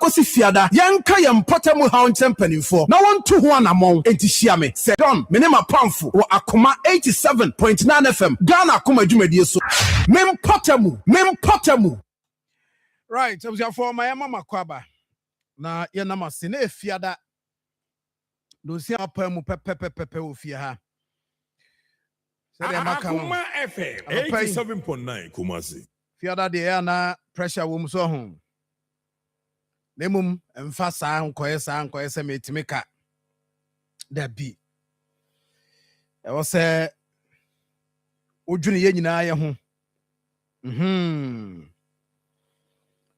kosi fiada yanka yempotemu ha onchempanimfo na wonto ho anamon enti hia me se don menema pamfo wo Akoma 87.9 FM Ghana Akoma dwumadie so mempotemu right so for my mama kwaba na ye namase na efiada do si apamu pepepepe ofia ha Akoma FM 87.9 Kumasi. Fiada de na pressure wo so ho. Nemum emfa saa nkoye se metime ka. Da bi. E wo se odwune ye nyina ye ho.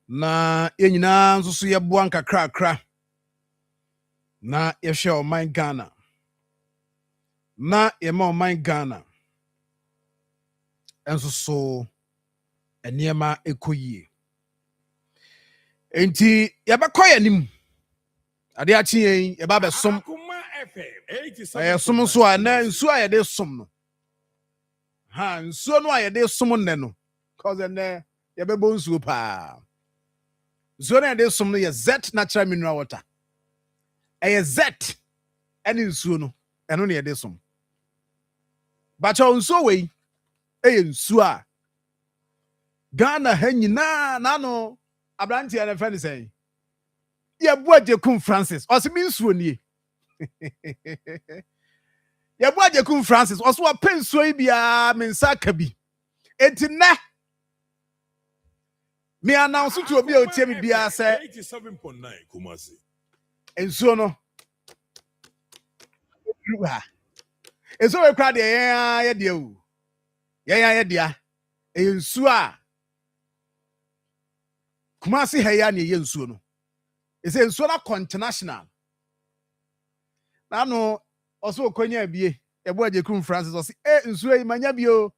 Na ye nyina nso so ye boa nkakrakra. Na ye hwe o man Ghana. Na ye ma o man Ghana. Enso so eniema ekoyie enti yabakɔ yanim ade achi yen yaba besom Akoma FM 87. som so a na nsu a yede som no ha nsu no a yede som nne no cause ene yabebo nsu pa nsu na yede som no ye Z natural mineral water Z ene nsu no eno na yede som bacha nsu we nsu a Ghana hanyina nano abranti ana friend say ya boaje kum Francis osimi nsuo nie ya boaje kum Francis oso wa pensuo yi bia mensa ka bi etina me announce to obi a otie me bia say 87.9 Kumasi. Ensuo no ruha ensuo we kra de ya de o ya de a ensuo a Kumasi heya ne ye nsuo no. Ese nsuo na international. Na no oso okonya bie. Ebo ajekum Francis osi nsuo yi manya bio.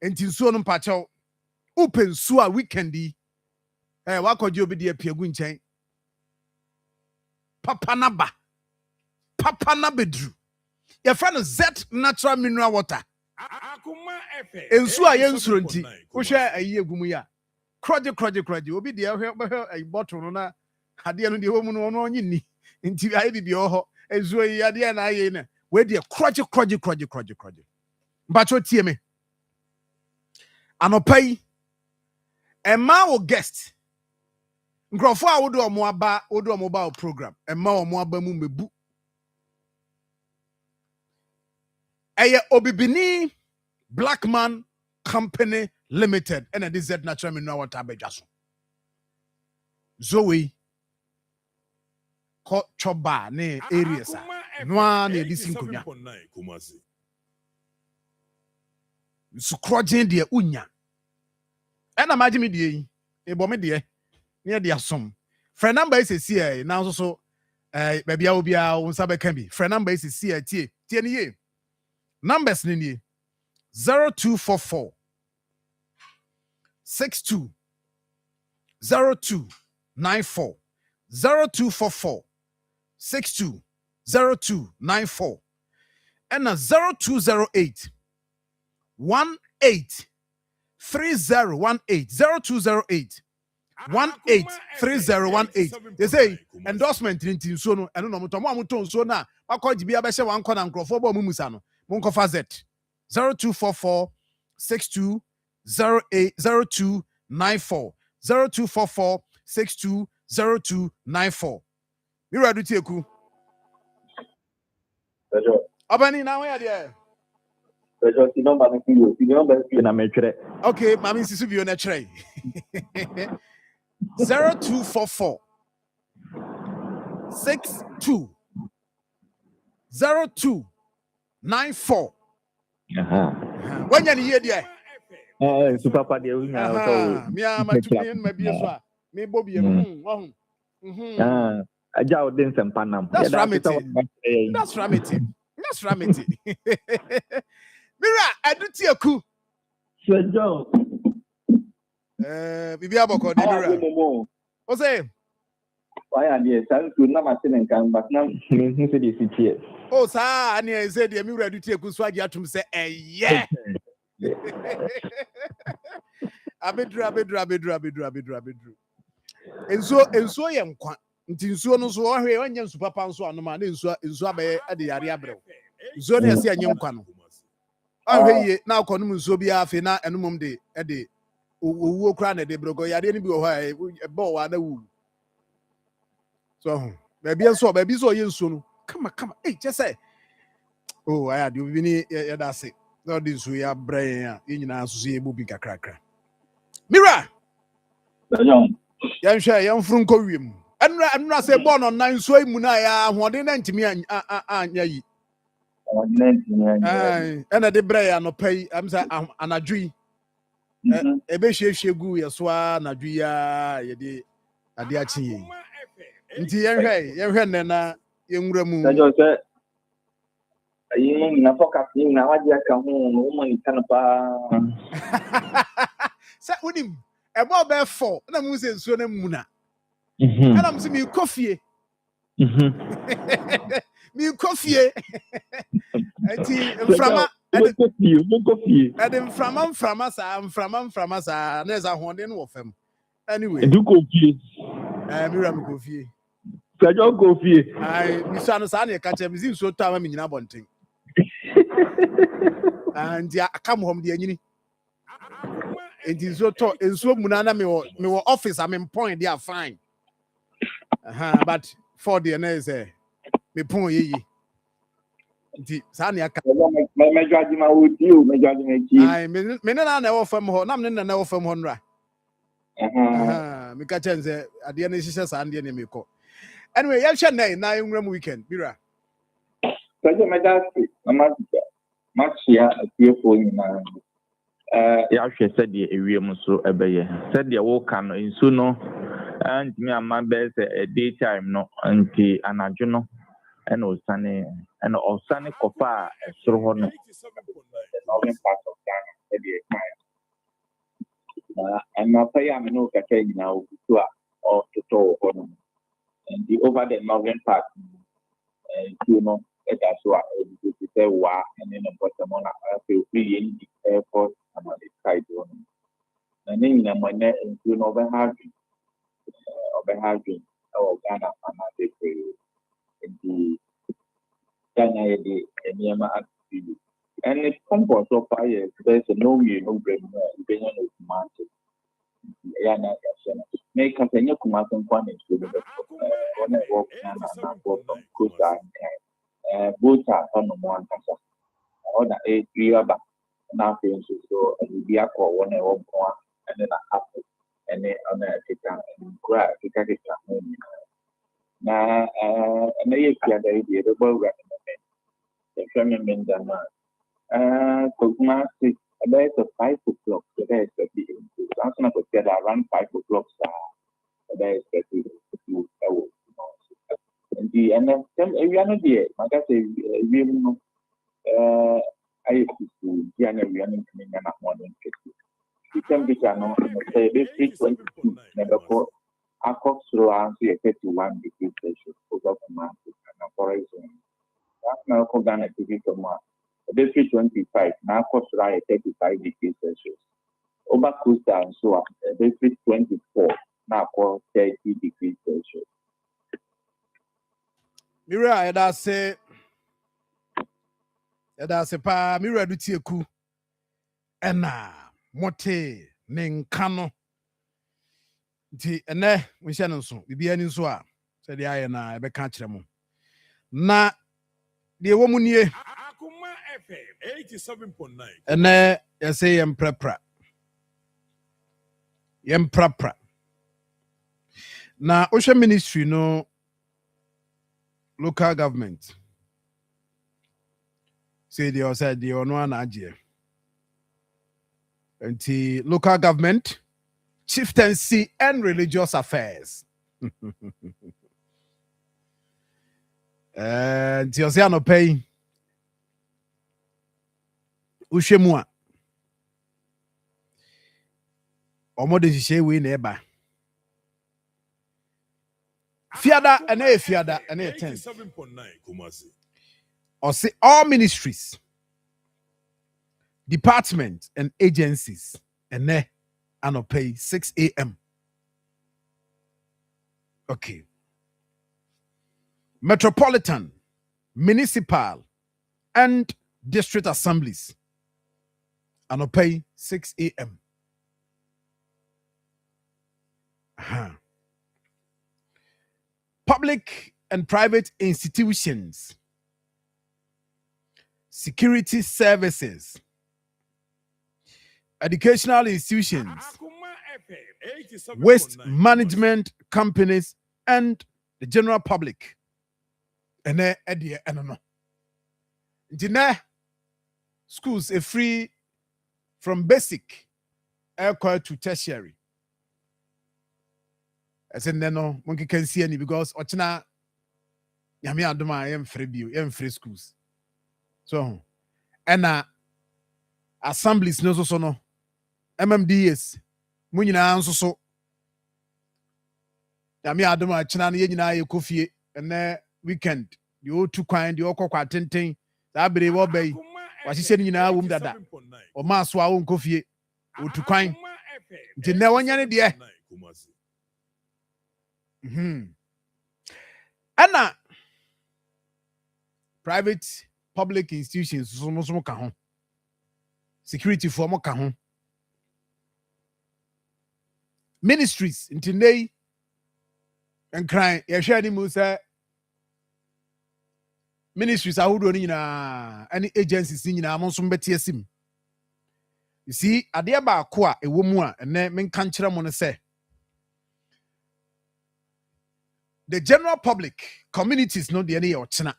Enti nsuo no mpachew. Upe nsuo a weekend yi. Wakoje obi de apiagu nchen. Papa na bedru. Your friend Z natural mineral water. Akoma FM. Nsuo a ye nsuo nti. Wo hwe ayi egumu ya. Kroje obi de a bottle no na ade no de wo mu no no onyi ni nti ayi bibi ho ezuo yi ade na ayi na we de kroje mbacho tie me anopai emma wo guest nkrofo a wo do omo ba program emma omo aba mu mebu eye obibini Black Man Company Limited and a Z natural mineral water bejaso. Zoe ko choba ne areas noa na edisi nkonya. Sukrojen de unya. Ena magimi de yi. Ebo me de ne de asom. Friend number is here now so baby a obi a unsa be kan bi. Friend number is here tie ni ye. Numbers ni 0244 62 0294 0244 62 0294 and 0208 18 3018 0208 183018. They say endorsement in so no and no moto so na akọji bia be hye wan kọ na nkrofo bo mumusa no monko fa Z 0244 62 0294 0244 62 0294. You ready to take? Abani na where there? Okay, mami sisu bi na chere. 0244 62 0294. When you hear there? Super party. Me am matumi ma bi so a me bobi Aja odin sempanam. That's ramity. Mira, aduti aku. Shejo. Bibi aboko de mira. O say why are there thank you na machine kan but na me hu se dey sit. Oh sa ani e say de mira aduti aku so agi atum say eye. Abedru. ensuo ye nkwa nti nsuo no so ohwe onye nsu papa nso anoma na nsuo abaye ade yare abrew nsuo na ese anye nkwa no ahwe ye na akonum nsuo bi afi na enumum de owuo kra na de brogo yare ni bi wo ha e bo wa na wu so baabi so ye nsuo no kama say oh aya de obi ni ya da se no de nsuo ya brain a ye nyina so ye bu bi kakrakra mira yan hwe yan furu nko wiem anura say born on nine nsuo mu na ya ahoden na ntimi anya yi ena de brain ya no pay am say anadwi ebe hwehwe gu ye so anadwi ya ye de ade achi yi nti yenhwe nne na yenwura mu ayi na focus ni na waje aka ho no mo ni tan pa sa unim ebo be 4 na mu se nsuo na mu na ana mu se mi kofie mi kofie enti mframa ade mframa sa na za honde no wo fam anyway du kofie mira mi kofie Kajo kofie ai mi sa no sa na ka che mi zin so to ama mi nyina bonten and ya akam hom de anyini enti so to enso mu na me wo office am in point they are fine but for the na is me pon yeyi nti sa na aka me jwaji ma wodi o me jwaji me ki ai me na wo fam ho na me na wo fam ho nra me ka chenze ade na hihye sa ande na me ko anyway ya hwe na enwura mu weekend bira kaje me da machia atiefo nyina ya hwe sɛ de ewiem so ɛbɛyɛ sɛ de wo ka no nsu no antimi ama bɛ sɛ daytime no anti anadwo no ɛna osane kɔfa a ɛsoro hɔ no northern part of Ghana the and na pay am no ka kay nyina o to a o to hɔ no and the over the northern part you know that's why it say wa and then bottom on feel free in the airport and on the side one and then na man you know over having our Ghana and the Ghana the Niama activity and it comes so far there's no way no brain no market ya na make continue kuma san kwanin su da wannan work na kusa bota on one kasa ona riaba na fe so bi akọ one work one and then happen and then on kita kura kita na na ye kia da ide do ba wa the family ndama kuma si about 5 o'clock today is the I'm not going to get around 5 o'clock today is the and the and then we are not there my guy say we know I used to be an area in the morning the temperature no say this 22 never for across through and 31 degrees Celsius over command and for example that's now called an activity tomorrow. District 25, now cost right 35 degrees Celsius. Over Costa and so on, District 24, now cost 30 degrees Celsius. Mira, that's pa, Mira do tieku. Ena, mote, nenkano. Ti, ene, we shannon so, bibi ani so a, said the iron, I be catch them. Na, the woman ye. Akoma FM 87.9. Ene, you say yemprapra. Na Ocean Ministry no local government. Say they said they no an agye. Anti local government, chieftaincy and religious affairs. And you say no pay. Ushemua. Omo de hye we na eba. Fiada and a fiada and a 87.9 Kumasi. Or say all ministries, departments and agencies and ne and pay 6 a.m. Okay. Metropolitan, municipal, and district assemblies. And pay 6 a.m. Public and private institutions, security services, educational institutions, Akoma FM 87.9 waste management companies, and the general public. And then at the end, no. Schools are free from basic to tertiary. As in, no, one can see any because Ochina Yami Adoma, I am free bio, I am free schools. So, and assemblies no so no MMDS, Munina answer so. Yami Adoma, China, Yena, Kofi, and weekend, you two kind, you all quite tinting, that be what bay. Was he saying, you know, whom that or Maswa own Kofi, or to kind. Did no one any dear. Anna private public institutions so kahon security for mo kahon ministries intinde and crying ye share ni mu say ministries ahodo ni nyina any agencies ni nyina mo so mbeti asim. You see ade ba ko a ewo mu a ene menka nkere mo no say the general public communities no de any ochina.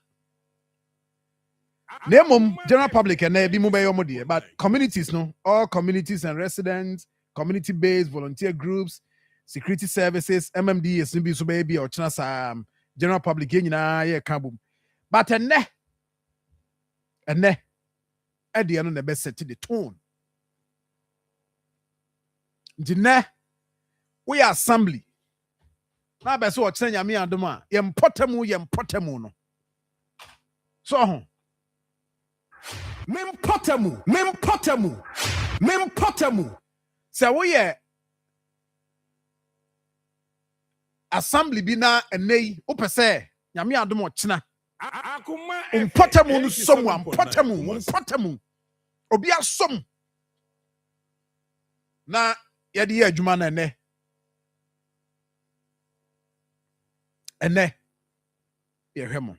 Name general public and be mobile, but communities no, all communities and residents, community-based volunteer groups, security services, MMDS, be so baby or china general public yeah kabum. But and at the end of the best set to the tone. We are assembly. Now, best watch saying Yami and Doma, yem potemu no. So, Mempotemu. So, we are assembly bina and nay, upese, Yami and Doma china. Akoma Potemu, someone, potemu. Obia some. Na, yadi jumana ne. Ene ye hwemo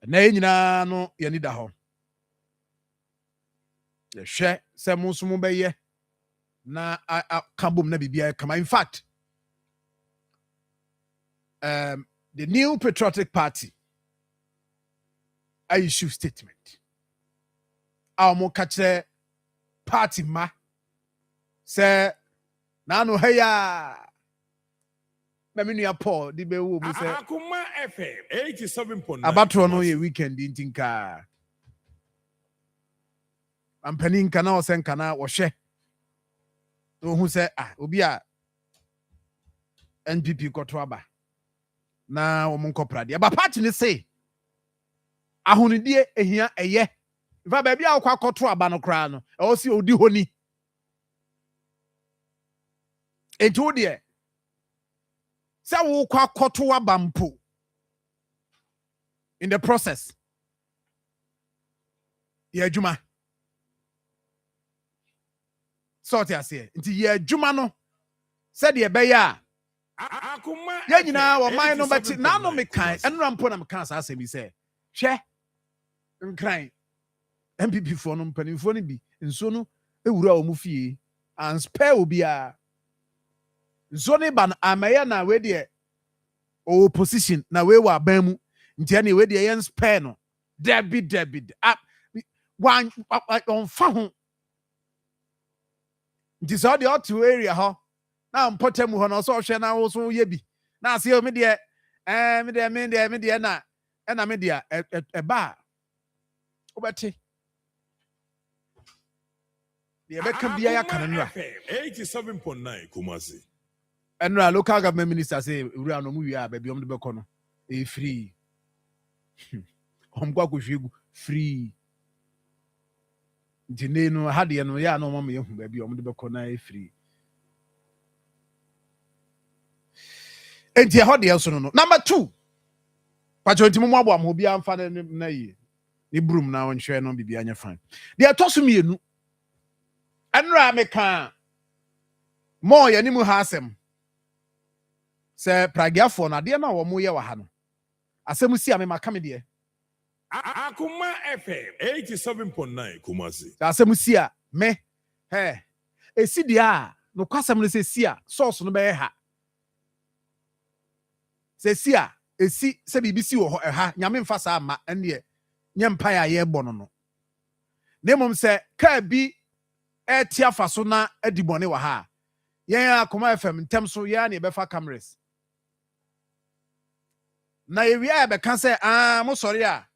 ene nyina no ye nida ho ye hwe se musumu beye na kabum na bibia kama. In fact the New Patriotic Party I issue statement our mo kache party ma se na no heya Paul, the Bewu, Akoma FM 87.9 Abatro no ye weekend in Tinka. I'm penning kana sen kana washe. No who say Obia NPP Kotwaba. Na omunko prade. But party ni say ahunidie ehia eye. Ifa baby akwa Kotwaba no kra no. E o si odi honi. Etu de say wo kwa koto abampo in the process ye adwuma sort ya say nti ye adwuma no said ye be ya Akoma ye nyina wo man no beti na no mekan enra mpo na mekan sa asemi say hwe nkran MPP for no mpanimfo no bi nso no ewura o mu fie and spare obi a zone ban amaya na we de opposition na we wa ban mu ntia na we de yen spare no David one on fa ho nti so de otu area ho na mpotemu ho no so hwe na wo so ye bi na ase o me de na me de e ba obeti de be kan bia ya kan nra 87.9 Kumasi. And local government minister say we are no mu wi baby the beko no e free omgwa ko free dine no hade no ya no mama yehu baby the beko na e free enti e ho de so no. Number 2. Pacho enti mo abo am bi amfa na yi. Ni broom na won hwe no bibia anya fine. De atoso mienu. Enra meka mo ye ni mu ha asem. Se pragiafo na de na wo mo ye wa ha no. Asem si ame maka me de. Akoma FM 87.9 Kumasi. Asem si a me esi de a no kwasem no se si a source no be ha. Se si a esi se bibisi wo ha nyame mfa sa ama ene nye mpa ya ye bɔ no. Nemom se ka bi etia fa so na adibone wa ha. Yen Akoma FM ntem so ya na e be fa cameras. Na ye wi a be kan se mo sori a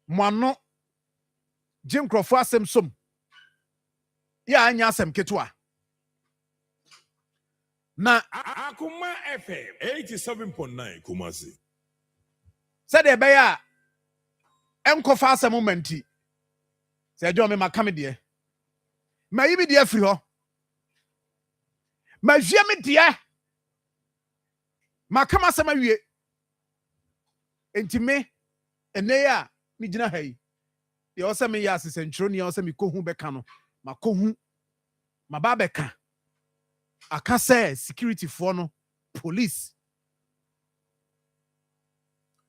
mo ano Jim Crofo asem som. Ya anya asem ketua. Na Akoma FM 87.9 Kumasi. Said de be ya enkofa asem momenti. Se jo me makame de. Ma yi bi de afiri ho. Ma hwie me de. Makama asem awie. Enti me ene ya mi gina ha yi. Ye o se me ya asesentro ni o se me kohu beka no. Makohu maba beka. Aka say security for no police.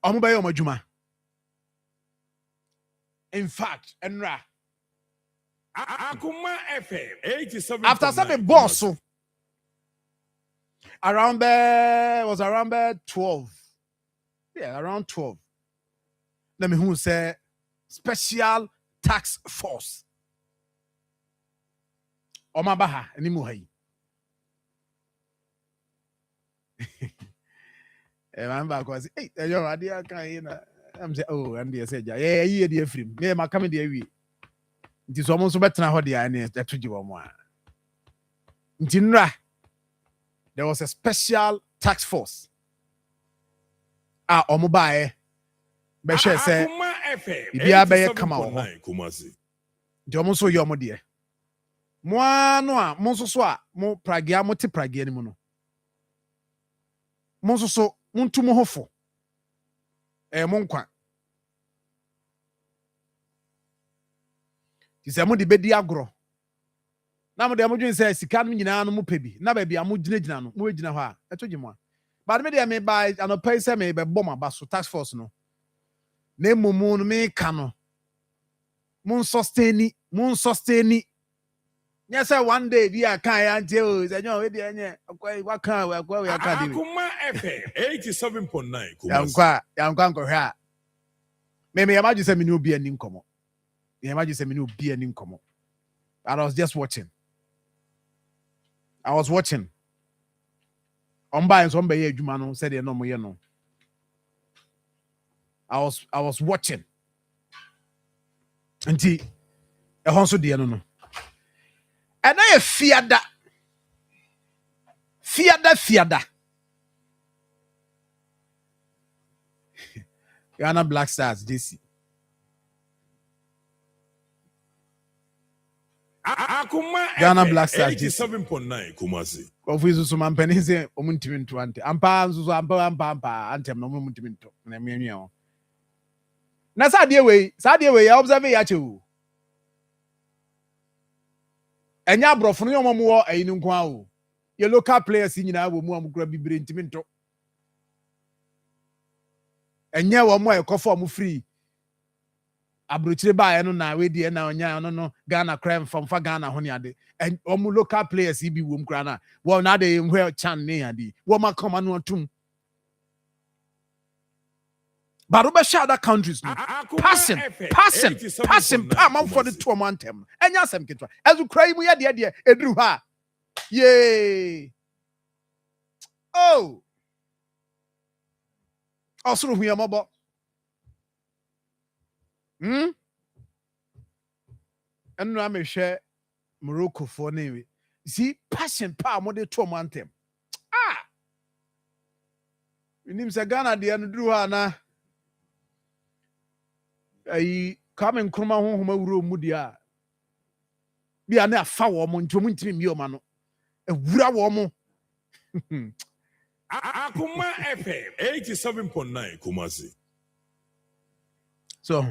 Omo be yo madwuma. In fact, enra Akoma FM 87. after some boss so around there was around there 12. Yeah, around 12. Let me who say special tax force. Omabaha any muhai. I'm back was hey, your idea can I'm say oh and they said yeah yeah dear free. Yeah, my coming there we. It is almost better now the ane that to you one. There was a special tax force. Omobae. Beshe say Akoma FM Ibia be come out. 87.9 Kumasi. The almost so your dear. Mo no a mo so so a mo pragia mo te pragia ni mo no. Mo so so mo ntu mo hofo. Mo nkwa. Ti se mo de bedi agro. Na mo de mo dwen se sika no nyina no mo pebi. Na ba bia mo gina no, mo gina ho a. Eto gimo a. But me de me buy anopai se me be bom aba so tax force no. Na emomu no me ka no. Mon sustain. Yes, sir, one day we are kind until the no we dey what can we are can do. Akoma FM 87.9 Kumasi. Yam kwa hwa. Me imagine say me no be ani nkomo. Me imagine say me no be ani nkomo. I was just watching. I was watching. On by some be adwuma no said no mo ye no. I was watching. Nti e honso de no. And I fiada. Ghana Black Stars DC. Akoma Ghana FM Black Stars 87.9 Kumasi. Ofisu so man penise omuntimi nto ante. Ampa nso ampa antem no omuntimi nto. Na mianua o. Na sa de we ya observe ya chewu. Enya brofo no yomo wo ayi ni nko awo. Ye local players nyina wo mu amukura bibire ntimi nto. Enya wo mo ekofo mo free. Abrochire ba no na we die na onya no Ghana crime from fa Ghana ho ne ade. En omo local players bi wo mkura na. Wo na de hwe chan ne ade. Wo ma come no atum. But we share other countries no. Passing. Man for the 2 month term. Enya sem ketwa. As you cry mu ye de edru ha. Yay. Oh. Osuru hu yamabo. And now me share Morocco for name. See, passion power more than 2 month term. We need to Ghana the andrew na. Ai come and kroma ho wuro mu dia bia na afa wo mo ntwe mu ntimi mi o ma no ewura wo mo Akoma FM 87.9 Kumasi. So,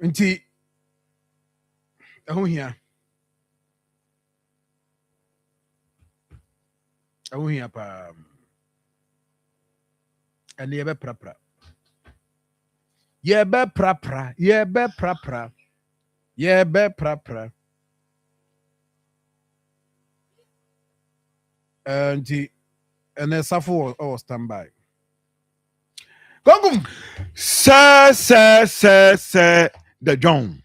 nti ɛho hia paa ɛne yɛbɛprapra nti ɛne safo wɔ standby Gongum Sir, the John.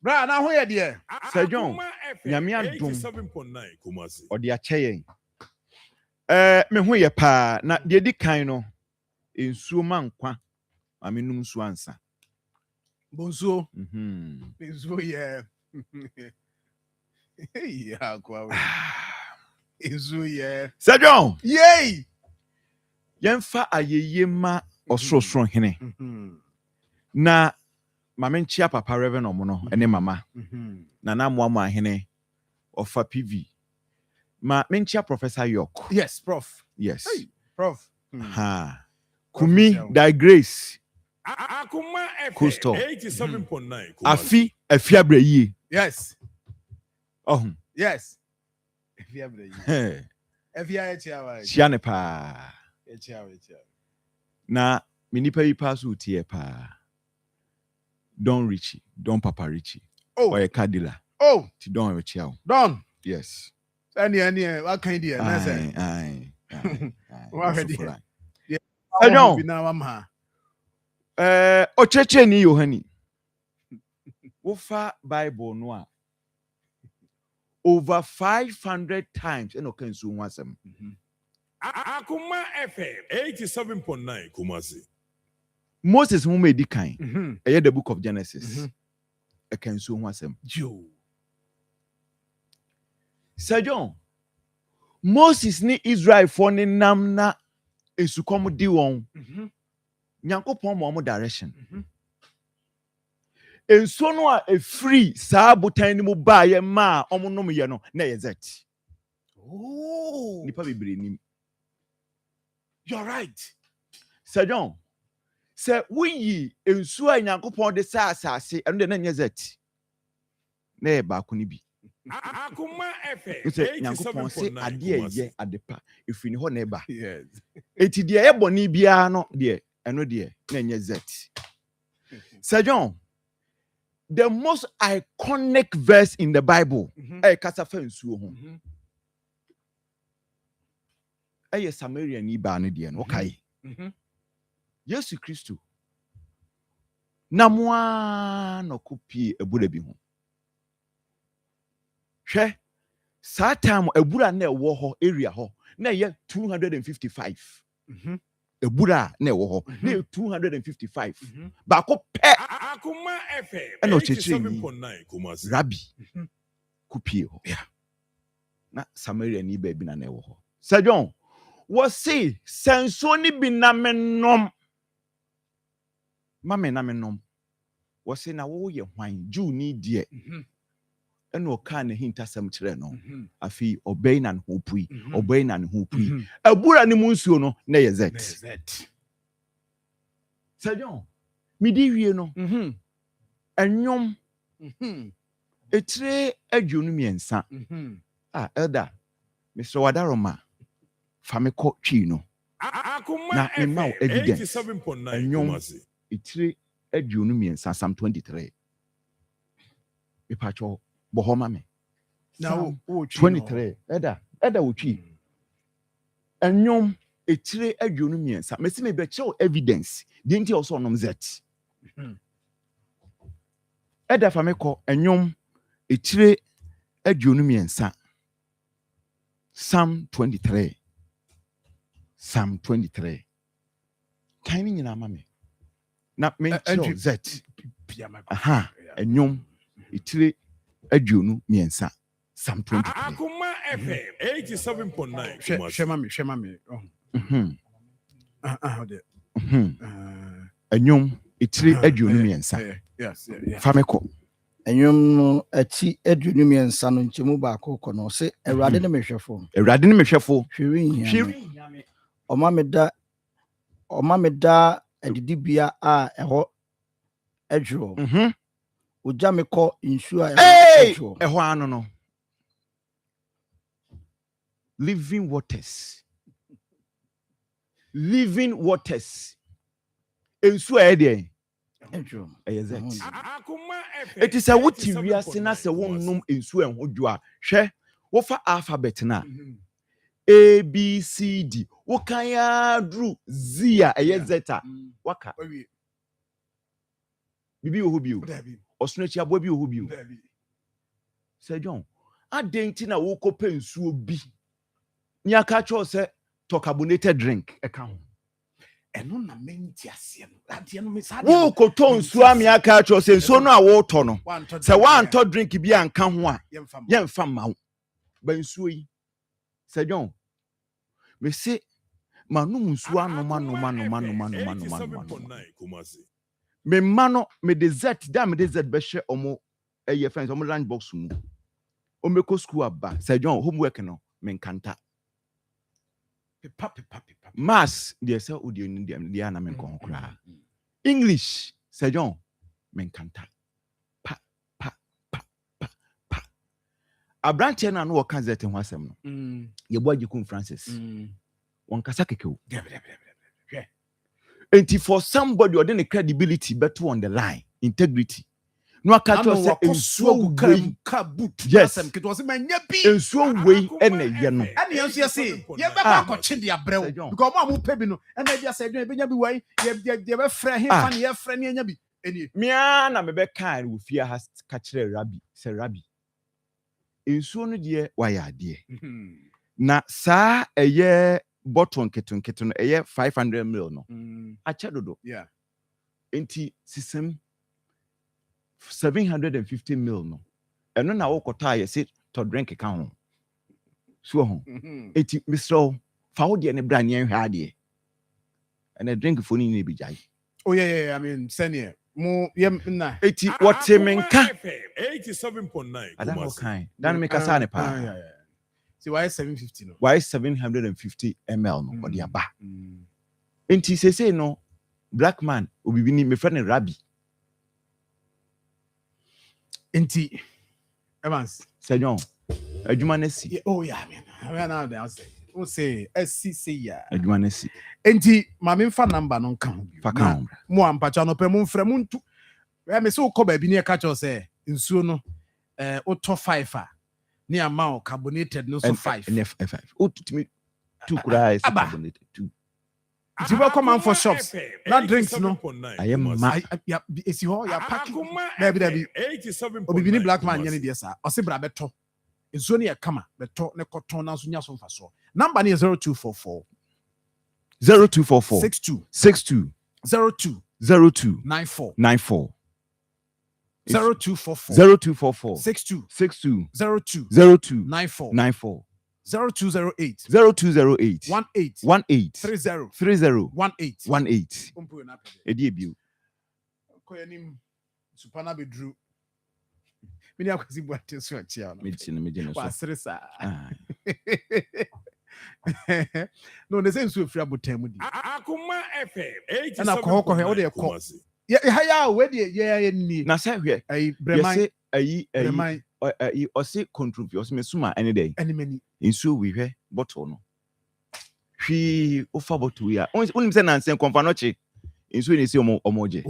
bra na ho yɛ deɛ Sir John, Akoma nyame FM adom 87.9 Kumasi. ɔde akyɛ yɛn. Me ho yɛ paa na deɛ di kan no nsuo ma nkwa ma me num nsuo ansa. bonsuo Mhm. nsuo yɛ yeah kwa nsuo yɛ Sir John, yay yɛmfa ayɛyie ma ɔsorosoro hene na mame nkyia papa Reverend Omo no ne mama na na moamoa hene ɔfa PV ma menkyia Professor York. yes prof Yes. hey prof Ha. Kumi thy grace. Akoma Coastal. FM 87.9 Afi afiabre yi. yes Oh. yes efia bre yi Hey. efia etia wa Chia ne pa. etia Na minipa yi pa so tie pa. Don Richie, Don Papa Richie. oh Or a cadilla. oh Ti don Richie. don Yes. any what kind dear na say Aye. Wa hwɛ deɛ. Sir John. bi na wam ha Ocheche ni Yohani. Wofa Bible no a over 500 times eno kan so ho asem. Akoma FM 87.9 Kumasi. Moses who made the kind. The book of Genesis. Mhm. I can so ho asem. jo Sir John, Moses ni Israel for ni nam na esukom di won. Nyankopon mo direction. Enso no a free saa botan ni mu ba ye ma omo nom ye no na ye zet. oh Nipa bebre nim. you're right Sir John, say we enso a Nyankopon de sa asase eno de na nye zet. Na ye ba ko ni bi. Akoma FM Nse Nyankopon se 87.9 ade ye Kumasi. adepa efini ho na eba. yes Eti de ye boni bia no de eno de na nye zet. Sir John, the most iconic verse in the Bible kasa fa nsuo ho. Samaria ni ba no de no kai. Yesu Kristo na moa no kopie ebura bi ho. Hwɛ saa time ebura na ewo ho area ho na ye 255. Ebura na ewo ho na 255. Ba ko pe Akoma FM ɛna ɔkyerɛkyerɛ 87.9 Kumasi. Rabbi kopie ho. Na Samaria ni ba bi na ewo ho. Sir John, was say senso ni bi na menom. Mame na menom. Was say na wo ye hwan Jew ni die. Ɛna ɔka ne hintasɛm kyerɛ no. Afi obey na ho pui. Obey na ho pui. Ebura ni mu nsuo no na ye zet. Sir John, mi di wie no. Enyom etire aduonu miensa. Elder Mr. Wadaroma fameko twi no. Akoma Na me ma wo FM evidence. 87.9 Enyom Kumasi. etire aduonu miensa Psalm 23. Me pacho boho ma me. now 23. Elder wo twi. Enyom etire aduonu miensa. Me se me be chew evidence. Di nti also onom zet. Elder fameko enyom etire aduonu miensa. Psalm 23. Psalm 23. Kan ni nyina ma me. Na me chew zet. Aha, enyom etire aduonu miensa. Psalm 23. Akoma FM 87.9 Kumasi. Shema me oh de Enyom etire aduonu miensa. yes Fameko Enyum no achi aduonu miensa no nchemu baako kɔ no se Awurade ne mehwɛfo. Awurade ne mehwɛfo. Hwiri hia me. Ɔma me da adidibea a ɛhɔ adwo. Ogya me kɔ nsuo a ɛhɔ ɛhɔ ano no. Living waters. Living waters. Nsuo a ɛde adwo. Zet. Akoma FM. It is a wuti wiase na se wonnum nsuo enho dwo a hwɛ wofa alphabet na A B C D wo kan ya dru Z a zeta waka bibi wo bio osno chi abo bi wo bio Sir John adenti na wo kopa nsuo bi ni aka cho se to carbonated drink e ka ho eno na menti ase no ade no me sa wo ko to nsuo ami aka cho se nsuo no a wo to no se wan to drink bi anka ho a yemfa ma wo ba nsuo yi Sir John me se manum nsuo anoma me mano me desert da me desert be hye omo eye fence omo lunch box mu o me ko school aba Sir John homework no me nkanta pepa mass de se odi ni de na me nkon kra English Sir John me nkanta pa Abranche na no wo kan zete ho asem no ye bo agikum Francis won kasa kekew enti for somebody or the credibility better on the line integrity no aka to say ensuo ka boot yes it was manya bi ensuo wei ene ye no ane yenso ye say ye be ba ko che de abrew because mo amu pe bi no ene dia say dwen be nya bi wai ye be frɛ he fa ne ye frɛ ne nya bi eni mia na me be kan wo fia ha ka kire rabbi say rabbi ensuo no de wa ya de na sa eye bottle nketo no eye 500 ml no acha dodo yeah enti system 750 ml no eno na wo kota ye say to drink ka ho so ho enti Mr. fa wo de ne bra ne hwa ade and a drink for ni bi jai oh yeah I mean senior mo yem na eti what menka 87.9 adan ho kan dan me kasa ne pa see why 750 no why 750 ml no or the aba enti say no black man obibi ni me friend Rabbi enti Evans Sir John adwuma na si oh yeah I mean now they say o say SC ya adwuma na si enti ma me mfa number no nka ho fa kan mo ampacha no pe mo mfrɛ mo ntu me say ukɔ ba bi ne ka cho say nsuo no o to 5 a ni amount carbonated no so 5 5 o tutimi 2 kura is carbonated 2 you will come out for shops that drinks no I am ma ya esi ho ya pack baby obibi ni black man nyane de sa o se bra beto nsuo ne ya kama beto ne koton na so nya so mfa so number ne 0244 62 02 94 0244 62 02 94 0208 18 30 18 edi ebio koyanim supana bedru mini akwasi buate so achia no medicine so wasresa no ne sensu ofira botamu di Akoma FM 87.9 na ko he wo de ko ya we de ye ni na se hwe ai breman ayi osi contribute osi mesuma any day enimani nsuo we hwe bottle no hwi ofa bottle ya onim se nansen konfa no che nsuo ni si omoje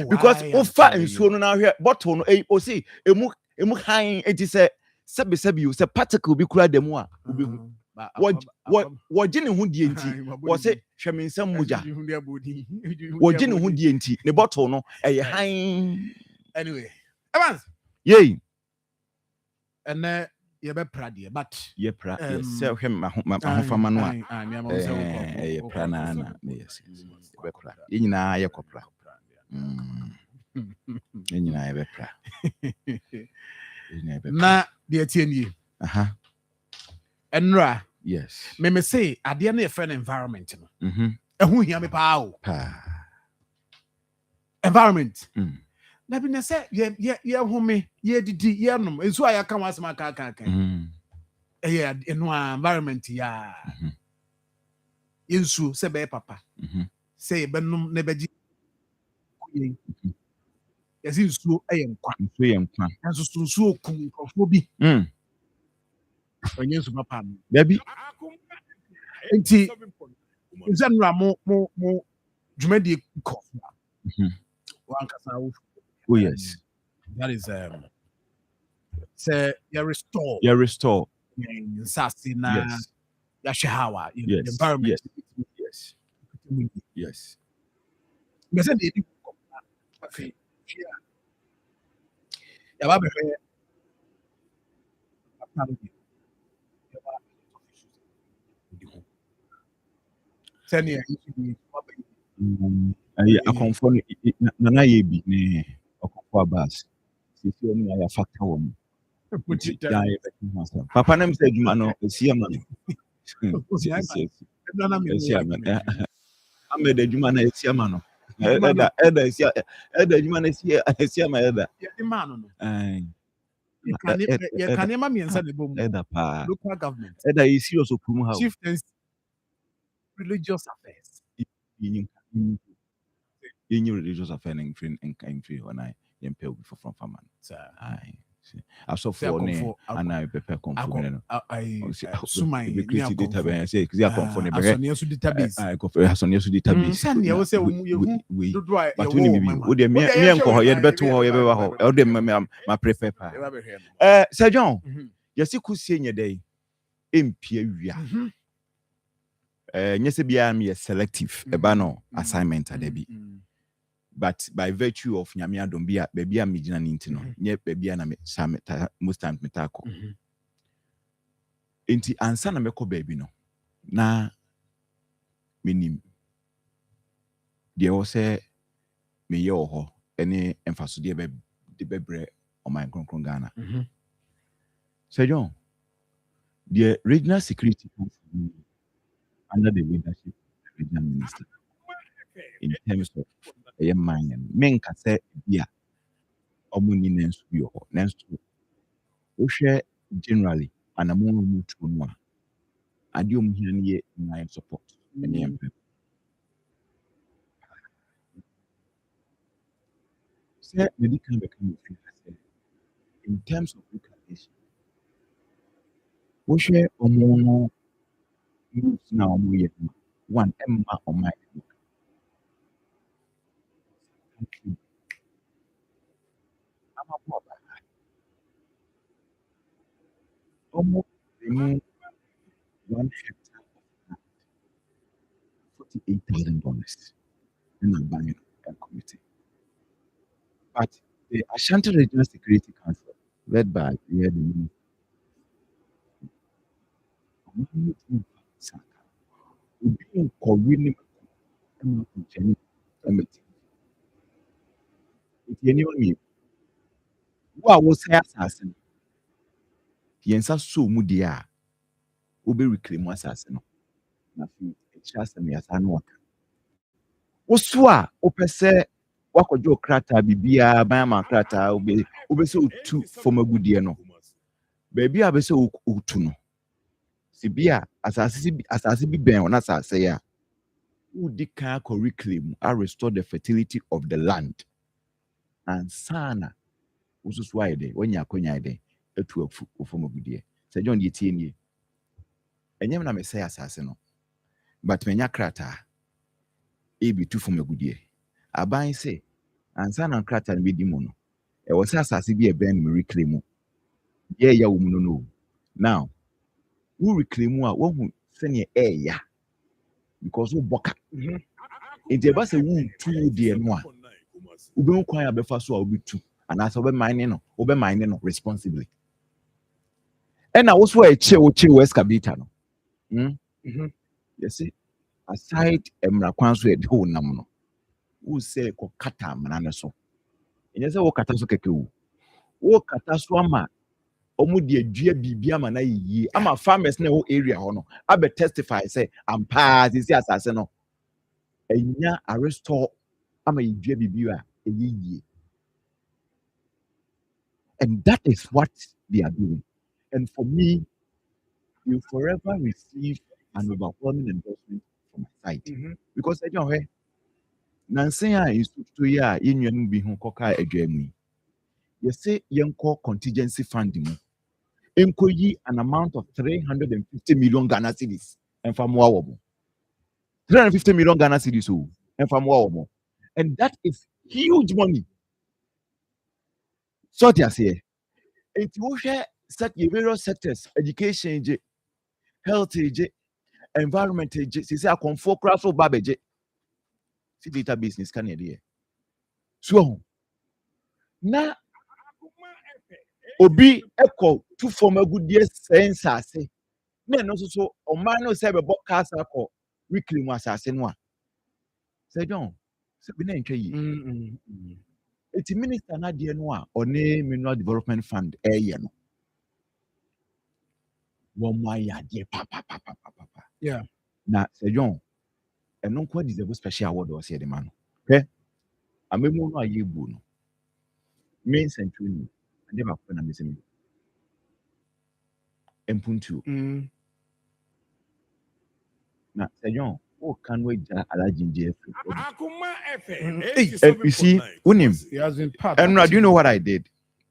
because ofa nsuo no na hwe bottle no osi emu han enti se sebi o se particle bi kura demu a obehu wojine hu die enti wo se hwemensam moja wojine hu die enti ne bottle no eye han anyway Evans yey and ye be prade but ye pra yes se hwem ahofama no a ye pra na yes be pra ye nyina ye kopra ye nyina ye be pra na de atieni aha enra yes me say ade na ye friend environment no ehu hia me pa o environment na bi na say ye home ye didi ye nom ensu aya ka wasema ka eno environment ya ensu se be papa say be nom na beji yesi nsuo nkwa nso nsuo kum nkofo bi onye nsu papa no baby nti nzanura mo dwumadi kofa one kasa wo oh yes that is say you restore sasi na yes ya shawa the yes environment yes yes me say dey okay ya ba be senior akonfo na ye bi ne akonfo abas sisi oni ya factor wo mu papa nam say adwuma no esi ama no Ahmed adwuma na esi ama no eda adwuma na esi ama eda you can name me inside the bom eda pa local government eda is serious opum how chieftains religious affairs yenye religious affairs in country when I impel before from farmer aso for ne ana pepe confirm no sumai be create database say ya confirm ne be asonia su database asonia su database sane wo say we do dry but we be wo de me enko ho ye de beto ho ye be wa ho e de ma prepare pa Sir John yesi kusie nye dey empia wia nyese bia me selective eba no assignment adabi but by virtue of nyame adom bia bia me gina ninti no nye bia na me most time me ta ko enti ansa na mekọ baabi no na menim de wo se me ye ho ene emfaso de bebre o my kronkron Ghana Sir John the regional security council under the leadership of the regional minister in terms of a man men can say bia omuni nensu bi ho nensu wo hwe generally anamono mutu no ade omhia ne ye nine support ene empe say medical become in terms of education wo hwe omono na omo ye one emma o my almost remove $1 hectare $48,000 in a buying committee. But the Ashanti Regional Security Council, led by the Minister, will be in coordination committee. If anyone who I was assassin, the answer so mudia will be reclaimed assassin. Nothing, it's just a mere work. Osua, opese, wakojo krata bibia, bayama krata, obese utu from a good year no. Baby, I bese utu no. Sibia, asasi bi ben on asase ya. Udi ka curriculum, I restore the fertility of the land. And sana, ususwa ide, wenya konya ide, etu from a good year. Sir John ye tie enye na me say asase no. But menya krata, ebi tu from a good year. Aban say, ansa na krata no bedi mu no. E wo say asase bi e ben me reclaim. Ye ya wo mu no. Now, who reclaim a wo hu sene e ya. Because wo boka. Enti e ba say wo tu de no a. Wo be kwan ya be fa so a wo be tu. Anasa wo be mine no responsibly. E na wo so e che wo excavator no. You see, aside emrakwan so e de wo nam no. Who say ko kata manane so. Enye say wo kata so keke wo kata so ama omu de adua bibia ma na yi ama farmers na wo area ho no abe testify say ampa sisi asase no enya arrestore ama yidua bibia eyi And that is what they are doing. And for me, you forever receive an overwhelming endorsement from my side. Because I don't know, Nansea is to ya in your be who coca a dream. You say young call contingency funding. Enkoyi an amount of 350 million Ghana cedis and for more. 350 million Ghana cedis and for more. And that is huge money. So they say, and you share set various sectors, education, health, environment, say I come for craft of babbage. See data business can you so now Obi echo two former good years sense say. Men also so o man no say be broadcast call weekly mu asase no a. Say John, say be na ntwa yi. Eti minister na de no a one mineral development fund ye no. Wo mo ya de pa. Yeah. Na say John, eno kwa deserve special award o say the man. Okay? Amemu no ayebu no. Main century ni ade ba ko na mesemi. Empuntu. Na say John, o can we ja alajinje Akoma FM. And you see, unim. He has been part. And do you know what I did?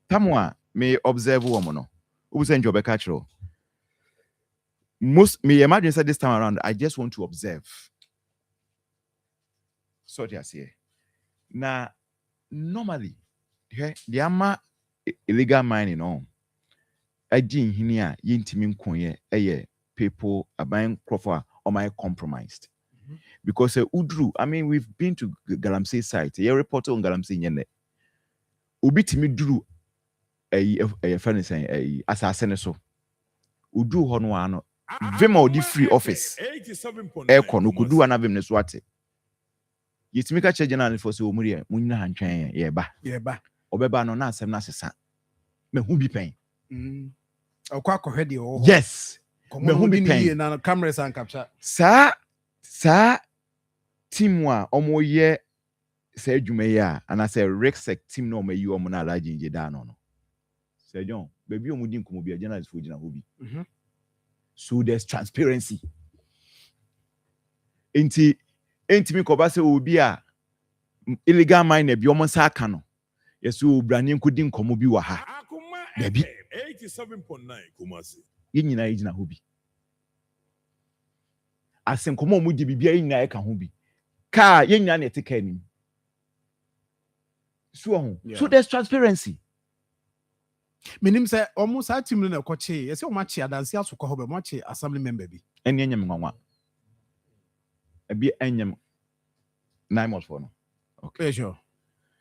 Tamwa may observe woman. Who send your becatro? Most me imagine said this time around, I just want to observe. So they say. Now, normally, the ama illegal mining on. I didn't hear yintimin konye people are buying croffer or my compromised. Because Udru, I mean, we've been to Galamsey site. A reporter on Galamsey yene. Ubitimi drew a friend saying a assassin so. Udru hono Vemo di free office. Aircon who could do another Neswati. Yitimika Chajana for so Muria, Munna and Chan, yeba. Obeba no na sem na sesa. Me who be paying. Okwako heady or Yes. Me who be paying and cameras and capture. Sa teamwa omo ye say Jumeya and I say Rexec team no me you omona large in Jedano. Say John, baby omudin kumo be a journalist for Jina Hobi. So there's transparency. Enti mi kobase obi a illegal mine bi omo sa aka no. Yeso brani nkudi nkomo bi wa ha. Baby 87.9 Kumasi. Yinyina Jina Hobi. Asen komo mu di bibia yinyina e ka ho bi. Ka yinyina na eteka ni. So there's transparency. Minim say almost a team na koche. Yes, o match adansi asukọ hobe match assembly member bi. Eni enyem nwanwa. Ebi enyem 9 months for no. Okay, sure.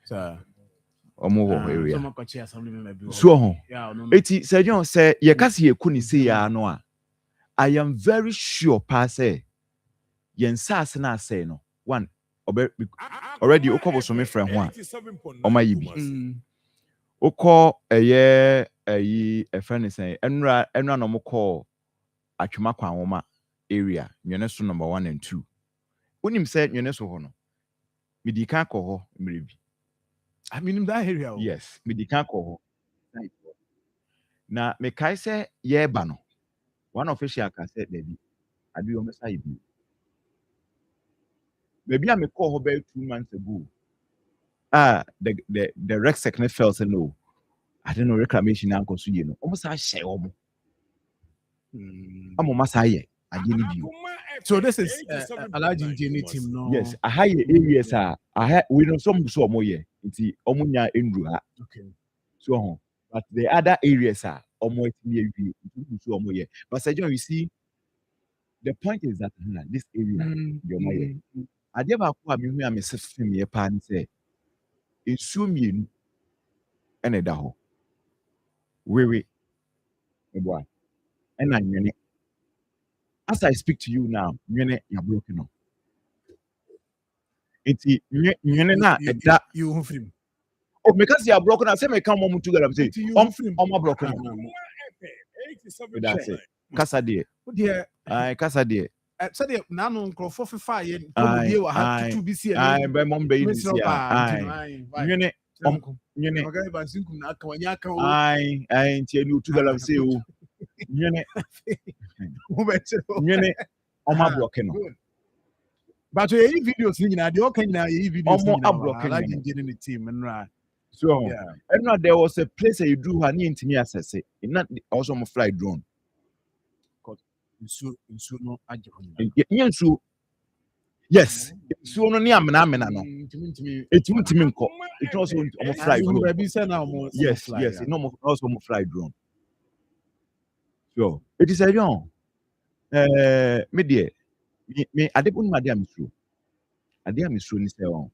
So Omo wo area. So makoche assembly member bi. So yeah, no. Eti Sir John say ye kase ye ku ni say ya no a. I am very sure pa say yen sase na say no. One already okobo so me friend ho a. Oma yibi. Oko eye a friend say enra no mo call atwema kwa nwoma area nwene so number 1 and 2. Unim say nwene so ho no. Medika ko ho mrebi. I mean that area. Yes, medika ko ho. Na me kai say ye ba no. One official can say baby. I do almost say you. Maybe I me call her about 2 months ago. The Rex second fell say no. I don't know reclamation uncle so you know. Almost I share I'm almost higher. I didn't you. So this is a large engineer team no. Yes, a higher areas are we know some so more yeah. It's omunya endru. Okay. So but the other areas are almost near you. But Sir John, you see, the point is that this area, your money. I never call me a message from your parents say, assume you and a daho. We, boy, and I'm as I speak to you now, you're broken up. It's you're not that you him. Oh, because you are broken, I say, I come home together. Say, I'm broken. That's it. Kasa dear. Kasa dear. Said nano nkrofo fefa ye ko bi wa ha tutu bi si I be mom be this year. Nyene. Okay, but sinkum na aka wanya aka o. I ntie ni otu galam say o. Nyene. Nyene ọma block no. But you videos ni na de o kan na ye videos ni na. Block I like the team nra. So, Yeah. and now there was a place that you do her near to me assess it. Not also on fly drone. So no aje ho. Yes. So no near me no. It won't mean call. It also on fly drone. Yes, yes. It no also on fly drone. So it is a young. Me dear, me I didn't my damn true. I dear Miss Rooney say on.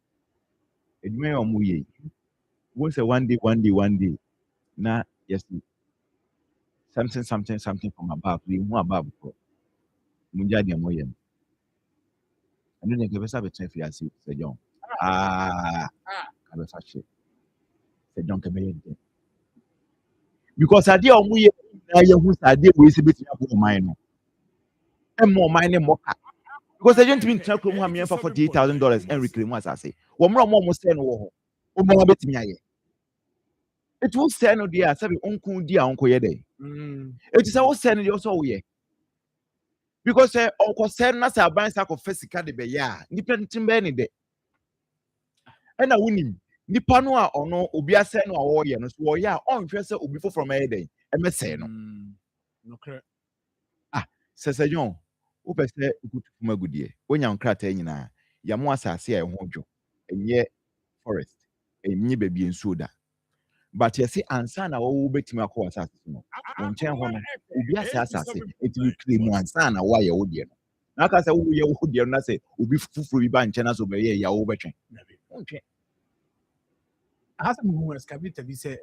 It may on muye. Once a one day. Now yes. Something from above. We more above. Munjadi amoyem. And then you give us a bit of fiancé, said John. I will fetch it. Said John Cabay. Because I dear we whose idea was a bit of mine. And more mine and more. Because I didn't mean to come home for $48,000 and reclaim what I say. One more almost 10 or more bit me. It will send no dear, seven uncle dear uncle ye day. It is our sending your soul ye. Because uncle send us a bank sack of physical de beya, dependent any day. And I win Nipanoa or no, Ubia send or warrior, no, so ya on dresser will be from a day. And me say no. Says a young, Uber say good from a good year. When young crater, Yamuasa say a honjo, and ye forest, a me baby in soda. But you see, answer now, who bet me a course as no. When Chairman, Ubia Sassy, it will claim one son, a wire old year. Now, I say, oh, you would dear, not say, will be free by channels over here, ya overtrain. Okay. As a who excavator, we say,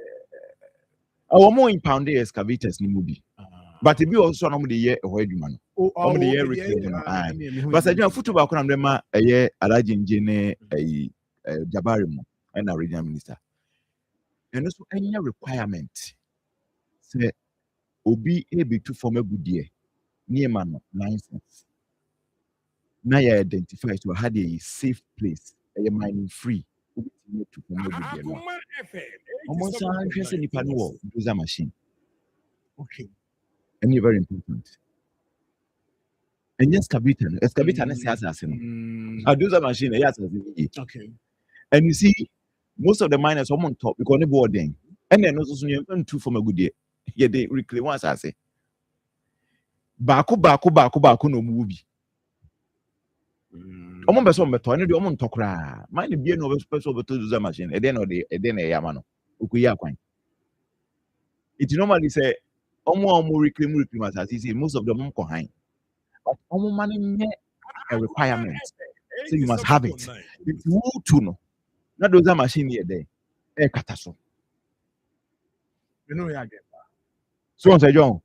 our more impounded excavators, no movie. But if you also know the year away, man. Oh, the year reclaim. But I do a football con them a year, a large engineer, a Jabarim, and a regional minister. And also any requirement say obi able to form a good year near man license. Now you identify to had a safe place, a mining free to form a good year. Almost interested in panel use a machine. Okay. And you're very important. And yes, excavator necessary. I do the machine, yes, okay. And you see, most of the miners are on top because they boarding. And then also you two from a good year. Yeah, they reclaim once I say. Baku no movie. Omo beso mbeto ene de omo ntokra. Mine be no special beto do machine. E den e yamano. Okuyi akwan. It normally say omo reclaim as I see most of them ko han. But omo money a requirement. So you must have it. If you to know. Not those machine here there. Kataso. You know ya get. So on say John.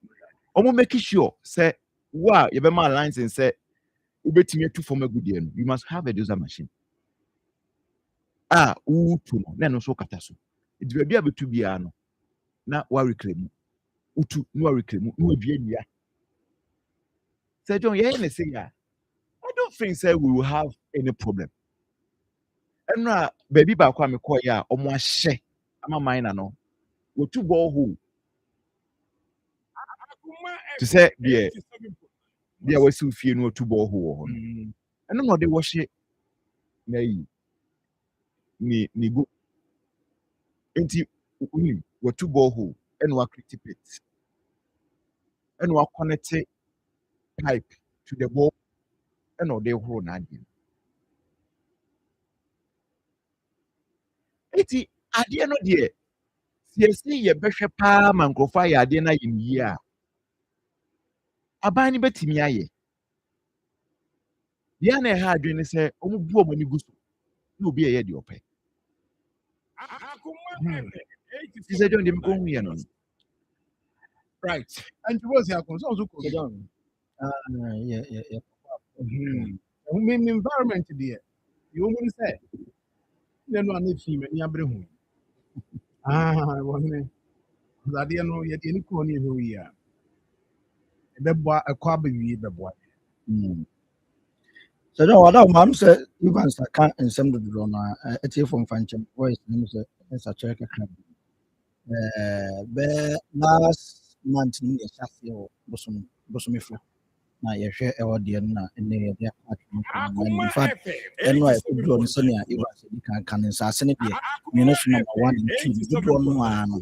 Omo make sure say wow, you be my lines and say ubetimi to form a good year. You must have a dozer machine. Utu no. Then also kataso. It will be able to be ano. Na wa reclaim. Utu no reclaim. No be nia. Say John, yeah, say I don't think say we will have any problem. And now, baby, back when me call ya, almost share. I'm a minor no. We two go who to say yeah, we still feel no two ball who. And no, they wash it. Nay, ni go. Enti we two ball who and we create it and we connect pipe to the ball and no they hold again. Eti adie no de CSC ye behwe pa mankrofa ya ade na yin yi a aban ni betimi aye ya na ha adwene se omu bu omani guso na obi eye de ope is a don dem go hu ye no Right. And you was here so yeah. Environment there. You only say then one if you any abre hu. One that you know yet any ko ni hu ya. Beboa akwa bewie beboa. So no, what I'm say you can can and some do no. It's from Fanchem voice name say Yes, I check it. Last month ni yɛ hyɛ wɔ bosom fra na yɛhwɛ ɛwɔ deɛ no na ɛnɛ yɛde Akoma in fact FM ɛno a ɛkɔdurɔ no sɛnea Evans di kan ne nsase no deɛ nwene so number 1 and 2 dodoɔ no a no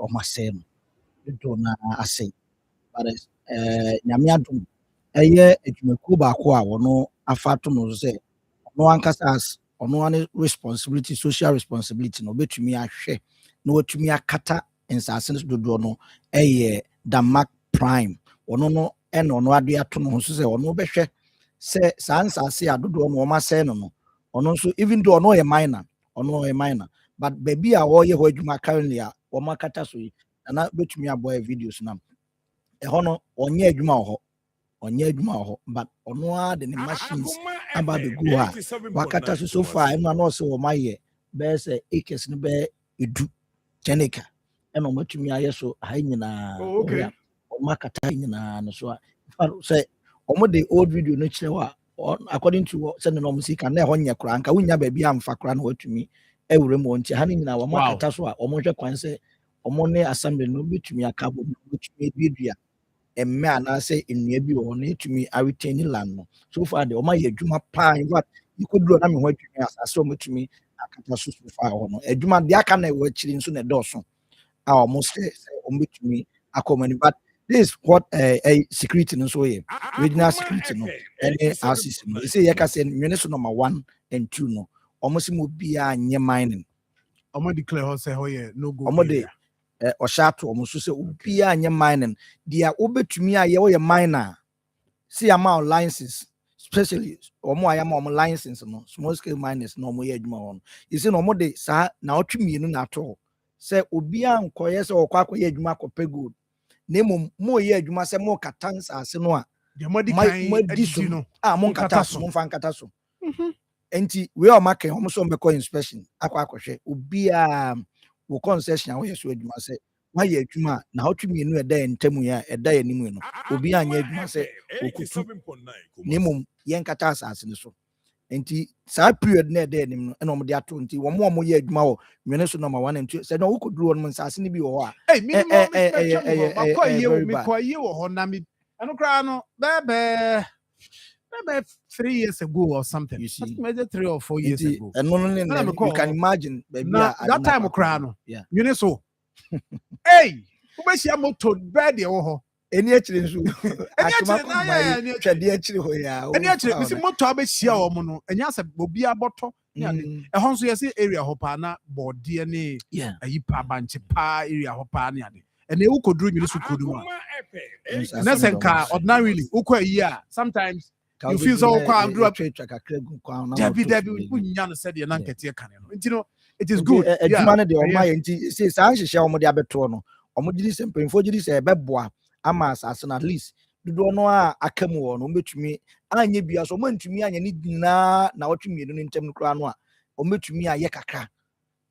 ɔmo asɛe no dodoɔ no asɛe but nyame adom ɛyɛ adwumakuo baako a wɔno afa to no sɛ ɔno ankasa as ɔno ane responsibility social responsibility no ɔbɛtumi ahwɛ na watumi akata nsase no dodoɔ no ɛyɛ Damak Prime ɔno no ɛna ɔno ade ato no ho so sɛ ɔno bɛhwɛ sɛ saa nsase a dodoɔ no ɔmo asɛe no no ɔno nso even though ɔno ɔyɛ minor but baabi a wɔyɛ hɔ adwuma currently a ɔmo akata so yi na bɛtumi abɔ videos nam ɛhɔ no ɔnyɛ adwuma wɔ hɔ but ɔno ara de ne machines aba abɛgu hɔ a wakata so far ɛno a na ɔsɛ wɔn ayɛ bɛyɛ sɛ acres no bɛyɛ edu 10 acre ɛna ɔmo atumi ayɛ so ha nyinaa ɔmo akata nyinaa no so a sɛ ɔmo de old video no kyerɛ hɔ a according to sɛ ne na ɔmo si ka na ɛhɔ nyɛ koraa nka wonya baabi amfa koraa na watumi ɛwura mu nti ha no nyinaa ɔmo akata so a ɔmo hwɛ kwan sɛ ɔmo ne assembly no bɛtumi aka bɔ bɛtumi eduadua ɛmmɛ anaasɛ nnua bi wɔ hɔ na etumi aretain land no so far de ɔmo ayɛ adwuma paa in fact ikɔduro na me ho adwuma asase ɔmo tumi akata so far hɔ no adwuma de aka na ɛwɔ akyiri nso na ɛdɔɔso a ɔmo sɛ ɔmo bɛtumi akɔmani but this is what security no so yɛ regional security no ɛne RCC no ɛsɛ yɛka sɛ nwene so number 1 and 2 no ɔmo sɛ mo biara nyɛ mining ɔmo declare hɔ sɛ hɔ yɛ no go ɔmo de ɔhyɛ ato ɔmo so sɛ obiara nyɛ mining deɛ wobɛtumi ayɛ wɔyɛ miner see amount licenses especially ɔmo ayɛ ma ɔmo license no small scale miners na ɔmo yɛ adwuma hɔ no yɛsɛ na ɔmo de saa na ɔtwe mmienu na ato sɛ obiara nkɔyɛ sɛ ɔkɔ akɔyɛ adwuma akɔpɛ gold na mmom mo yɛ adwuma sɛ mo kata nsase no a madi so no a mo nkata so mo mfa nkata so enti we ɔmo aka ɔmo so ɔmbɛkɔ inspection akɔhwɛ obiara wo concession a wɔyɛ so adwuma sɛ wayɛ adwuma na ɔtwe mmienu ɛda yɛ ntamu yɛ ɛda yɛ anim no obiara nyɛ adwuma sɛ okutu na mmom yɛn kata asase no so enti saa period na ɛda anim no ɛna ɔmo de ato nti wɔn a wɔyɛ adwuma wɔ nwene so number 1 and 2 sɛ na wokɔduru hɔ no nsase no bi wɔ hɔ a mekɔyie wɔ hɔ na me ɛno koraa no bɛɛbɛɛ 3 years ago or something. You see, maybe 3 or 4 years ago. And you can imagine, baby, that time of crown. Yeah, you know so. Hey, who makes your motor bad? Oh, any actually, any actually, we see motor be share or mono, and yes, will be a bottle. A house you see area hopana, board DNA, yeah, a yipa bunch pa area hopania. And they could do you could do. And car ordinarily, sometimes. You feel so calm. Debbie, we said the Nanketi Canyon. You know, it is good. Say, Sanshi Shamodi Abetono, or Mudis and Pinfojis, a beboa, Amas, as at least. You don't know Akemo, no much me. I need be as a woman to me, and you need now to me in Tem Cranoa, or much me a yakaka.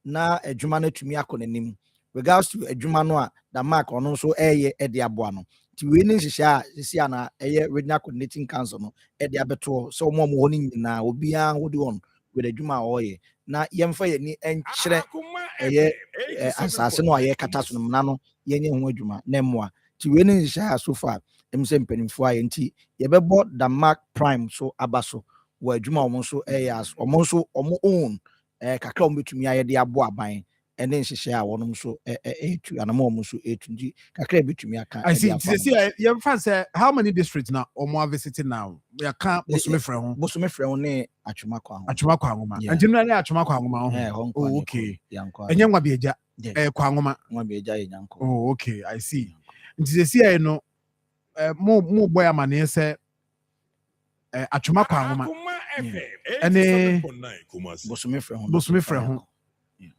Na a Jumane to me akonim. Regards to a Jumanoa, the mark on also a Ediabuano. Winning Siana, a regional coordinating council, no, at the abattoir, so more morning now will be on with a Juma oil. Now, young fire and chere a assassin or a catastrophe nano, yen Juma, Nemoa, to winning so far, Pen for INT, ye bought the Mark Prime so abaso, where Juma almost as almost or own a cacombe to me, I had the aboa buying. And then she share one so and a more so 8 I see. Your friend say how many districts now or more visiting now? We are can't Bosome friend Achumako. And generally Achumako. Oh, okay. And young be a Kwangoma. Oh, okay. I see. And see, I know more boy man say Achumako. And Bosome friend.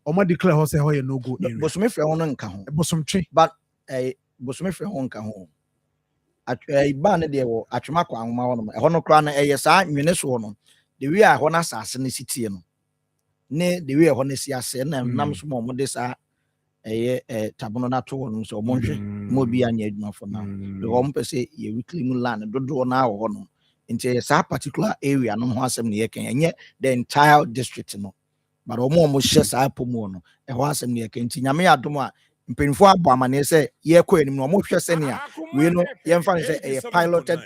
Omo declare ho say ho ye no go area. Bosome frɛ ho no nka ho. Bosom twe. But bosome frɛ ho nka ho. Ba ne de wo atwemako ahoma ho no. Ɛhɔ no kra na ɛyɛ saa nwene so no. The way a hɔ na asase ne sitie no. Ne the way hɔ na si ase na nam so mo de saa ɛyɛ tabono na to hɔ no so mo nhwe mo bi anya adwuma fo na. The hɔ mpɛ sɛ ye reclaim land dodo na hɔ no. Nti saa particular area no ho asɛm ne yɛ kan ɛnyɛ the entire district no. but omo share saa pomo no e ho asem ne yɛ nti nyame adom a mpanyinfo abɔ amane sɛ yɛkɔ anim no ɔmo hwɛ sɛnea wei no yɛmfa no sɛ ɛyɛ piloted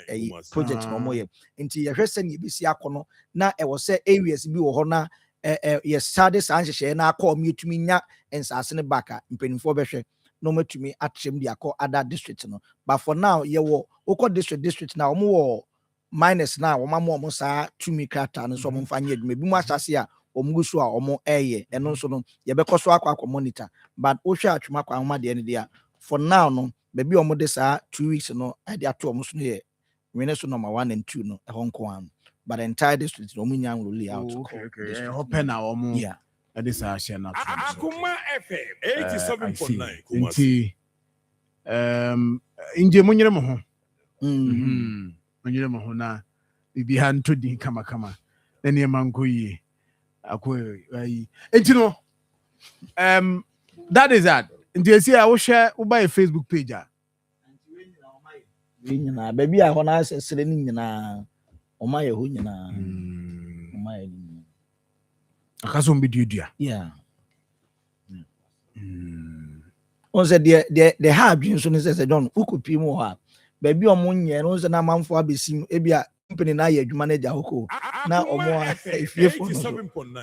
project na ɔmo yɛ nti yɛhwɛ sɛnea ebesi akɔ no na ɛwɔ sɛ areas bi wɔ hɔ na yɛ sade saa nhyehyɛeɛ na akɔ ɔmo yɛtumi nya nsase ne back a mpanyinfoɔ bɛhwɛ na ɔmo atumi atrem de akɔ other district no but for now yɛwɔ okɔ district na ɔmo wɔ minus na ɔmo ama ɔmo saa tumi krataa no so ɔmo mfa nyɛ adwuma bi mu ahyase a ɔmo so a ɔmo ɛyɛ ɛno nso no yɛbɛkɔ so akɔ monitor but wohwɛ atwuma kwa ahoma deɛ ne deɛ for now no baabi ɔmo de saa 2 weeks no ɛde ato ɔmo so no yɛ wene so number 1 and 2 no ɛhɔ nko ano but the entire district no ɔmo nya roll out okay hope na ɔmo ɛde saa hyɛ na Akoma FM 87.9 nti nje munyere mo ho munyere mo ho na bibi ha nto din kama na ne manko yi akoyi nti no that is that nti esi a wo share wo buy Facebook page a nyina baby a ho na asesere ni nyina ɔma yɛ ho nyina ɔma yɛ ni akaso mbi dua yeah on said the have been so say don ukupi mu ha baby ɔmo nyɛ no say na manfo abesim ebia company na yɛ adwuma na gya hoko na ɔmo efiefo no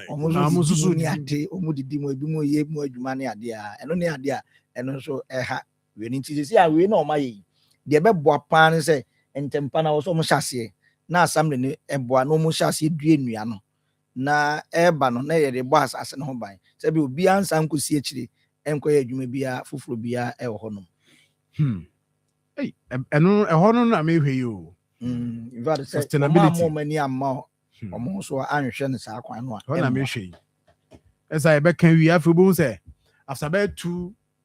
ɔmo susu ni ade ɔmo didi mu ebi mu yɛ mu adwuma ne ade a ɛno ne ade a ɛno so ɛha we ni nti sisi a we na ɔma yɛ de bɛboa paa ne sɛ ntempa na wɔ so ɔmo hyase na assembly ne ɛboa na ɔmo hyase dua nnua no na ɛba no na yɛ de bɔ asase no ho ban sɛ bi obi ansa nkosi akyire ɛnkɔ yɛ adwuma bia foforo bia ɛwɔ hɔ no ɛno ɛhɔ no na mehwɛ yi o sustainability ɔmo mani amma ɔmo so anhwɛ ne saa kwan no a hɔ na mehwɛ yi ɛsa yɛbɛka wi afei obi hu sɛ after about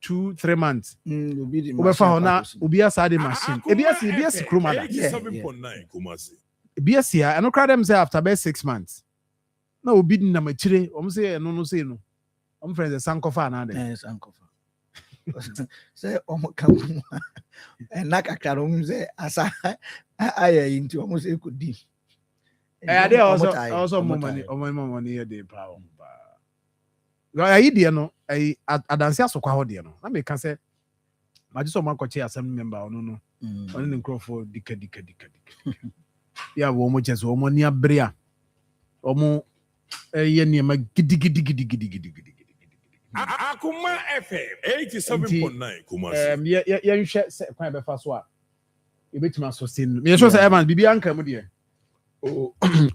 2-3 months wobɛfa hɔ na obi asa de machine ebi asi kurom ada ebi asi a ɛno kora dɛm sɛ after about 6 months na obi nam akyire ɔmo sɛ ɛno no sei no ɔmo frɛ sɛ sankofa anaa dɛ sankofa sɛ ɔmo ka mu ɛna kakra no ɔmo sɛ asa ayɛ yi nti ɔmo sɛ kɔdi ade also ɔmo ni yɛ de pa ɔmo pa ayi deɛ no ayi adanse asokwa hɔ deɛ no na meka sɛ magye sɛ ɔmo akɔkye assembly member ɔno no ɔne ne nkurɔfoɔ dika yɛ wɔ ɔmo kyɛ sɛ ɔmo ni abere a ɔmo ɛyɛ nneɛma gidigidi Akoma FM 87.9 Kumasi. Yɛnhwɛ sɛ kwan bɛfa so a yɛbɛtumi sustain. Me sure sɛ Evan bibi anka mu deɛ.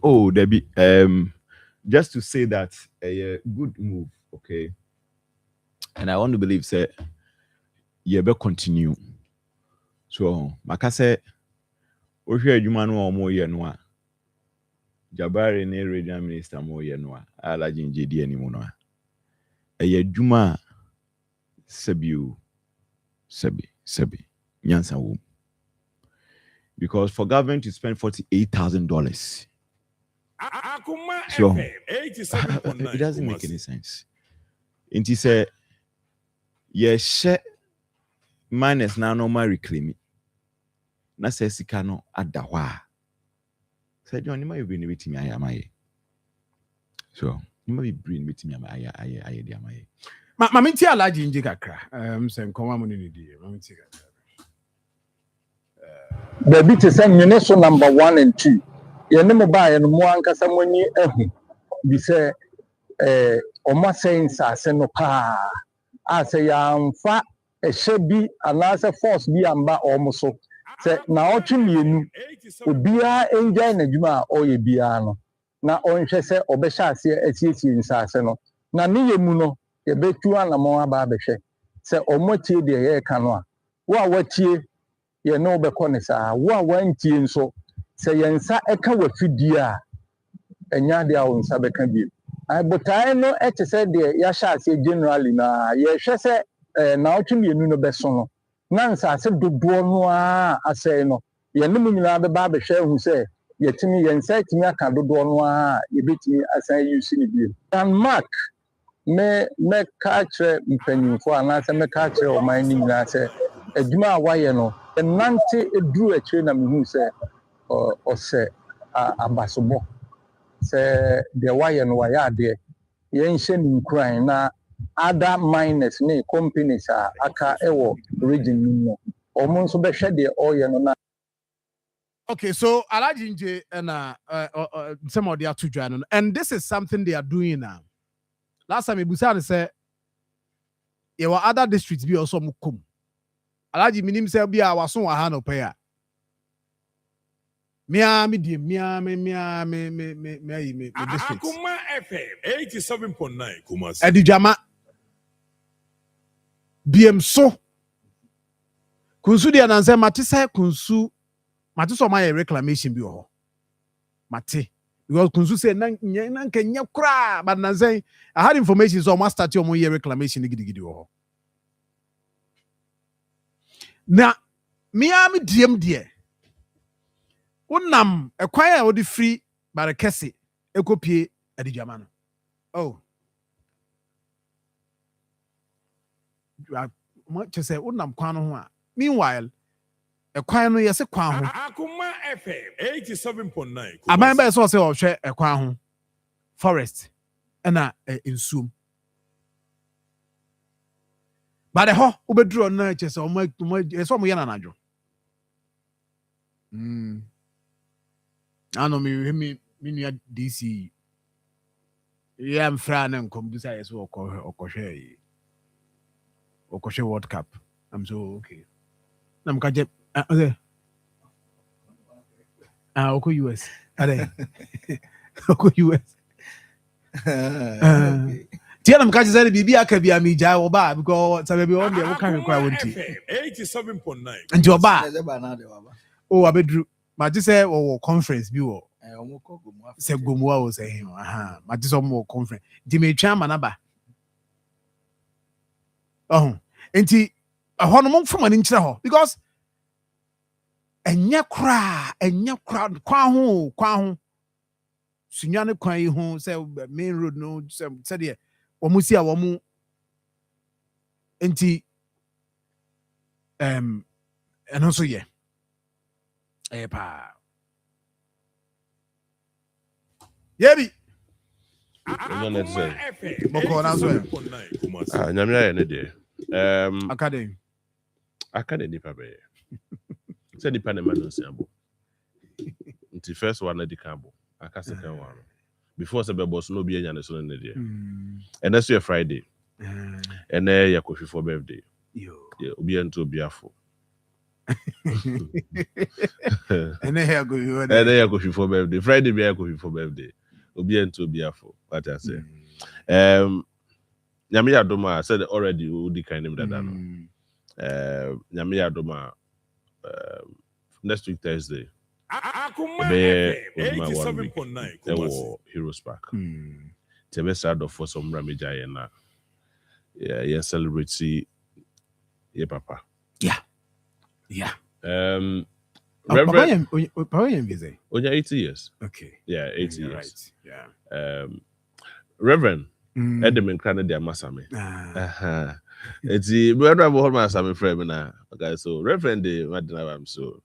Oh, Debbie. Just to say that a good move, okay. And I want to believe say you better continue. So, maka say ohwe adwuma no omo ye no a Jabari ne regional minister mo ye no a ala jinjedi animu no a adwuma sabi nyansa wo. Because for government to spend $48,000, so it doesn't make any sense. And he said, yes, minus now no more reclaiming. Na says he cannot add the wa. Said John, you might be meeting me. I am I. So you might be bringing me to me. I am I. Maminti alaji inji kakra. Say nkoma mo ni di. Maminti kakra. The bit is so number 1 and 2. You know, buy and more ankasa money. We say, Oma saying Sasseno pa. I say, fa a shabby and as a force be amba almost so. Say, now to me, Ubia enjoy Najuma or ye biano. Now on say, Obesha say, a CC in Sasseno. Na ni muno, ye bet 2 and a more babeshe. Say, Omochi de air canoa. What ye? Ye no be konisa wo wantie nso se yensa eka wafidi a enya de a wonsa beka bi ai botai no ete se de ya sha ase generally na ye hwe se na otwe mienu no beso no na nsa ase dodo no a ase no ye no nyina be ba be hwe hu se ye timi yensa timi aka dodo no a ye betimi asan use ni bi and mark me ka kire mpanyinfo anase me ka kire o man ni nyina se adwuma a waye no nante eduru akire na mehu se o se abasobo se de waye no waye ade yɛnhyɛ ne nkuran na other miners ne companies a aka ɛwɔ region no ɔmo nso bɛhwɛ deɛ ɔyɛ no na. Okay, so Alaji Nje and some of the other two, and this is something they are doing now. Last time Ibusan said, there were other districts be also mukum. Alaji minim say be our son wa hano paya. Me districts. Akoma FM 87.9 Kumasi. Edijama BM so kunsu dia nanse matisa kunsu matisa my reclamation bi ho. Mate because kunsu say nan kenya kra but nanse I had information so must start your year reclamation gidi ho. Na Miami DM die. Unam ekwan a odi free barekese ekopie adijama no. Oh. Much say unam kwan ho a. Meanwhile, ekwan no yese kwan ho. Akoma FM 87.9. Amamba so say o hwe ekwan ho. Forest na insum. But the ho obedru na che say o mo so mo yana najo. Ano me nua DC. Yeah, mfra na nkom bisa yes okohwe World Cup. I'm so okay. I'm kaje oko US. Ade. Oko US. Tia na mkaje say bibi aka bia mi ja oba because sabe bi on dey wo kan kwa wonti. 87.9. Nti oba. Oh abedru. Ma ji say wo conference bi wo. Se gomua wo say him. Ma ji so mo conference. Di me twa manaba. Enti ahono mo mfoma ni nkyere ho because enya kra kwa ho sunya ne kwan yi ho say main road no say de omo si a omo enti eno so ye pa yebi boko na so nyamia ne de academy nipa be say nipa ne man nsiabo nti first one na di kambo aka second one before say be boss no be enya ne so ne de and that's your Friday and ya kofi for birthday yo obi ento biafo and here go you and ya kofi for birthday Friday be ya kofi for birthday obi ento biafo what I say nyame yadoma said already udi kind of dada no nyame yadoma next week Thursday Akoma FM 87.9 Heroes Park tebe start off for some ramija na yeah celebrate see yeah papa yeah Reverend Papa busy. Onya 80 years Okay. yeah 80 years Right. Yeah. Reverend Edmund Crane de Masame. It's the brother of all Masame friend na. Okay, so Reverend de Madinabam so.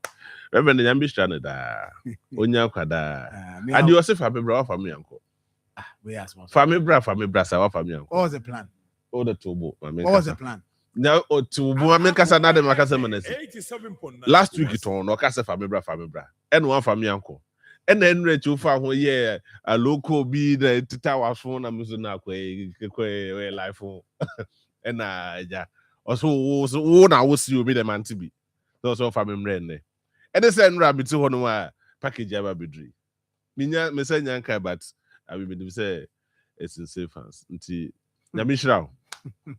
Reverend Yambi Canada. Onya kwada. Adi Yosef family bra family uncle. We ask more. Family bra sawa family uncle. What was the plan? All the tubo. What was the plan? Now tubo I mean kasa na de makasa menese. 87.9. Last week it on no kasa family bra. And one family uncle. And then Rachel found yeah a local be the Titawa phone and Muzuna kwe life phone. And yeah. Also one I will see you be the man to be. Those of family rene. And the same rabbit to one package ever be. Minya Messanyanka, but I will say it's in safe hands. Until Yamishra.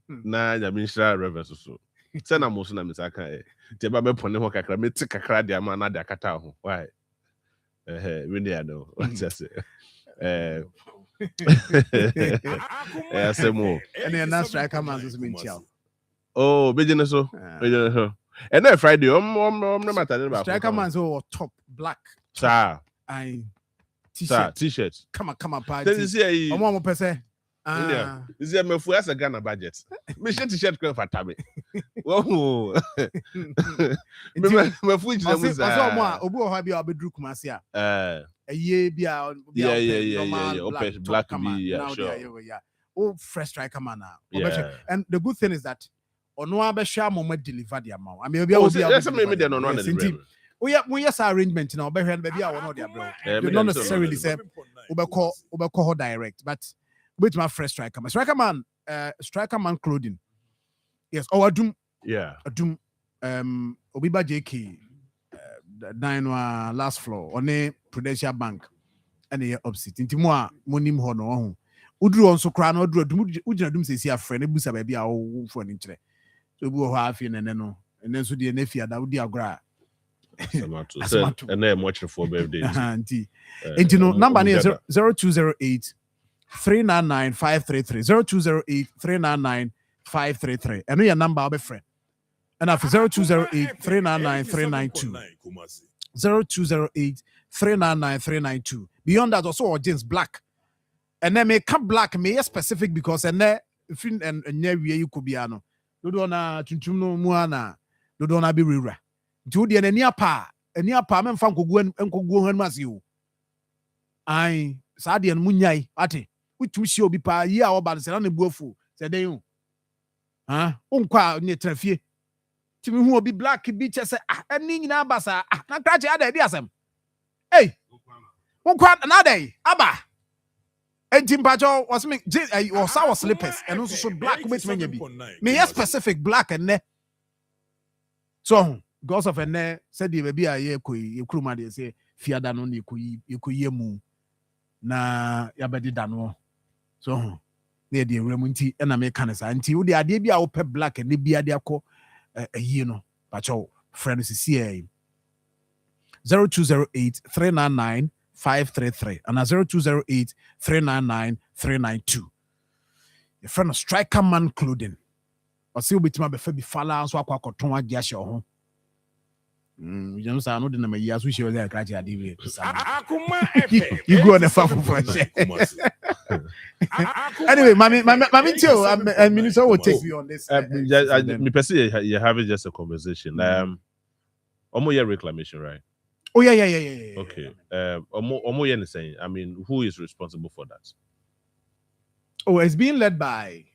Na Yamishra reverse so. Send a motion and Misaka. Teba me pone ho kakra me tika kakra dia ma na dia kata ho. Why? Really I know. What's that say? Asemo. And then that's striker man just mean chill. Oh, business so. And then Friday, no matter about striker man so top black. Sir. I t-shirt. Come on, party. Then you see Omo pese. This is my full Ghana budget. Me shirt t-shirt for tabe. Wow. Me full is also mo obi o ha bia obedru kumase a. Eye bia yeah. Black be yeah, sure. fresh striker man. Yeah. And the good thing is that Ono be share moment deliver the amount. I mean, That's me there no one we have arrangement now. Baby, I want their bro. You not necessarily say call direct, but with my fresh striker man, striker man clothing. Yes, Adum. Yeah. Adum. Obiba JK. 9 last floor on a Prudential Bank and the opposite. Into more monim hono. Udru on so crown or Udrum says here friend, a busa baby our for an inch. So we have in and then so the nephew that would be a gra. And then watching for birthday. And you know, number is 0208 399 533 0208 399 533. And your number I'll be friend. And after 0208 399 392. 0208 399 392. Beyond that, also James Black. And then make come black, may specific because and then fin and near you could be ano. No dona tuntuno muana. No dona be rira. Judy and near pa. And near pa men fanko go and go and mas you. I Sadi and Munyai ate. Which we show be pa ya or bad and bufu. Said they you. Huh? Unqua near traffic. Who will be black beach say and ning na basa na crash other diasem. Hey, one quite another abba. And Jim Pacho was me or sour slippers and also so black which may be. Me a specific black and ne. So goes of a ne said you be a year you crew man say fear than only you could ye moo na yabadi dano. So near the remunti and Americans until the idea be our pet black and they be a dear co. You know, but your friends is here 0208 399 533 and 0208 399 392. Your friend of striker man clothing. Or see with my baby falla so I could turn out gas your home. You know, I know the number years we show there. Akoma FM. You go on the farm for anyway, mommy too. And Minister will take you on this. Me personally, you're having just a conversation. Omo year reclamation, right? Oh yeah. Okay. Omo year saying. I mean, who is responsible for that? Oh, it's being led by.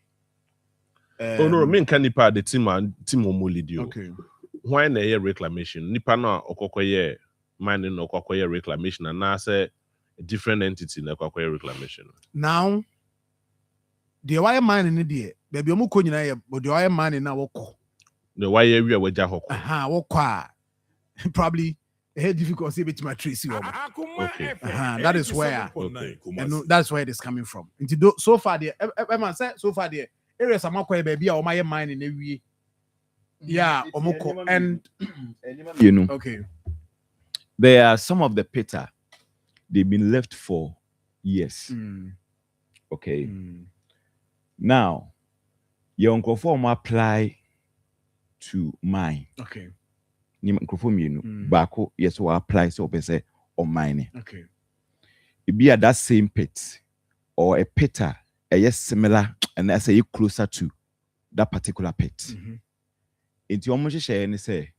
Oh no, me can nipa the team Omo lead you. Okay. Why na year reclamation? Nipa na okokoye mining okokoye reclamation, and now say a different entity na okokoye reclamation. Now, the wire man in the baby omu ko nyina ye, but the wire man in na woko. The wire we waja hoko. Woko. Probably a difficulty with my tracy. Okay. That is where. Okay. And that's where it is coming from. Into so far the man said so far the areas am akwa baby or my mine in every. Yeah, omoko and you know. Okay. There are some of the pita they've been left for years. Okay. Now, your uncle form apply to mine. Okay. Ni microphone you know. Bako yes will apply so say on mine. Okay. It be at that same pit or a pita a yes similar and I say you closer to that particular pit. Into almost share and say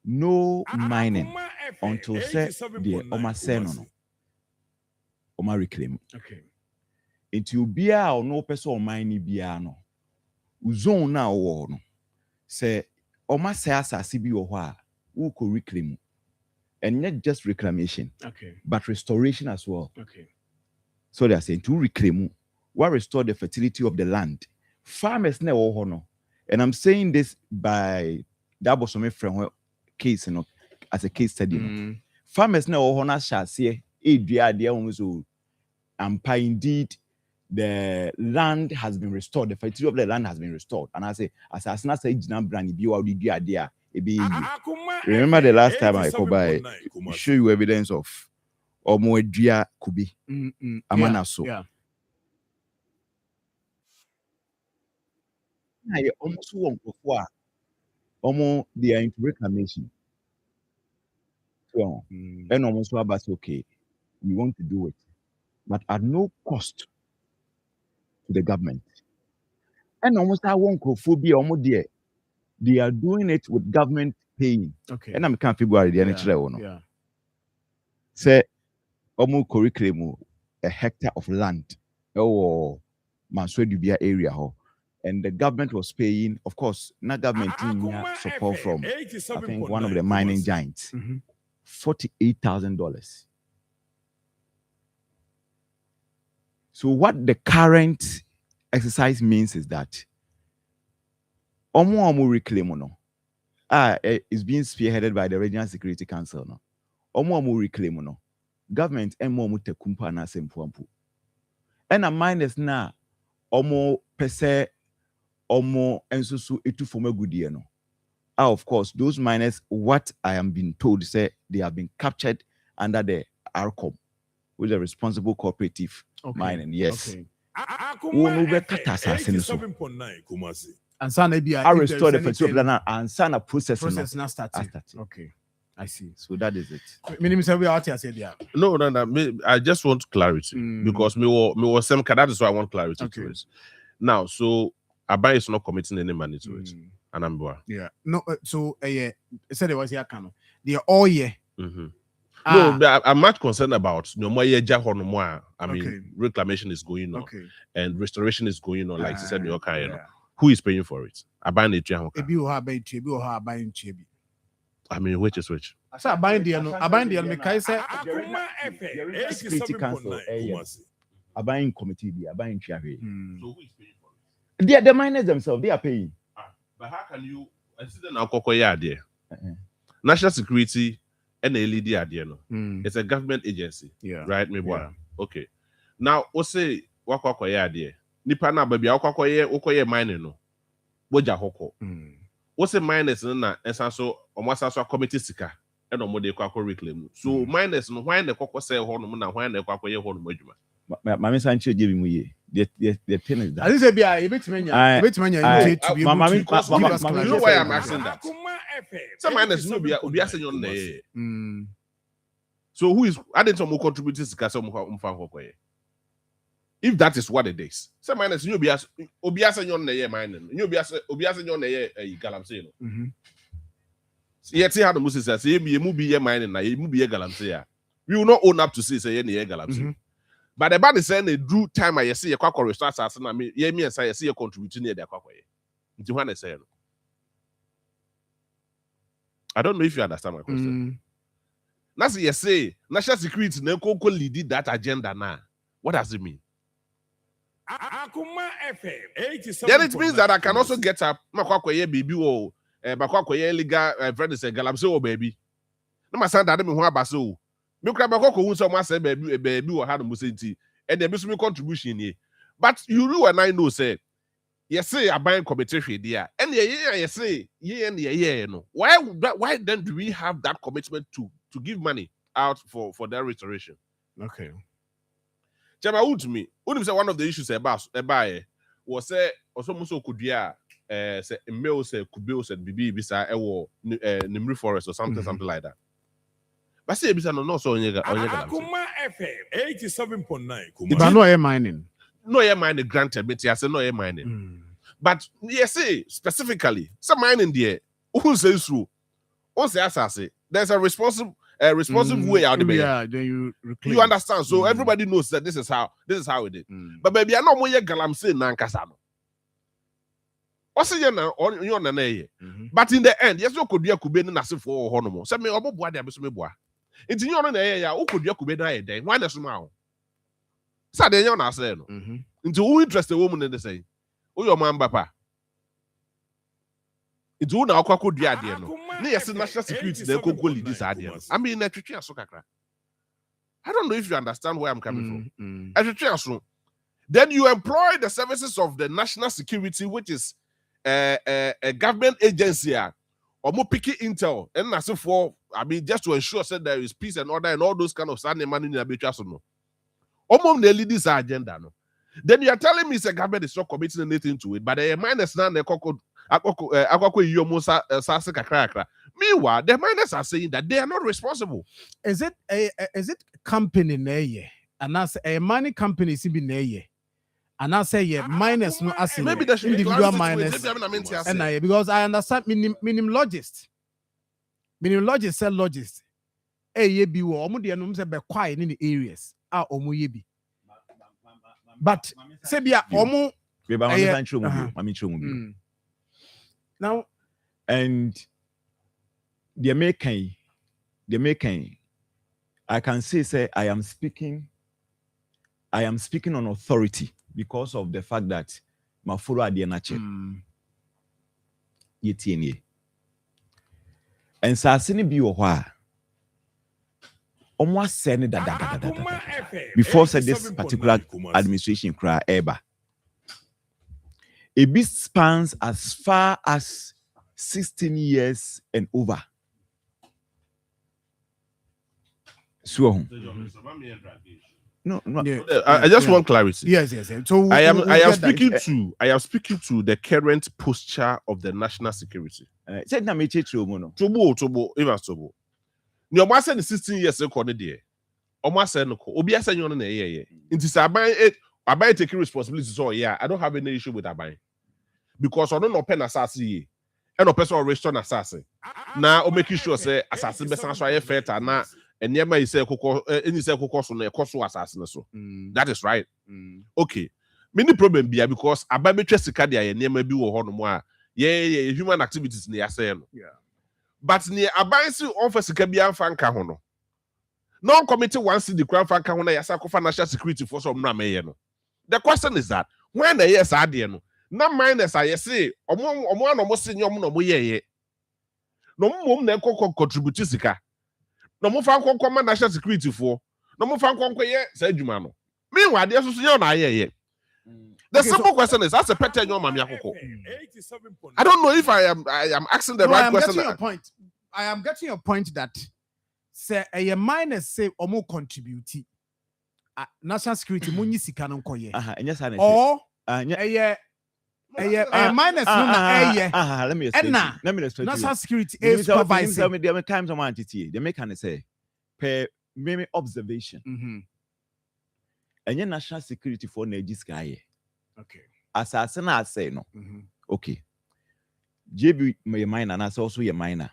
no mining until say the Oma Seno Oma reclaim. Okay. Into beer or no person mining biano. Uzone now or no. Say Oma Sasa CB or who could reclaim. And not just reclamation, okay, but restoration as well. Okay. So they are saying to reclaim what restore the fertility of the land. Farmers never honor. And I'm saying this by that was my friend case, you know, as a case study. Farmers now honor shall say, and indeed the land has been restored, the fertility of the land has been restored. And I say, as I say, brand you idea. Remember the last time I go by, show you evidence of Omoedria Kubi. Amanaso. Yeah. I almost want before almost they are into reclamation. So, and almost about okay, we want to do it, but at no cost to the government. And almost I want phobia almost there. They are doing it with government paying. Okay. And I'm can't figure out the NHL. Yeah. Say almost curriculum a hectare of land. Oh, Manswedubia area ho. And the government was paying, of course, not government support from, I think, one of the mining giants, $48,000. So what the current exercise means is that Omo reclaim no. It's being spearheaded by the Regional Security Council no. Omo reclaim no. Government emo te kumpa na sempuampu. And a minus na omo pese omo ensusu etu foma goodie no. Of course, those miners, what I am being told, say they have been captured under the Akoma, with the responsible cooperative mining. Yes. Okay. And son, I restore the facility and son a process not starting. Okay. I see. So that is it. No. I just want clarity because me was some that is why I want clarity to it. Now, so Abai is not committing any money to it. And I'm yeah. No, so yeah, said it was here canon. They are all yeah. No, I'm much concerned about no more I mean, reclamation is going on and restoration is going on, like you said, you know. Who is paying for it? I mean, which is which? I said, I bind the Security Council. A buying committee, a buying chair. So who is paying for it? The miners themselves, they are paying. But how can you? I see now there. National Security and LED idea no. It's a government agency, right? Maybe okay. Now, what say there? Nipa na baby okoye mining no. Boja hoko. What's a miners na ensanso omasanso committee sika and omode kwa reclaim. So miners no why na kokko say ho no na why na kwa ye ho no adwuma. Mama Sancho give him ye. The thing is that. I say bia you bet me you know why I'm asking that. Some miners no be asen yon na. So who is adding some contribute sika some mfa hoko. If that is what it is, some miners you be as obiasa nyon na ye mining. You be as obiasa nyon na ye galamsey no. Yet see how the Moses says, "Ye mu be ye mining na ye mu be ye galamsey." We will not own up to say ye galamsey. But the band is saying they drew time I see a quack or restart as na me ye me and say see a contribution near their quack. Into one is saying. I don't know if you understand my question. That's you say national security no go lead that agenda now. What does it mean? Akoma FM 87. Then it means that I can also get up makwakoye baby or bakwakoye legal friend say galamse o baby. No my son that me ho abaso. Me kra bakoko hu so say baby or had musenti and there be some contribution here. But you and I know say yes say I buy committee there. And yes say no. Why then do we have that commitment to give money out for their restoration? Okay. Chama to me, say one of the issues about was say also muso kudua say email say kubeo said bibi bisa ewo Nimri Forest or something like that. But say bisa no so onyega Akoma FM 87.9 Kuma. No air mining. No air mining granted, but I say no air mining. But yes say specifically some mining there who says through on say assassin there's a responsive way out there. Yeah, then you understand. So everybody knows that this is how it is. But baby, I know more galamsey nankasa no. What's it na on na ye? But in the end, yes, you could be a kube na se for honomo. Say me obo boa dey be so me boa. It's you na ye ya, o could be a kube na ye den. Why na so ma o? Say dey you na say no. Into who interested woman in the say? O your man papa. It's who na akwa kodua ade no. Na yes national security dey go lead this ade no. I mean na twetwe aso kakra. I don't know if you understand where I'm coming from. Twetwe aso. Then you employ the services of the national security, which is a government agency, or more picky intel, and as for I mean just to ensure that there is peace and order and all those kind of standing money in the betraso no. They lead this agenda no. Then you are telling me the government is not committing anything to it, but the miners now meanwhile, the miners are saying that they are not responsible. Is it company neye? And that's a money company and I say miners no as maybe the individual miners and because I understand minimum logist sell logist ye bi wo omo de no say be quiet in the areas omo ye bi but say be a omo now and the American I can say I am speaking on authority because of the fact that my follow at the nature yetini and sasini bi ohwa almost send that before said this particular administration cry ever a bit spans as far as 16 years and over. So no. yeah, I just want clarity. Yes. So I am speaking to the current posture of the national security. Said na me checho mo no. Tobo, even Tobo. Ni omo ase 16 years ago ne de. Omo ase no ko. Obi ase nyon na ye. Nti say aban taking responsibility so yeah, I don't have any issue with aban. Because I don't know pen asase ye. And no person restore asase. Na o make sure say asase be san so aye fair na enema yi say kokko any say kokko so na ekoso asase ne so. That is right. Okay. Many problem bia because aban betwa sika dia enema bi wo ho no mo a ye human activities na yase no. Yeah. But ne aban si on fa sika bia mfa nka ho no. Non committee wants the crown fa nka ho na yasa ko financial security for some na meye no. The question is that when the yes ade no na minus I say omo no mo se nyom no mo yeye no mom na contribute sika no mo fa nkwa national security for no mo fa nkwa ye sa adwuma no meanwhile dey so so na yeye. The simple question is as a pete nyom mami akoko. I don't know if I am asking the right question. I am getting your point that say a minus say omo contribute national security munyi sika no nkoye or minus no na let me explain national security is supervising the times on entity they make can say per meme observation and national security for na guy okay asase na say no okay JB my minor na also your minor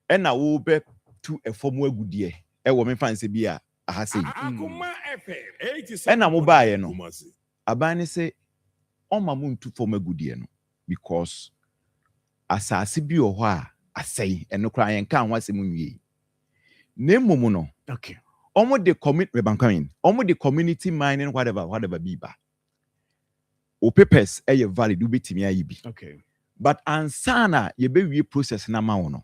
and na wo be to a form agudie e wo me fan se bia ahase Akoma FM 87 and na mo bae no abane say on ma muntu form agudie no because asase bi o ho a asai eno kra yen kan ho asem nwie na mmom no okay omo the community mining whatever be ba o papers e ye valid u betimi ayi bi okay but ansana ye be wie process na ma wo no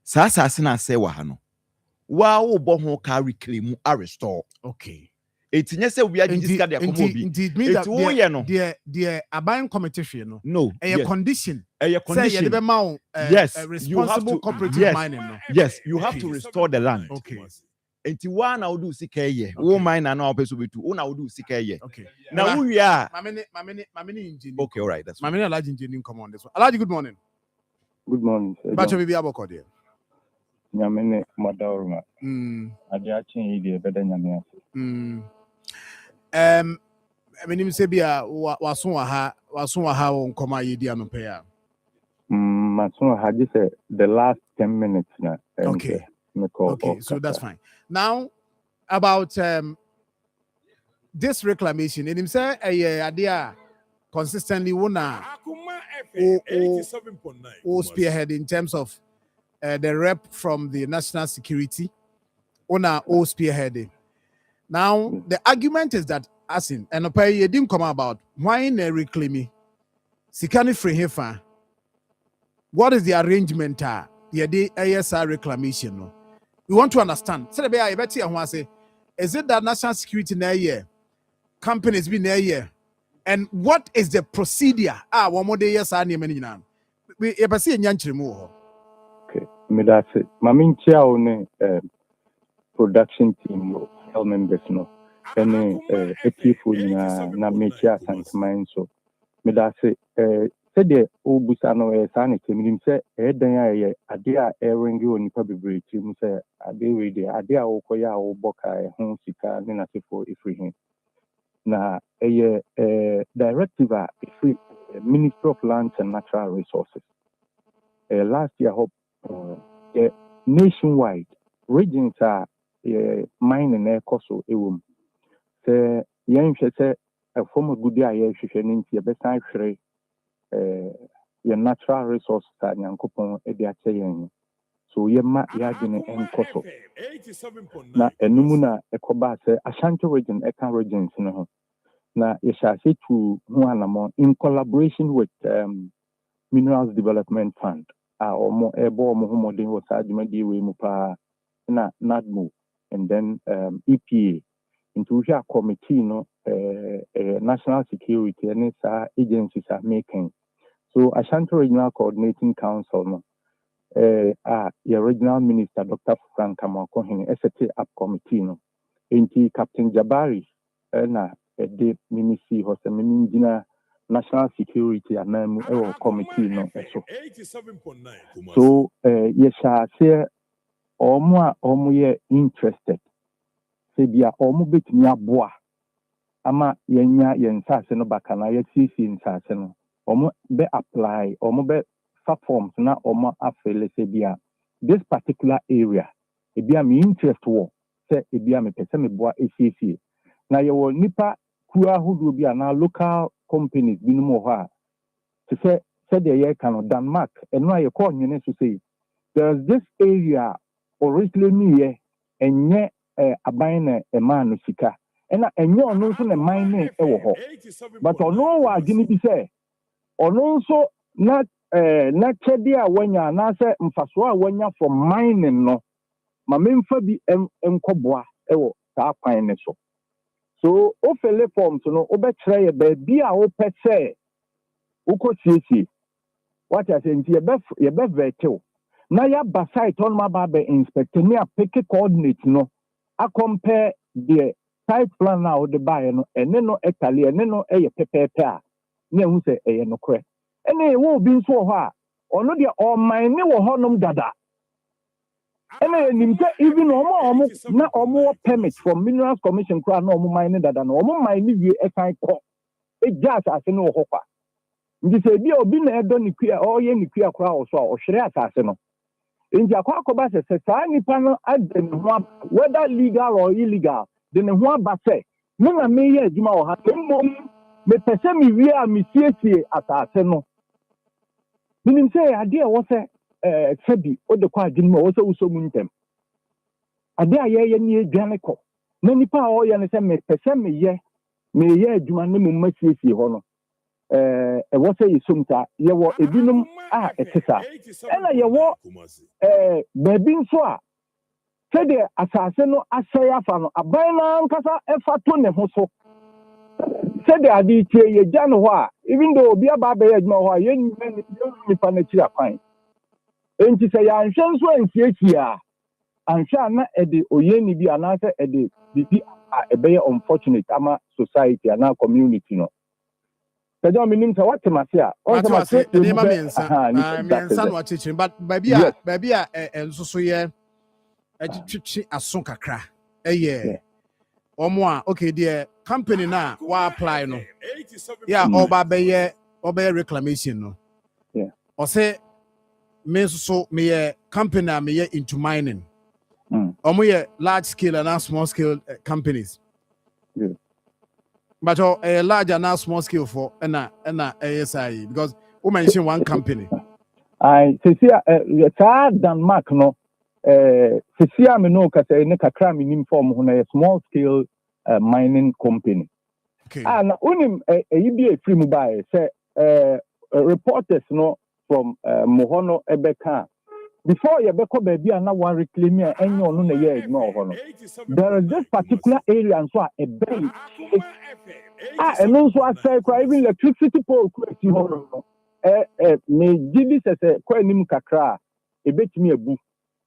sa asase na say wa ha no wa wo bo ho ka reclaim a restore okay etinye say we are discard the Akoma bi indeed mean that the aban committee no a condition say you be ma yes responsible cooperative mining no yes you have to restore the land okay enti wa na wo do sika ye wo mine na na opeso betu wo na wo do sika ye okay na wo wi a mamene engineer okay all right that's mamene Alhaji engineer come on this one Alhaji good morning sir. bacho bibi aboko there Nyamene Madaurma. Ade achen yi de beda nyame ase. Menim se bia waso wa ha won koma yedi anope ya. Maso ha just the last 10 minutes na. Okay. Okay, so that's fine. Now about this reclamation, and him say idea consistently wona Akoma FM 87.9 spearhead in terms of the rep from the national security ona spearheading. Now the argument is that asin and you didn't come about why na reclaiming sikani free hefa. What is the arrangement the ASR reclamation no? We want to understand. So the better I say, is it that national security na year companies be na year? And what is the procedure? One more day yes I name any now. We ever see nyanchire mu. Okay, me that's it. Mami nchia one production team no members no. Any people na me chia santiman so. Me that's it. Said the obusa no sane keminim say dan aye ade a eringi oni pa bebre tim say ade we dey ade a wokoya a woboka ho sika ne na sefo ifri na directive a ifri Ministry of Lands and Natural Resources last year hope nationwide regions are mining e koso ewom say yɛnhwɛ sɛ ɛfam agudeɛ a yɛrehwehwɛ no nti yɛbɛsan ahwere yɛn natural resources a nyankopɔn de akyɛ yɛn so yɛma yɛadwene nkɔ so na ɛno mu na ɛkɔbaa sɛ Ashanti region ɛka regions no ho na yɛhyɛ ase tu ho anammɔn in collaboration with Minerals Development Fund a ɔmo ɛbɔ ɔmo ho mmɔden wɔ saa dwumadie wei mu paa na NADMO and then EPA nti wohwɛ a committee no national security and saa agencies are making so Ashanti Regional Coordinating Council no your regional minister Dr. Frank Amakohene set up committee no nti Captain Jabari na de ministry ho se minjina national security anamu committee no so so yesha say omo ye interested say bia omo betumi aboa ama yenya yensase no bakana ye sisi nsase no omo be apply omo be forms na omo afele say bia this particular area e bia me interest wo say e bia me pese me boa esiesie na ye wo nipa kua hudu bia na local companies binom ho a to say the year can Denmark and why you call you to say there's this area originally here and yet a buying a man sika and you no so na mining but ono wa gini bi say ono so na chedia wanya na say mfaso a wanya for mining no ma memfa bi enkoboa ewo saa kwan ne so ofele forms no obetre ye ba a wo pese uko siesie what I say ye be vetel na ya ba site on ma ba be inspector me a pick coordinate no a compare the site plan now the buy no ene no etale ene no eye pepepe a na hu se eye no kre ene wo bi nso ho a ono de o mine wo honom dada ene nim se even omo na omo permit from Minerals Commission kra na omo mine dada no omo mine wie e kan ko e gas ase no ho kwa ndi se bi obi na edo ni kua o ye ni kua kra o so a o hwere asase no nti akwa se saa nipa no aden ho whether legal or illegal de ne ho aba se me na me ye adwuma o ha mmom me pese me wie a me siesie asase no minim se ade e wo se sebi o de kwa adwuma wo se uso mu ntem ade a ye ni adwane ko na nipa o ye ne se me pese me ye adwuma ne mu masiesie ho no wo say isumta ye wo ebinum a etesa ena ye wo baby nso a sede asase no asɛe afa no aban na nkasa efa to ne ho so sede ade tie ye gya no ho a even though obi aba ba ye adwuma ho a ye nipa na kira kwan enti sɛ ya nhwɛ nso ansiesie a anhwɛ na ede oyeni bi anase ede bibi a ebeye unfortunate ama society ana community no Sɛjɔ minim sɛ wate mase a ɔsɛ de ma miɛnsa no akyekye but baabi a nso so yɛ twitwi aso kakra ɛyɛ ɔmo a okay deɛ company na wa apply no ya ɔbɛyɛ reclamation no ɔsɛ me nso so meyɛ company a meyɛ into mining ɔmo yɛ large scale and small scale companies but a large and small scale for ASI because we mentioned one company. I see Denmark no see me no kase ne kakra me nim form a small scale mining company. Okay. And unim be a free mobile say reporters no from Mohono Ebeka before you beko baby and now one reclaim and you no na year no. There is this particular area and so a bay and also I say even electricity pole crazy hono me give this as a kwanim kakra e betimi abu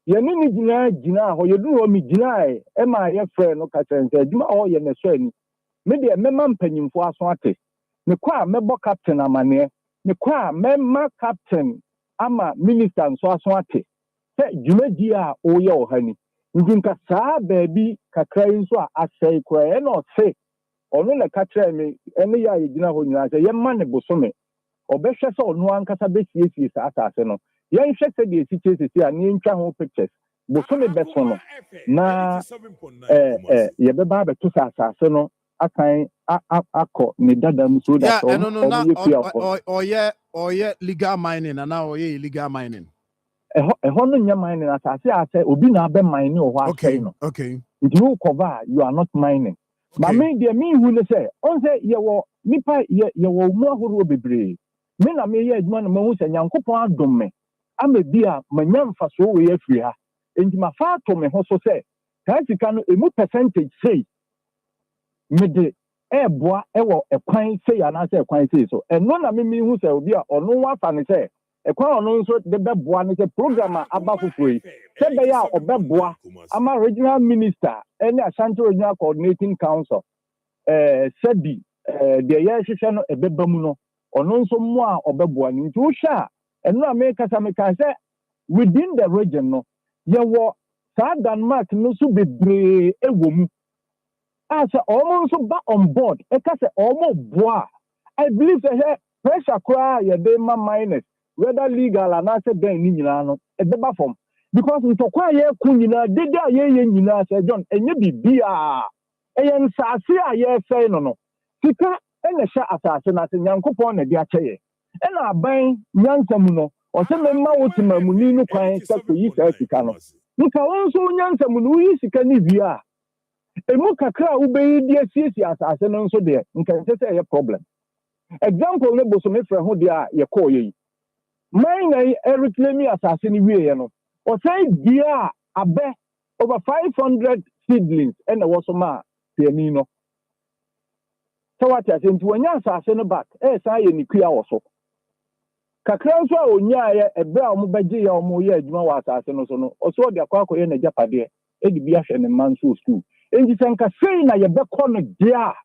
ye ni gina ho ye duro mi gina e ma ye frɛ no ka kyerɛ nse adwuma ho ye ne so ani me de mema mpanyimfo aso ate me kwa mebɔ captain amane me kwa mema captain ama minister nso aso ate sɛ dwumadi a o ye ohani ndinka saa baabi kakra nso a asɛe kwa e no se ono na ka kyerɛ me ene ya ye gina ho nyina sɛ ye ma ne bosome obehwɛ sɛ ono ankasa besiesie saa asase no yɛn hwɛ sɛ de esi sisi a ne ntwa ho pictures bosome bɛso no na ye bɛba abɛto saa asase no akan akọ ne dada mu so that yeah, no, ɔmo yɛ free or yeah, legal mining, and now illegal mining. ɛhɔ no nyɛ mining asase asɛ obi na abɛ mining wɔ hɔ asɛe no Okay. nti wo cover you are not mining ma me deɛ me hu ne sɛ ɔn sɛ yɛwɔ nipa yɛwɔ mu ahorow bebree me na meyɛ adwuma no mahu sɛ nyankopɔn adom me ama bi a manya mfasoɔ wɔ yɛ afiri ha enti mafa ato me ho so sɛ saa sika no emu percentage sei mede ɛɛboa ɛwɔ ɛkwan sei anaasɛ ɛkwan sei so ɛno na me hu sɛ obi a ɔno wafa ne sɛ ɛkwan ɔno nso de bɛboa ne sɛ program a aba foforɔ yi sɛ bɛyɛ a ɔbɛboa ama regional minister ɛne Ashanti Regional Coordinating Council sɛbi deɛ yɛhyehyɛ no ɛbɛba mu no ɔno nso mu a ɔbɛboa no nti wohwɛ a ɛno a meka sɛ within the region no yɛwɔ saa Denmark no so bebree ɛwɔ mu a sɛ ɔmo nso ba on board ɛka sɛ ɔmo boa I believe sɛ pressure koraa yɛde ma minus whether legal or not, then ni nyina no e beba form because ntokwa ye ku nyina dede a ye nyina say John enye bibia e ye nsase a ye fɛ no sika ene hye asase na se nyankopɔn na de akyɛ e na aban nyansam no o se memma wotima mu ni no kwan sɛ ko yi saa sika no nka won so nyansam no yi sika ni bia e mu kakra wo be di asiesie asase no nso de nka nte sɛ ye problem example ne boso me frɛ ho de a ye kɔ ye mine na reclaim asase ni wie no o say dia abe over 500 seedlings and was ma piani no so what I think when ya asase no back say ye ni kua wo so kakra nso a onya ye ebe a mo beje ya mo ye adwuma wa asase no so no o so de akwa akoye na japade e di bi ahwe ne man so school enji senka sei na ye bekọ no dia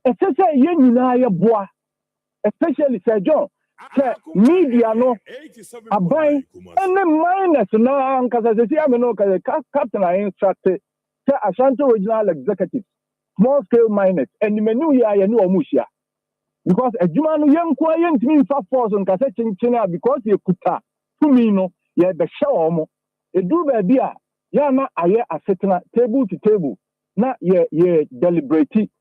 e say ye nyina ye boa especially Sir John media no abai ene minus na nkasa sesi ameno ka captain I instructed say Ashanti Regional Executive small scale miners and menu ya ye ni omuhia because adwuma no yenko yentimi mfa force nkasa chinchina because ye kuta tumi no ye be hye omo edu ba bia ya na aye asetena table to table na ye deliberate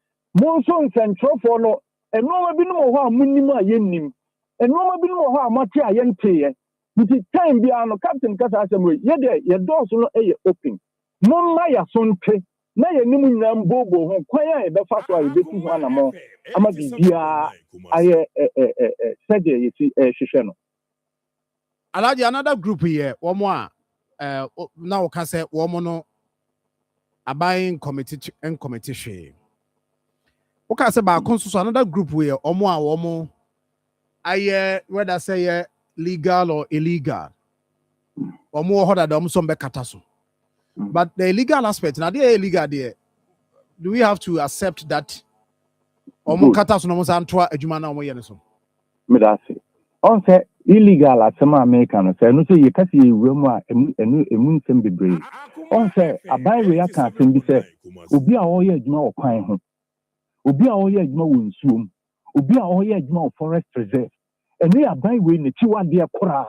mo so nsentro no eno ma bi no ho a munim a yennim and no one know how much I am paying. With the time beyond Captain Casassam, ye doors no a open. No Maya son pay, Naya Nimunam Bobo, who quite a fast while this is one among Amadia. I said, you see, Shishano. Alaji another group here, one more. Now can say woman a buying committee and committee. Okay, say about consus another group here, or more. Whether say legal or illegal, or more harder than some kataso. But the illegal aspect, now they illegal there. Do we have to accept that? Or more kataso no more antwa ejumana mo yeneso. Me da se. On say illegal asema American say no say you kasi ewemu a emu nsem bebree. On say aban we aka asem bi say obi a oye ejuma wo kwan ho. Obi a oye ejuma wo nsuom. Obi a oye ejuma wo forest reserve. Eni aban we ne tiwa de kora.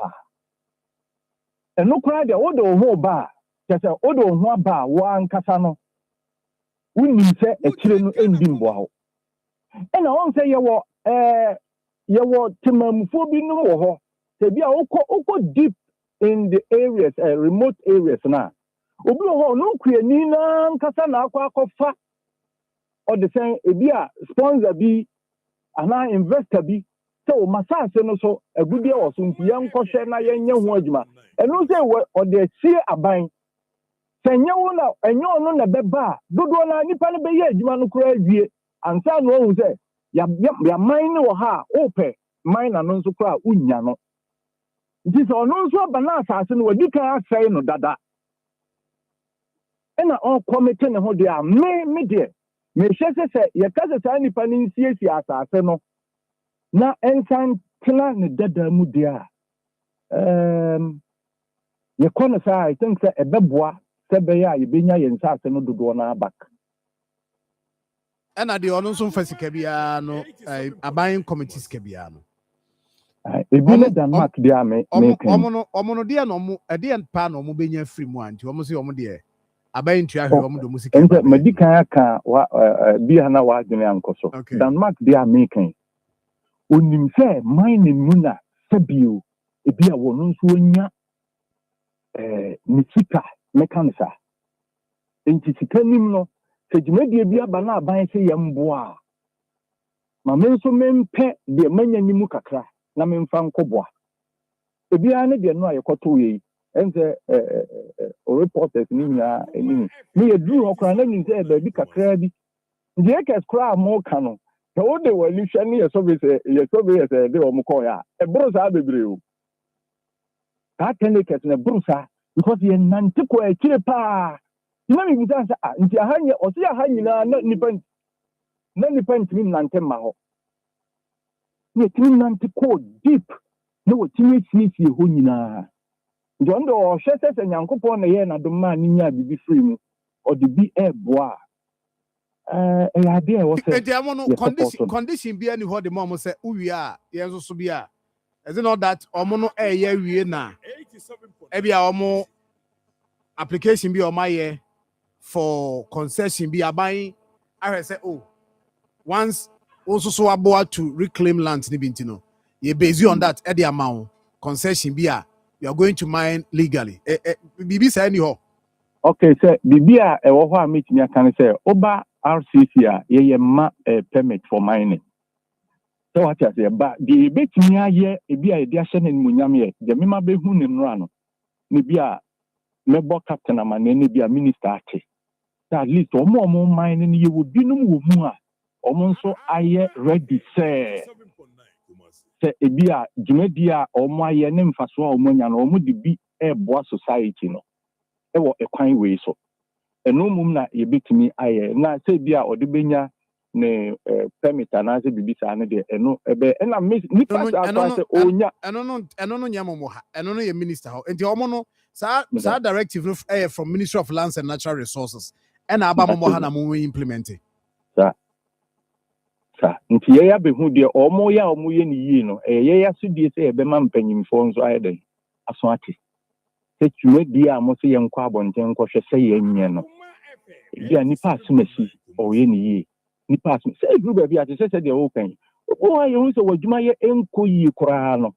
Eno kora de odo ho ba. Kese odo ho ba wo ankasa no. Unim se ekire no endi mbo ho. Ena on say yewo timamfo bi no wo ho. Se bia oko deep in the areas remote areas na. Obi ho no kuani na ankasa na akwa or the same ebia sponsor bi ana investor bi so masase no so agudie wo so nti yankɔhwɛ na yenya ho adwuma eno say o de sie aban senya wo na enyo no na beba dodo na nipa no be ye adwuma no kora awie ansa no hu say ya mine wo ha ope mine na no nso kora unya no nti so no nso aba na asase no wadi kan asɛe no dada ena on committee ne ho de a me de me hwɛ sɛ yɛka sɛ nipa no nsiesie asase no na ensan tena ne dada mu dia ye kono sa I think say ebeboa se beya ye benya ye nsase no dodo na back Ena de ono nso mfa sika bia no aban committees ka bia no ebi ne Denmark dia me omo no de na omo e de pa na omo benya free mu anti omo se omo de abayin tu ahwe omo do musika ense medical aka wa bi na wa adwene ankoso Denmark dey American onim se mining mu na sabio ebi a wono nso onya nisika mekanisa enti sika nim no se dwumadi bi aba na aban se yemboa ma me nso mempe de manya nimu kakra na memfa nkoboa ebi a ne de no ayekoto yi ense reporters ni nya eni ni eduru okra na ni se ba bi kakra bi je ke skra mo kanu so wo de wani hwa ni yeso be de o mo ko ya e bro sa bebre o ka teneket na bro sa because ye nante ko e kire pa na mi bisa sa nti ahanye o si ahanye na nipa ntimi nante ma ho ye timi nante ko deep na wo timi siesie ho nyina Jondo o hwese nyankopon na ye na doma ni nya bibi free mu o de bi eboa ya de wo se enti amono condition bi ani ho de mo se uwi a ye nso so bi a is it not that omono eye wie na e bia omo application bi o maye for concession bi aban I say once also so about to reclaim land ni binti no ye based on that e the amount concession bi a you are going to mine legally bibi say any ho okay say bibi a e wo ho a metimi aka ne say oba RCC a ye ma permit for mining so what you say ba the betimi aye e bi a e dia hye na munyam ye de mema be hu ne nra no ne bi a mebo captain amane ne bi a minister ake at least omo mining ye wo binum wo mu a omo nso aye ready say ebi a dwumadi a omo aye ne mfaso a omo nya no omo de bi eboa society no e wo ekwan we so eno mum na ye betimi aye na say bi a ode benya ne permit na say bibisa ne de eno ebe na ni pass out say onya eno no nyamo mo ha eno no ye minister ho enti omo no sa directive from Ministry of Lands and Natural Resources and aba mo ha na mo implement sa nti ye ya behu de omo ye ni yi no ye ya so die say ebe ma mpanyimfo nso aye den aso ate se twume di a mo se ye nkwa abonten nkwo hwe se ye nye no bia nipa asumasi o ye ni yi nipa asum se group bia ate se de o kan o ye hu se wadwuma ye enko yi kura no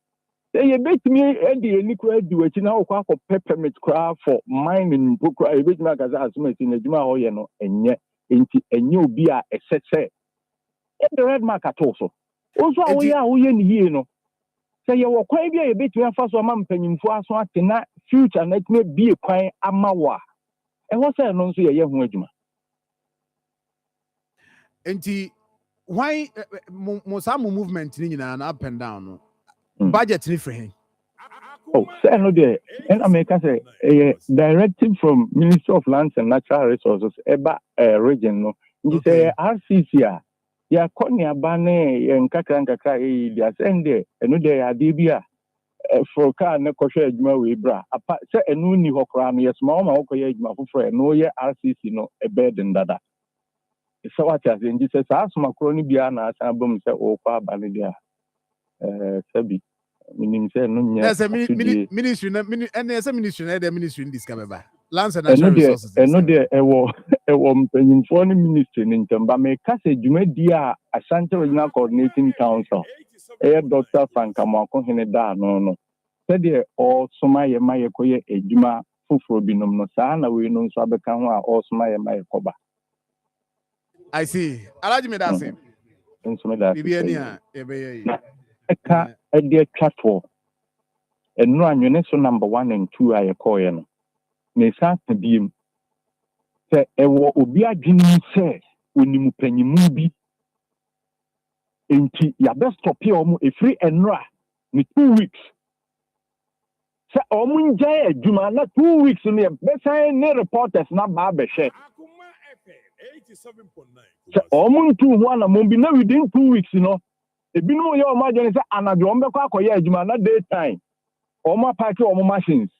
se ye betimi edi eni kura di wachi na o kwa permit kura for mining kura ye betimi akaza asumasi na dwuma o ye no enye enti enye obi a esese the red mark at also we ni yi no say ye wo kwan bia ye betimi afa so ma mpanyimfo aso ate na future na time bi kwan amawa e ho say no nso ye hu adwuma enti why mo movement ni nyina na up and down no budget ni free say no there and America say directive from Ministry of Lands and Natural Resources eba region no nji say RCC a ya koni abane ye nkakra dia sende enu de ade bi a for car na kohwe adwuma we bra apa se enu ni hokra no yes ma o ma okoye adwuma foforo no ye RCC no e burden dada so what as nji se sa asoma kro ni bia na asa bom se o kwa abane dia sabi minim se no nya ministry na ministry na the ministry in this kameba Lands and Natural Resources eno de ewo mpanyimfo ni ministry ni ntamba me kase dwumadi a Ashanti Regional Coordinating Council Dr. Frank Amako hene da no se de o soma ye maye koye edwuma foforo binom no saa na we no nso abeka ho a o soma ye maye koba I see alaji me da same nso me da bibia ni a ebe ye eka ede twatwo enu anwene so number 1 and 2 aye koye no ne sa tabiem se ewo obi adwene se onimu panyimu bi enti ya best stop here omo efri enra ni 2 weeks se omo nje adwuma na 2 weeks ne be sign ne reporters na ba be hwe Akoma FM 87.9 se omo ntu ho na mo bi na within 2 weeks no ebinu ye omo adwene se anadwo omo be kwa akoye adwuma na daytime omo park omo machines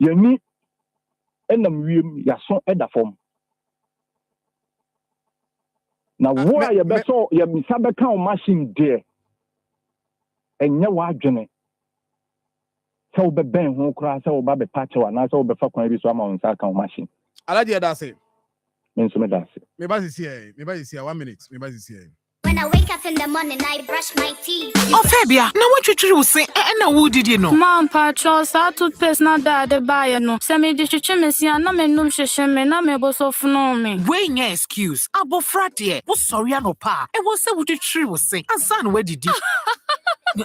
yani enam wiem yaso eda form na wo a ye beso ye bisa be kan machine de enye wa adwene So be ben ho kra so ba be patch wa na so be fa kwan bi so ama on sa kan machine. Alaji that's it. Me so me that's it. Me ba is here. 1 minute. Me ba is here. When I wake up in the morning, I brush my teeth. Oh, Fabia, now what you will say, and who did you know? Mom, Patros, I toothpaste not that the buyer no. Send me the chimney, and no me no shame, no me boss of no me. Wait, your excuse. Abo fratie, was sorry, no pa. It was say what you tree was saying. And son, where did you?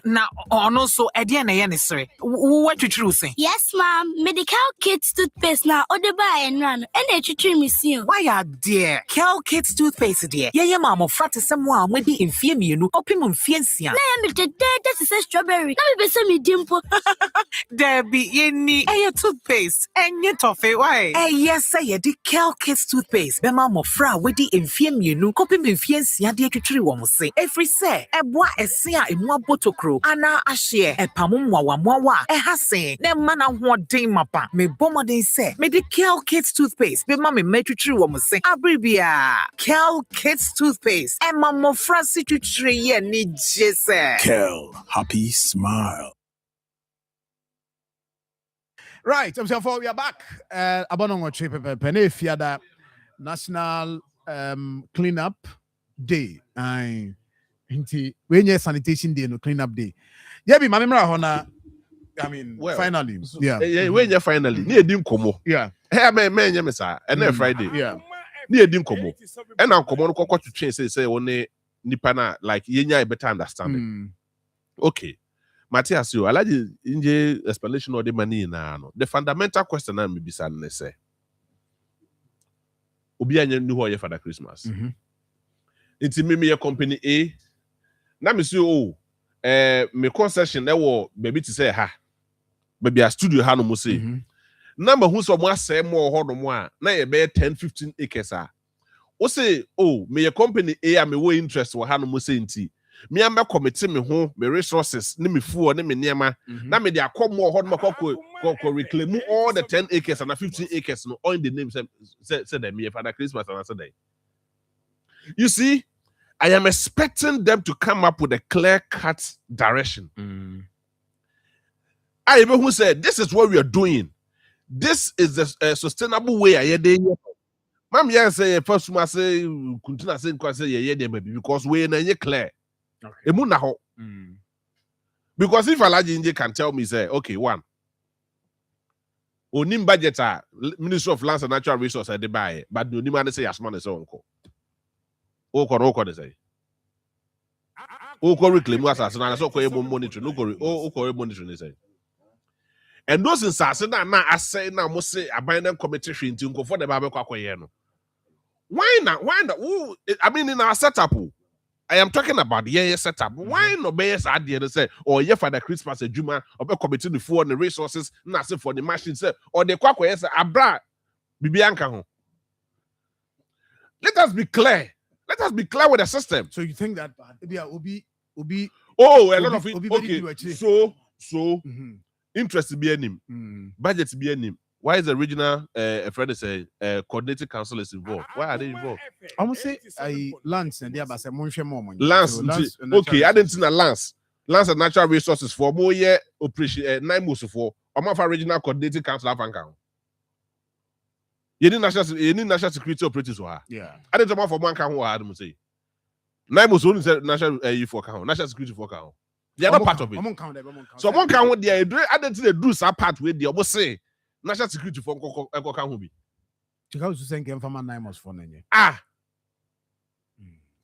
Now, no, so at the end, I answer. What you say? Yes, ma'am. Medical kids toothpaste now, or the buy and run, and they treat me soon. Why are dear? Cal Kids toothpaste, dear. Yeah, mamma, frat is someone with the infame you know, opimum fiancia. I am the dead, that is a strawberry. Now be send me dimple. There be any toothpaste, and yet toffee, why? Yes, say the Cal Kids toothpaste. The mamma fra with the infame you know, opimum fiancia, dear to tree one say. Every say, a boy a sea in one bottle crew, Anna a share, a pamumwa, a hasse, ne mana what day mapa, me bomber they say, me the Cal Kids toothpaste, be mammy made to tree woman say, Abribia, Cal Kids toothpaste, and mamma francy to tree, and need jesse. Kel, happy smile. Right, I'm sorry, we are back. Abandon trip Penefia that National Cleanup Day. When you sanitation day, no cleanup day. Yeah, be mamma hona. I mean, Well, finally, So, yeah, when you finally near dim komo. yeah, Hey, man, yamisa, and then Friday. yeah. Near dim komo. And now come on, to change say one nipana like yenya better understanding. Okay. Matthias, you I like the explanation of the money now. The fundamental question I may be say. Obi anya knew who for the Christmas. It's me a company A. Now me say me concession there was baby to say ha. Baby a studio ha no mo say. Number who so more say more ho no mo a na e be 10-15 acres a. O say me a company A am we interest wo ha no mo say nti. Me am commit me ho me resources ni me fuo ni me niema na me dey akom more ho no ko reclaim all the 10 acres and the 15 acres no all in the name say them me for the Christmas and I said you see I am expecting them to come up with a clear-cut direction. I even who said this is what we are doing. This is the sustainable way I hear. Mam yeah say first one say continue say yeah baby because we na clear. Emu na ho. Because if Alaji Inje can tell me say okay one. Onim budget Ministry of Lands and Natural Resources they buy but no man say asman say onko. Oko they say. Oko reclaim as na so ko monitor no ko monitor they say. And those in Sasina na asay na mo say abandon committee nti nko for the babe kwakoye no. Why not? I mean in our setup. I am talking about the setup. Why no be yes idea to say or yeah for the Christmas Juma or be committee the for the resources na say for the machine say or the kwakoye say abra bibianka ho. Let us be clear. Let us be clear with the system. So you think that Obi a lot of it. Obi Okay. So interest be him. Budget be him. Why is the regional friend say coordinating council is involved? Why are they involved? I must say Lance and there but more Lance, okay, I didn't see Lance and natural resources for more year operation 9 months for Amafa regional coordinating council Afanka. You need national security operatives who are. Yeah. I didn't know for one count who I had say 9 months only said national national security for count. They are not part of it. So one count they I didn't do some part with the almost say national security for Eko can be. Because you saying from 9 months for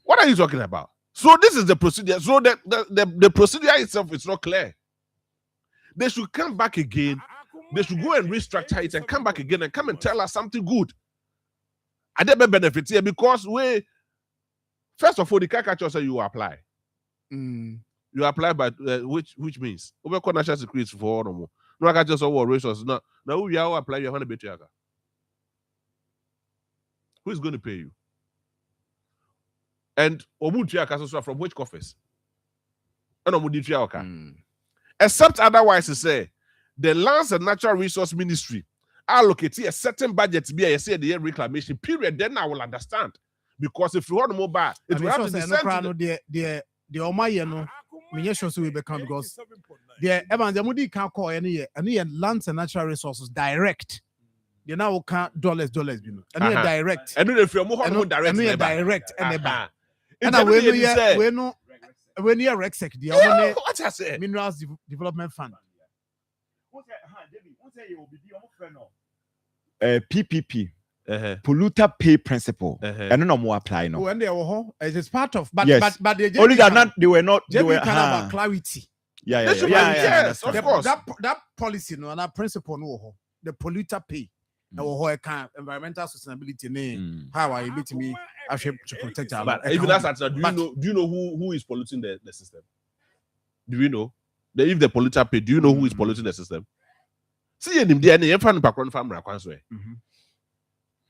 What are you talking about? So this is the procedure. So the procedure itself is not clear. They should come back again. They should go and restructure it and come back again and come and tell us something good. I didn't benefit here because first of all, the caricature say you apply. You apply by which means we call national security for no more. No, I just all resources. Now we are apply your 100 bit. Who is going to pay you? And from which coffers? Except otherwise, to say the Lands and Natural Resource Ministry allocate a certain budget to be a say the reclamation period. Then I will understand because if you want more bad, it will have to be sent to the Omaya no. We sure we become because The Evans Yamudi can't call any lands and natural resources direct. You now can't dollars, you know. And direct. And if you're more direct, and when you're Rexec, the what I say? Minerals Development Fund. PPP. Polluter pay principle. And no more apply no. When they were it is part of but yes. but they only that not they were not they were about clarity. Yes, of course. That policy no and that principle no the polluter pay. Environmental sustainability name. How are you beating me? I should to protect our. But even that's do you know who is polluting the system? Do you know? If the polluter pay, do you know who is polluting the system? See him there, you find background farmer kwanswe.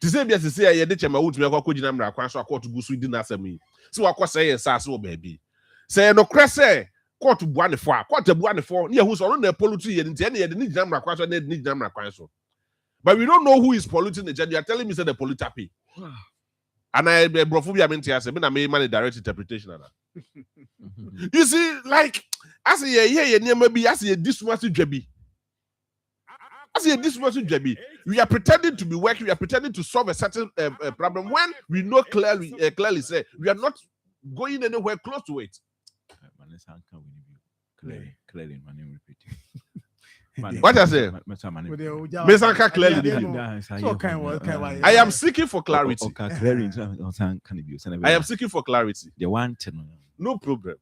To say yes, say I did my wood to make a kojina mra kwanswe court to go Sweden asemi. So I say yes, so baby. Say no cresse court to buane for court to buane for near who's on the polluting and any need jamra kwanswe need jamra kwanswe. But we don't know who is polluting the agenda. You are telling me say the polluter pay. And I brophobia meant to say, I may man direct interpretation. You see, like I say, maybe I say this much JB. I say this much JB. We are pretending to be working, we are pretending to solve a certain problem when we know clearly say we are not going anywhere close to it. Clearly, what I say? I am seeking for clarity. I am seeking for clarity. No problem.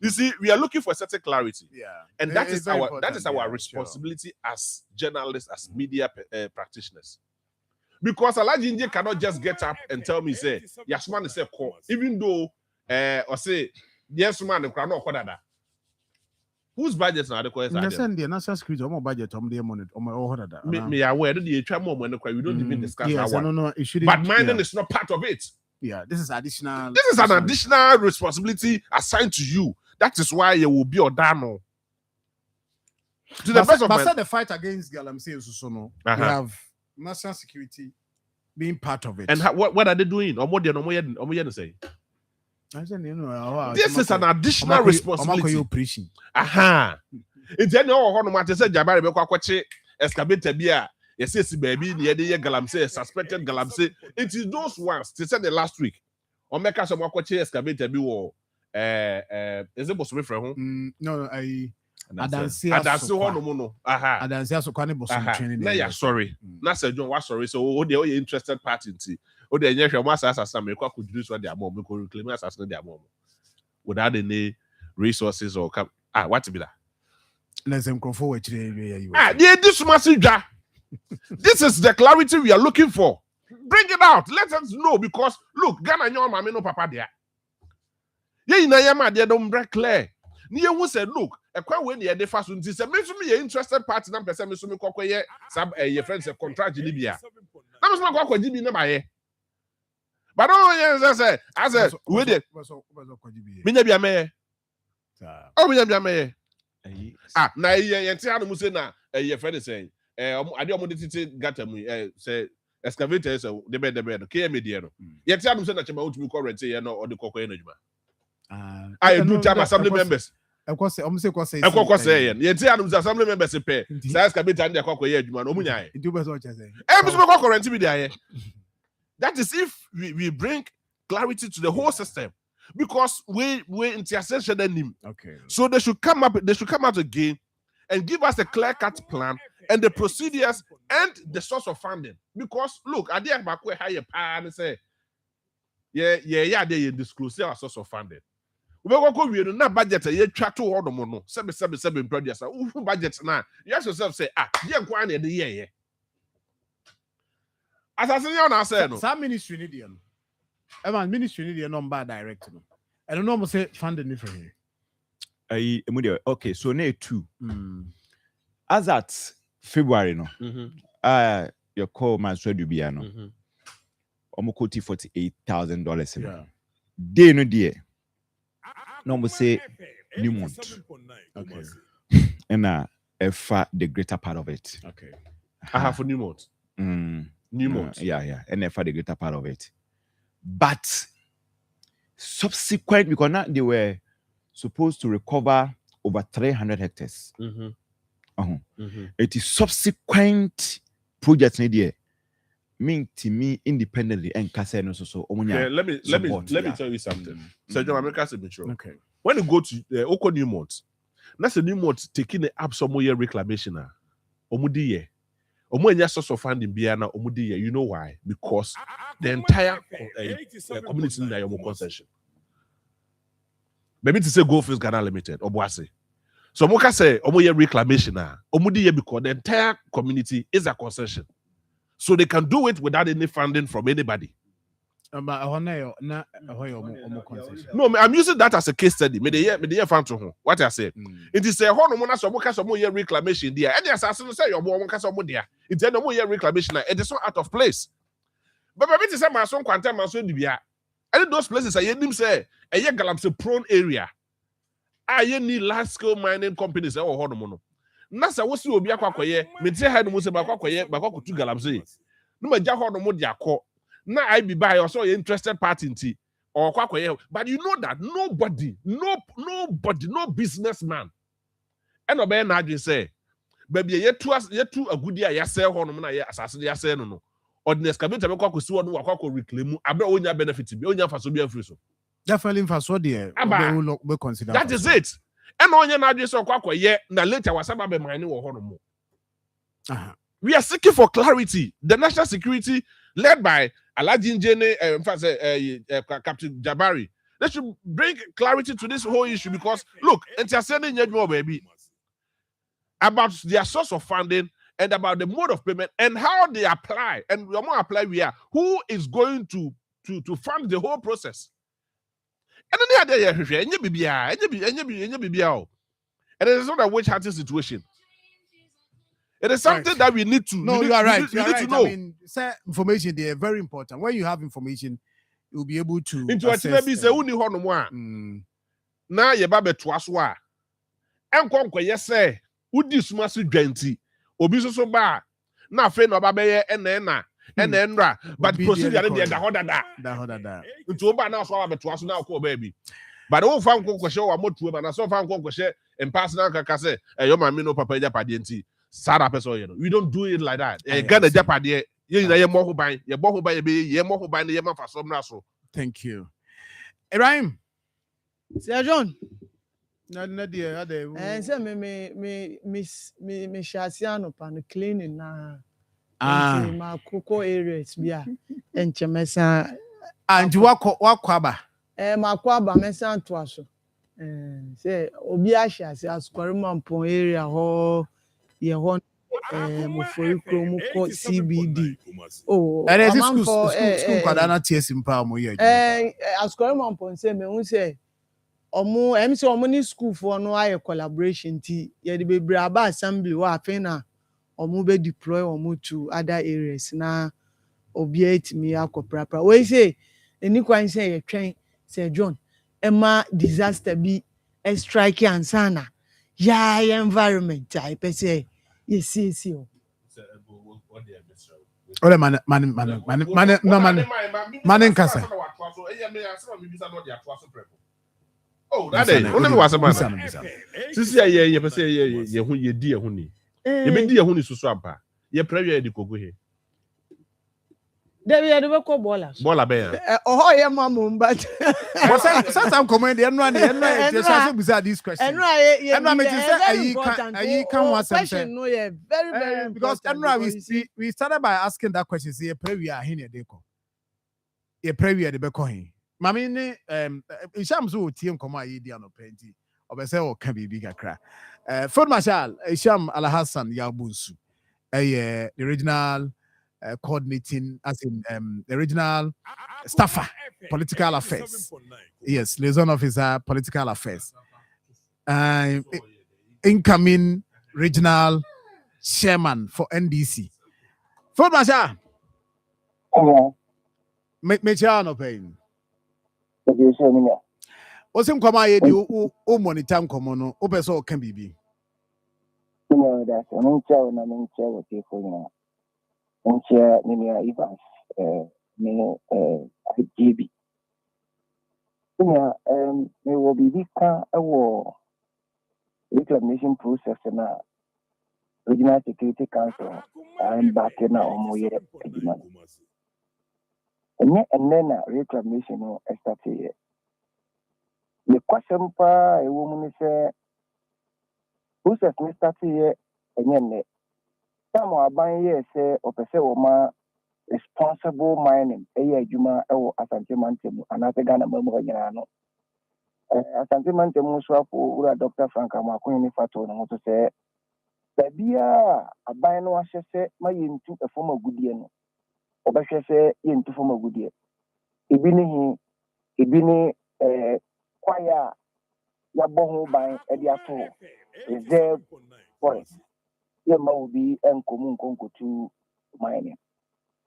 You see, we are looking for certain clarity. And that is our responsibility as journalists, as media practitioners. Because Alaji cannot just get up and tell me, say, yes, man, say, even though, or say, yes, man, cannot call that. Whose budget now? The national security, more budget, money, me aware that the more money, we don't even discuss that one. No, it shouldn't. But minding is not part of it. Yeah, this is additional. This is an additional responsibility assigned to you. That is why you will be Odano. To the best of my... the fight against Galamsey Susono, we have national security being part of it. And what are they doing? Or more than say? This is an additional responsibility. It's any no matter say Jabari Bekwache excavator beer. Yes, baby, the Galamsey, suspected Galamsey. It is those ones. They said the last week. Or make us some Wakwache excavator be war. Is it supposed to be from home? No, Adansi sorry. Na say John was sorry. So they are interested party. O de nyehwe mo asasa me kwa kuduru so their mom me ko reclaim asasa their mom. Without any resources or what to be that? Let's go forward. This massive jar. This is the clarity we are looking for. Bring it out. Let us know because look, Ghana nyo mama no papa there. Ye ina yama there don't break clear. Ni who said look, a kwa when ye dey fast until say me interested party na person me so me kokoye sab your friends a contract Libya. Na me so me kokọ GB na ba ye. But oh yes I said we dey me nya bia me. Oh me nya bia me. Na ye tia no mu say na your friend say ade omo dey titi gata mu say excavator say de be no KM dey no. Ye tia no say na chema otumi ko rent ye no or de kokoye na djuma. I do time assembly members. Of course, I'm saying, you assembly members pay. Size cabinet and the cocoa, no munya. That is if we bring clarity to the whole system. Because we intercession him. Okay. So they should come out again and give us a clear-cut plan and the procedures and the source of funding. Because look, I didn't back where higher and say, they disclose our source of funding. We go na budget ye twa to ho domo no 777 projects budget na you ask yourself say ye nkwa na de ye assassin you na say no some ministry need you no ministry need you number direct no I don't know mo say funding ni from here okay so na 2 as at February no your call man so do bia no omokoti $48,000 day no there no we say new month. Okay. And the greater part of it. Okay. I have a new month. Newmont. Yeah. And for the greater part of it. But subsequent, because now they were supposed to recover over 300 hectares. It is subsequent projects there. Mean to me independently and Casino so let me tell you something. Sergio America said okay. When you go to Oko Newmont, that's a Newmont taking up some more reclamation. Omudiye. Omuenya source of funding biana omudiye. You know why? Because the entire community in the concession. Maybe to say Goldfields Ghana Limited or Boise. So Moka say omuye reclamation omudiye because the entire community is a concession. So they can do it without any funding from anybody. No, I'm using that as a case study. Me the year fan to home. What I say. It is a hono mona so moka so year reclamation there. And the assassin say your moka so there. It's no year reclamation. It is so out of place. But maybe to say my son quantum my son dibia. And those places I hear him say a year galamse prone area. I need large scale mining companies or hono mono. Nasa wosi obi akwakoye me tie ha no mo se bakwakoye bakwakotu galamse no ma ja ho no mo dia ko na I be buy also interested party nti or kwakoye but you know that nobody no businessman and obey na adwen say baby yetu agudi a yase ho no na ye asase de yase no ordinary excavator be kwakosi wo no wakwako reclaim abra onya benefit bi onya faso bi afri so definitely faso there we consider that is it. And on your nadie so kwakoye na later wasaba be mine wo hono mo. We are seeking for clarity. The national security led by Alhaji Njene Captain Jabari. They should bring clarity to this whole issue because look, sending your baby about their source of funding and about the mode of payment and how they apply and we more apply who is going to fund the whole process. And then and it is not a witch hunting situation. It is something that we need to. No, you are right. You need to know. I mean, information there very important. When you have information, you'll be able to. Into a maybe say only one more. Now you babe twaso. And yes say udi sumasu dwanti. Obi so ba na fe no babe and then but procedure there da hodada nti oba na so abeto aso na akọ baby but o fa nko kwhye wa motu ba na so fa nko kwhye impersonal kaka say your mama no papa japade nti sada person you know we don't do it like that Ghana japade ye na ye mo ho ban ye bo ho ban ye mo ho ban ye ma fa so na so. Thank you. Ibrahim Sir John na dia ade say me shasiano pan cleaning na my cocoa areas bia enchemesa and wakwaba makwaba mesa to aso say obi ahia say asukore mampon area ho ye ho mo for ikro ko CBD and is school kwada na tie simpa mo ye asukore mampon say me hu say omo MC omo ni school for no aye collaboration ti ye de bebre aba assembly wa afena omo be deploy omo to other areas na obiet me akopra we say eni kwan say ye twen say John ema disaster bi strike ansana ya environment I pe say yes o ole man nkasa oh that day only was a man sisi ye pe say ye hu ye di ye hu ni ye be di ye hu ni susu ampa ye prayer di kogo he Debi ade be ko bola be ya oh ye mamu but some comment dey no just say beside this question and me say ayi kan one question no ye very because we started by asking that question say prayer he ne dey ko ye prayer dey be ko he mami ni isham so tie nkomo ayi di anopenti obese o ka bibi kakra Field Marshal Isham Alhassan Yabunsu the original coordinating as in the original staffer political affairs, yes, liaison officer political affairs, incoming regional chairman for NDC. Field Marshal me no pain. Osim kwama ye di o monitor nkomo no o pese o kan bibi. No, that's an unchair na menchair o people na. nkyɛ ne nua Evans ne JB. Nua mewɔ biribi ka wɔ reclamation process na Regional Security Council I'm back na ɔmoyɛ adwuma no. Ɛnyɛ na reclamation no start yɛ. Mekwasɛm paa ɛwɔ mu ne sɛ process no start yɛ ɛnyɛ nnɛ. Time aban yɛ sɛ ɔpɛ sɛ wɔma responsible mining ɛyɛ adwuma ɛwɔ Asante Mantam anaasɛ Ghana mamu nyinaa no. Asante Mantam nso afɔ wura Dr. Frank Amakuni ne Fato no ho to sɛ baabiara aban no ahyɛ sɛ ma yɛntu ɛfam agudie no ɔbɛhwɛ sɛ yɛntu fam agudie. Ebi ne ebi ne kwaya a yɛabɔ ho ban de ato reserve forest yɛmma obi nkɔmu nkɔnkotu mining.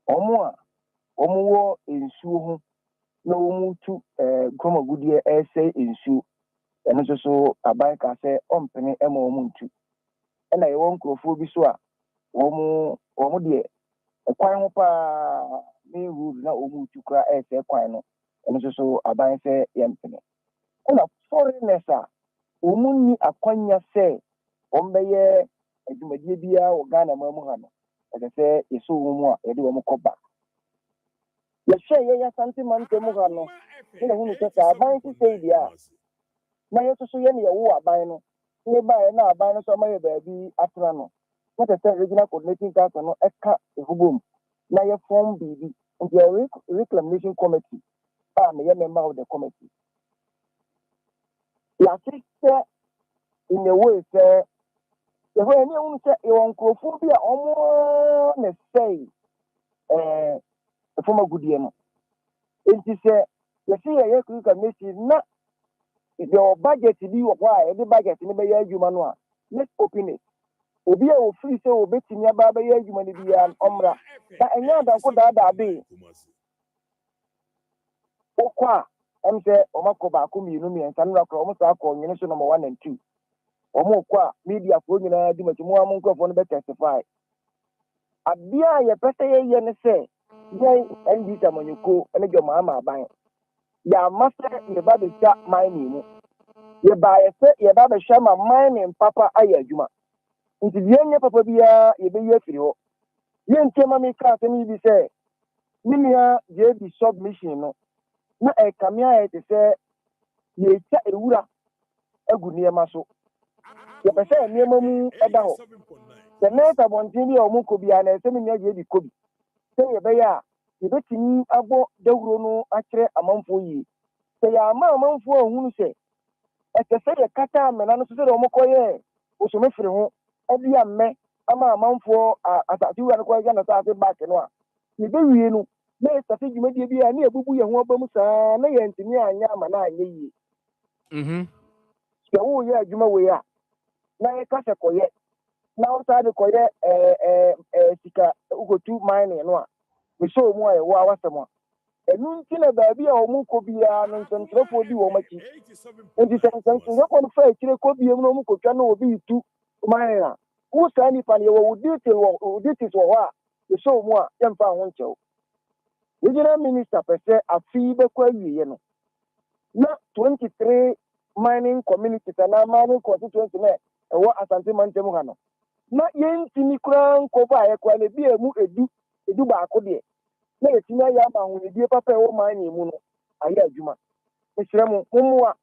Ɔmo wɔ nsuo ho na wɔn tu fam agudie ɛsɛ nsuo ɛno nso so aban ka sɛ ɔmpene ma wɔn ntu. Ɛna yɛwɔ nkurɔfoɔ bi so a wɔn deɛ kwan ho paa ne road na wɔn tu kora ɛsɛ kwan no ɛno nso so aban sɛ yɛmpene. Ɛna foreigners a wɔn ni akwanya sɛ wɔn bɛyɛ adwumadie biara wɔ Ghana ma mu ha no ɛsɛ sɛ yɛsɔ wɔn mu a yɛde wɔn kɔ ba. Yɛhyɛ yɛyɛ Asante Mantam mu ha no ɛna hunu sɛ aban sisɛ yi deɛ na yɛsoso yɛ ne yɛwo aban no ne baeɛ na aban no so ama yɛ baabi atena no na tɛ sɛ Regional Coordinating Council no ɛka ɛhobom na yɛfɔm biribi nti reclamation committee a meyɛ member of the committee. Yɛate sɛ in a way sɛ yɛhɔ ɛne ɛhunu sɛ yɛwɔ nkurɔfoɔ bi a ɔmo ne sɛe ɛfam agudie no nti sɛ yɛse yɛyɛ reclamation na the budget bi wɔ hɔ a yɛde budget ne bɛyɛ adwuma no a let's open it. Obi a ofiri sɛ obetumi aba bɛyɛ adwuma no biara ɔmmra na ɛnyɛ adanko daadaa be wokɔ a ɛm sɛ ɔmakɔ baako mmienu mmiɛnsa no rakora ɔmo saa akɔ nwene so number 1 and 2 ɔmo kɔ a mediafoɔ nyinaa di makyi mu a mo nkurɔfoɔ no bɛtestify. Adeɛ a yɛpɛ sɛ yɛyɛ ne sɛ yɛn NDC amanyɔkuo ne dwama ama aban yɛama sɛ yɛba bɛtwa mining mu yɛbaeɛ sɛ yɛba bɛhwɛ ma mining papa ayɛ adwuma nti deɛ nyɛ papa biara yɛbɛyi afiri hɔ. Yɛntie ma meka asɛm yi bi sɛ ne nua JB submission no na ɛkame ayɛ te sɛ yɛtwa ewura agu nneɛma so. Yɛpɛ sɛ nneɛma mu ɛda hɔ. Sɛ nɛɛsɛ abɔnten bi a ɔmo kɔ biara na ɛsɛ me nua JB kɔ bi sɛ yɛbɛyɛ a yɛbɛtumi abɔ dawuro no akyerɛ amanfoɔ yie. Sɛ yɛama amanfoɔ ahunu sɛ ɛsɛ sɛ yɛkata amena no so sɛ ɔmo kɔyɛ osome firi ho ɛde ammɛ ama amanfoɔ asase wura no kɔyɛ na asase back no a yɛbɛwie no na yɛsase dwumadie bi a ne yɛbubu yɛn ho aba mu saa na yɛntumi anyɛ ama na anyɛ yie. Sɛ woyɛ adwuma wei a na yɛka sɛ kɔyɛ na wosaa de kɔyɛ sika wokotu mining no a mesɛ mu a yɛwɔ a wasɛm a ɛno nti na baabi a ɔmo kɔ biara no nsɛnkyerɛfoɔ di wɔn akyi nti sɛ nsɛnkyerɛfoɔ no fa akyire kɔ biam na ɔmo kɔtwa na obi tu mining a wo saa nipa no yɛwɔ wo details wɔ hɔ a yɛsɛ mu a yɛmfa ho nkyɛw. Regional Minister pɛ sɛ afei bɛkɔ awieɛ no na 23 mining communities anaa mining constituency na ɛwɔ Asante Mantam ha no na yɛntumi koraa nkɔ baeɛ koraa na bi a mu edu baako deɛ na yɛtumi ayɛ ama ahonidie papa ɛwɔ mining mu no ayɛ adwuma. Mehyerɛ mo mmoa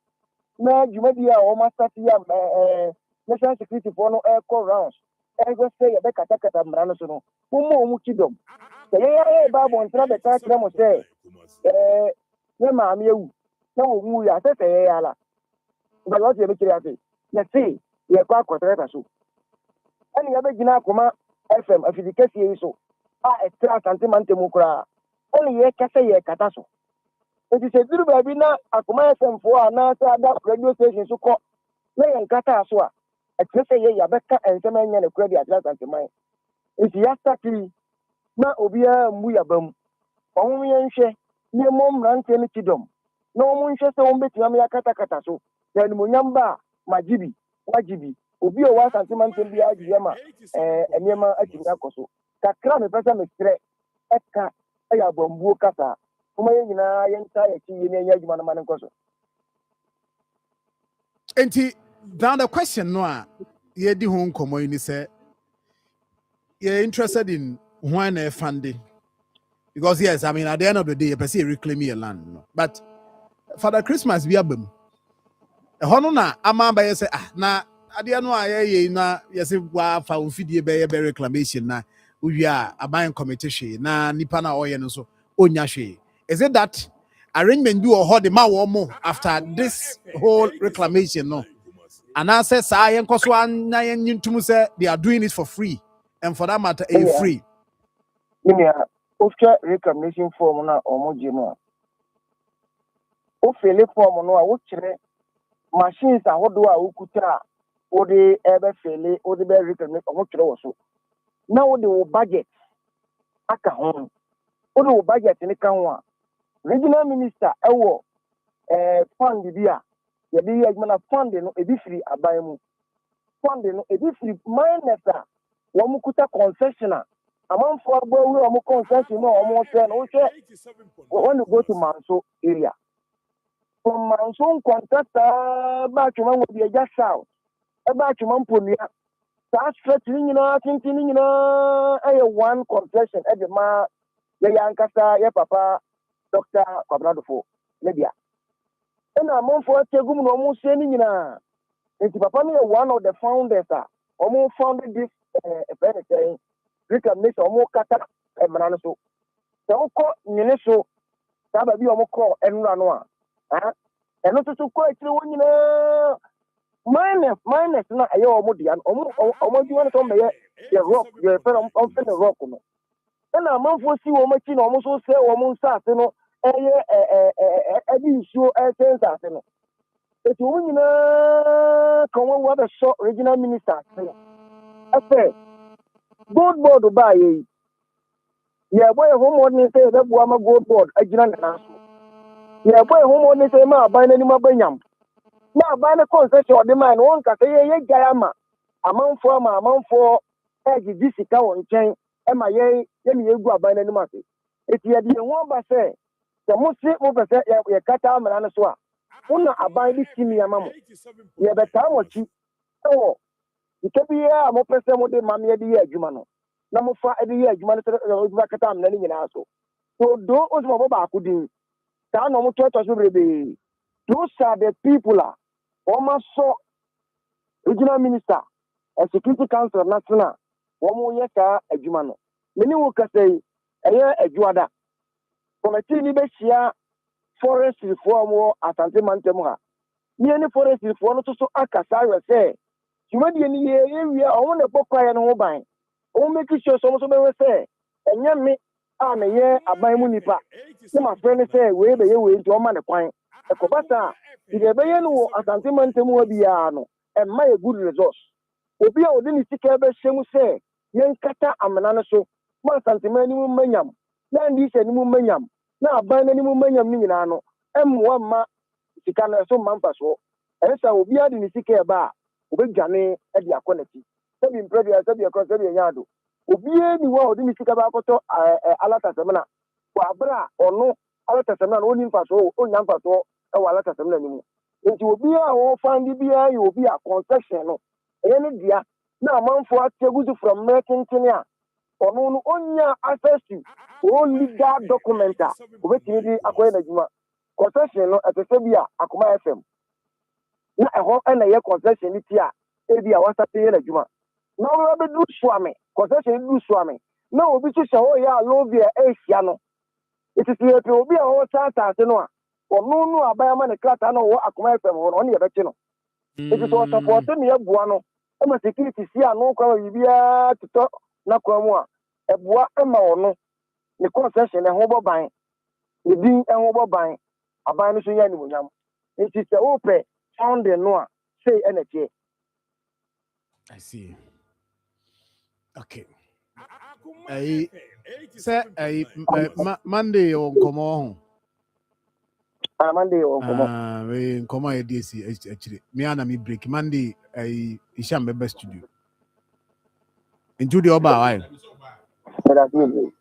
na dwumadi a wɔn asate yɛ national security foɔ no ɛkɔ rounds ɛhwɛ sɛ yɛbɛkatakata mmara no so no mmoa wɔn ti dɔm. Sɛ yɛyɛ ba abɔntena bɛka kyerɛ mo sɛ ne maame awu na wɔn mu yɛ asɛ sɛ yɛyɛ ala nka wɔte yɛbɛkyerɛ ase yɛse yɛkɔ akɔtɛrɛta so ɛne yɛbɛgyina Akoma FM afidi kɛseɛ yi so a ɛtɛ Asante Mantam mu koraa ɛne yɛka sɛ yɛkata so. Nti sɛ duru baabi na Akoma FM foɔ a anaasɛ ada radio station so kɔ na yɛnkata so a ɛkyerɛ sɛ yɛyɛ abɛka nsɛm ɛnyɛ ne kora de akyerɛ Asante Man. Nti yɛasakiri na obiara mmu yaba mu ɔmo yɛnhwɛ ne mmɔ mmeranteɛ no ti dɔm na ɔmo nhwɛ sɛ wɔn bɛtumi ama yɛakatakata so na animonyam ba a magye bi wagye bi obi a ɔwɔ Asante Mantam bi agye yɛ ma nneɛma atumi akɔ so. kakra me pesa me stre eka ya bombu kasa kuma yen nyina yen ta ya chi yen ya adwuma no ma nko so Enti now the question no a ye di ho nkomo yi ni say you're interested in when a funding because yes, I mean at the end of the day you person reclaim your land no. But Father Christmas bi abam hono na ama ba say na ade no a ye na yes wa fa ofidie be reclamation na uwi a aban committee hwe na nipa na oye no so onya hwe. Is it that arrangement do or hold the ma wo mo after this whole reclamation no? And I say say yen koso anya yen ntum say they are doing it for free and for that matter free. Minia ofia reclamation form na omoje no o fele form no a wo kire machines ahodo a ukuta o de ebe fele o de be reclamation o kire wo so na o de wo budget aka ho o de wo budget ni kan ho a regional minister ewo fund bi a ye bi ye na fund no e bi free aban mu fund no e bi free minus a wo mukuta concessional amanfo agbawu o mu concession no o mu say no when you go to Marfo area from Marfo contractor back to man we just south back to man ponia that stretch ni na tintin ni na one concession e de ma ya yankasa ya papa Dr. Kwabradofo media and amanfo tegum no mu say ni na nti papa no one of the founders o mu founded this saying reclamation omo kata emra no so se ukọ nyene so ta ba bi omo kọ enura no a eno to kọ etire wo nyina minus na aye omo dia omo di wona to meye ye rock ye fe on fe the rock no na manfo si wo machi na omo so se wo mo nsa ase no eye edi isuo sense ase no eti wo nyina kan wo wa be so regional minister ase gold board ba ye ya boy homework ni say da buwa ma gold board ajina na so ya boy homework ni say ma aban ni ma banyam na aban na concession ode man won ka say ye gaya ma amanfo eji disika won nchen e ma ye mi egu aban ni ma say eti ya di won ba say the muslim mo be say ye kata amana na so a una aban bi timi ya mamo ye beta mo chi o ikebiya mo pese mo de mamye di adwuma no na mo fa ede ye adwuma no so kata amna ni nyina so do osmo ba akudin ta no mo to so brebe those are the people so regional minister and security council national mo ye ka adwuma no meni wo ka sei eye adwada committee ni be hia forest reform asante mantem ha ni forest reform no so akasa we say Jumadi ni ye o na bokwa ya no ho ban o make sure so be we say enya me a me ye aban mu nipa se ma friend say we be ye we nti o ma ne kwan e ko bata ide be ye no asante mantem wa bia no e ma ye good resource obi a odi ni sika be hyemu say ye nkata amena no so ma asante mani mu manyam na ndi se ni mu manyam na aban ni mu manyam ni nyina no emwa ma sika no so mampa so e sa obi adi ni sika e ba obedwane e di akonati sabi mpredia sabi akon sabi nyado obie ni wa odi mi sika ba akoto alata semna kwa abra ono alata semna no ni mfaso o nya mfaso e wa alata semna ni mu nti obie a wo fandi bia ye obi a concession no e ne dia na amanfo ateguzu from making tinia ono no onya access to all legal document obetini di akoye na juma concession no etesebia Akoma FM na eho na ye concession ti a ebi a wasa pe na adwuma na wo be du swame concession du swame na obi so hye ya lovia ehia no itisi ye pe obi a wo tata ase no a ono no abayama ne krata no wo Akoma FM ho no ne ye be chi no itisi wo support ne ye bua no e ma security si ano kwa bibia tito na kwa mu a ebua e ma ono ne concession e ho boban ne din e ho boban aban no so ya ni monyam itisi wo pe found the no say energy. I see. Okay. Say Monday on Komo. Monday on Komo. We Komo DC actually. Me and me break Monday. Isham Bebe studio. Into the Oba why? that's really.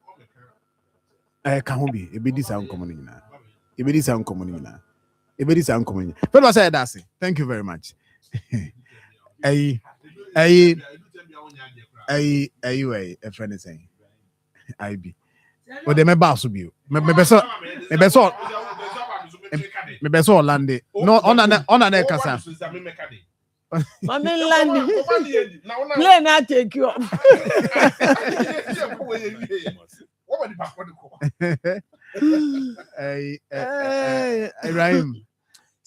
Ka ho bi ebedi sa nkomo no nyina ebedi sa nkomo no nyina ebedi sa nkomo nyina but I say that's it. Thank you very much. Hey way a friend is saying I be but they me boss bi me beso Orlando no on na kasa Mami land. Plane I take you off. Ibrahim.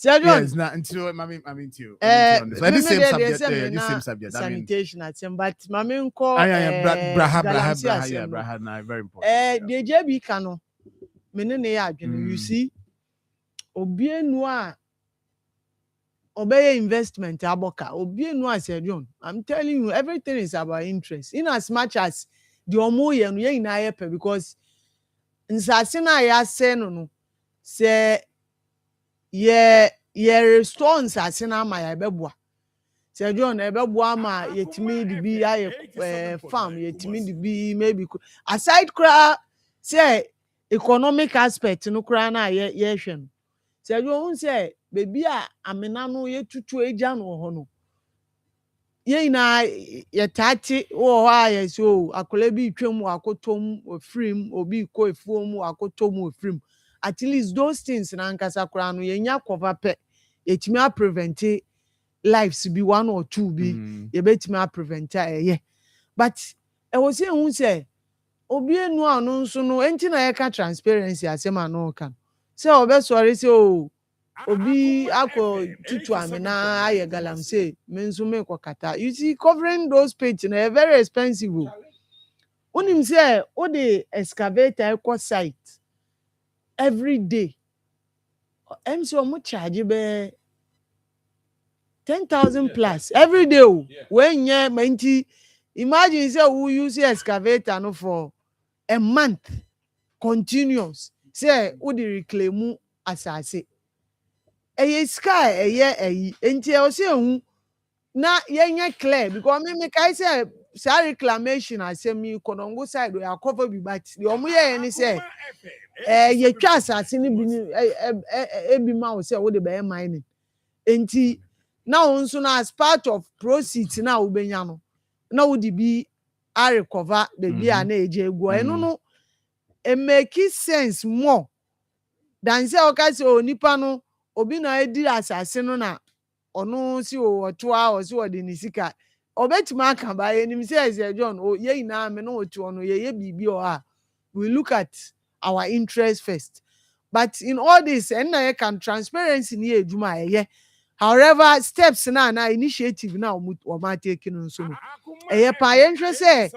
Yes, not until Mami too. This same subject. Sanitation at some, but Mami call braha, very important. The JB Kano. You see, Obienwa obey investment aboka. Obienwa said, John, I'm telling you, everything is about interest. In as much as the omoye no ye na yepe because nsase na ya se no say ye restore nsase na ma ya beboa. Say John ebeboa ma yetimi di bi aye farm yetimi di bi maybe aside kra say economic aspect no kra na ye hwe no. Say John say baby a amena no ye tutu eja no ho no. Ye na ye tati wo ha ye so akola bi twam akotom ofrim obi ko efuom akotom ofrim. At least those things na nkasa kra no ye nya cover pe etimi a prevent lives be 1 or 2 be ye betimi a prevent ye but e wo say hu say obi enu anu nso no enti na ye ka transparency asema no kan say obesori say o obi akọ tutu amina aye galamsey menzo me kokata you see covering those page na very expensive unim say o the excavator eco site every day MC omo charge be 10,000 plus every day when ye menti imagine say we use excavator no for a month continuous say o the reclaim asase eye sky eye enti o say hu na ye clear because me kai say reclamation asem mi konongo side we cover bi but the omo ye ni say ye twa asase ni bi bi ma o say wo de be mining enti now nso na as part of proceeds na wo benya no na wo de bi a recover the bi a na eje egu eno no it make sense more than say o ka say onipa no obi na edi asase no na ono si o to a o si o de ni sika obetima aka ba enim say John o ye ina me no to ono ye bibi o a we look at our interest first but in all this and na you can transparency ni edwuma ye however steps na initiative na o ma take no so no e pa ye nhwe say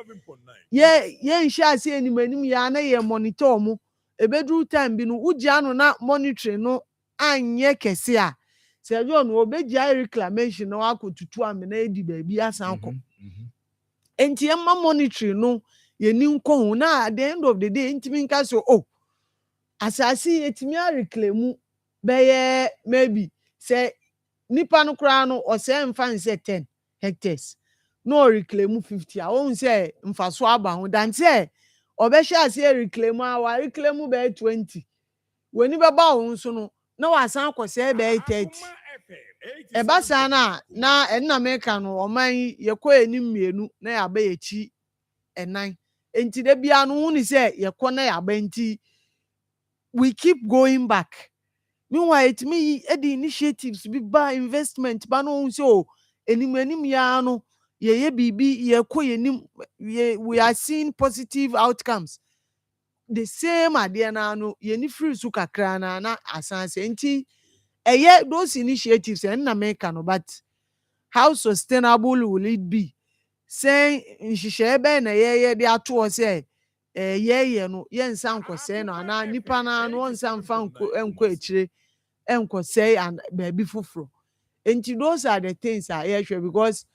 ye nhia say enim ya na ye monitor mo ebedru time bi no ugya no na monitoring no anye kese a say John obegya reclamation no akotutu amena edi ba bi asanko enti emma monitoring no ye ni nko na at the end of the day ntimi nka so asasi etimi a reclaim be maybe say nipa no kra no o say mfa say 10 hectares no reclaim 50 a won say mfa so aba ho dan say obehia say reclaim a reclaim be 20 weni be ba wo nso no na wasan akose be 30 eba sa na enna meka no oman yekọ enim mienu na ya ba yechi enan enti de bia no hu ni say yekọ na ya ba enti we keep going back meanwhile it me the initiatives be ba investment ba no so enim ya no ye bibi yekọ yenim we are seeing positive outcomes the same ade na no ye ni free su kakra na asanse enti those initiatives and na make no but how sustainable will it be say nhihye be na ye de ato say ye no ye nsan kwose no ana nipa na no nsan fa enko ekire enko say and baby fufuro enti those are the things I hear because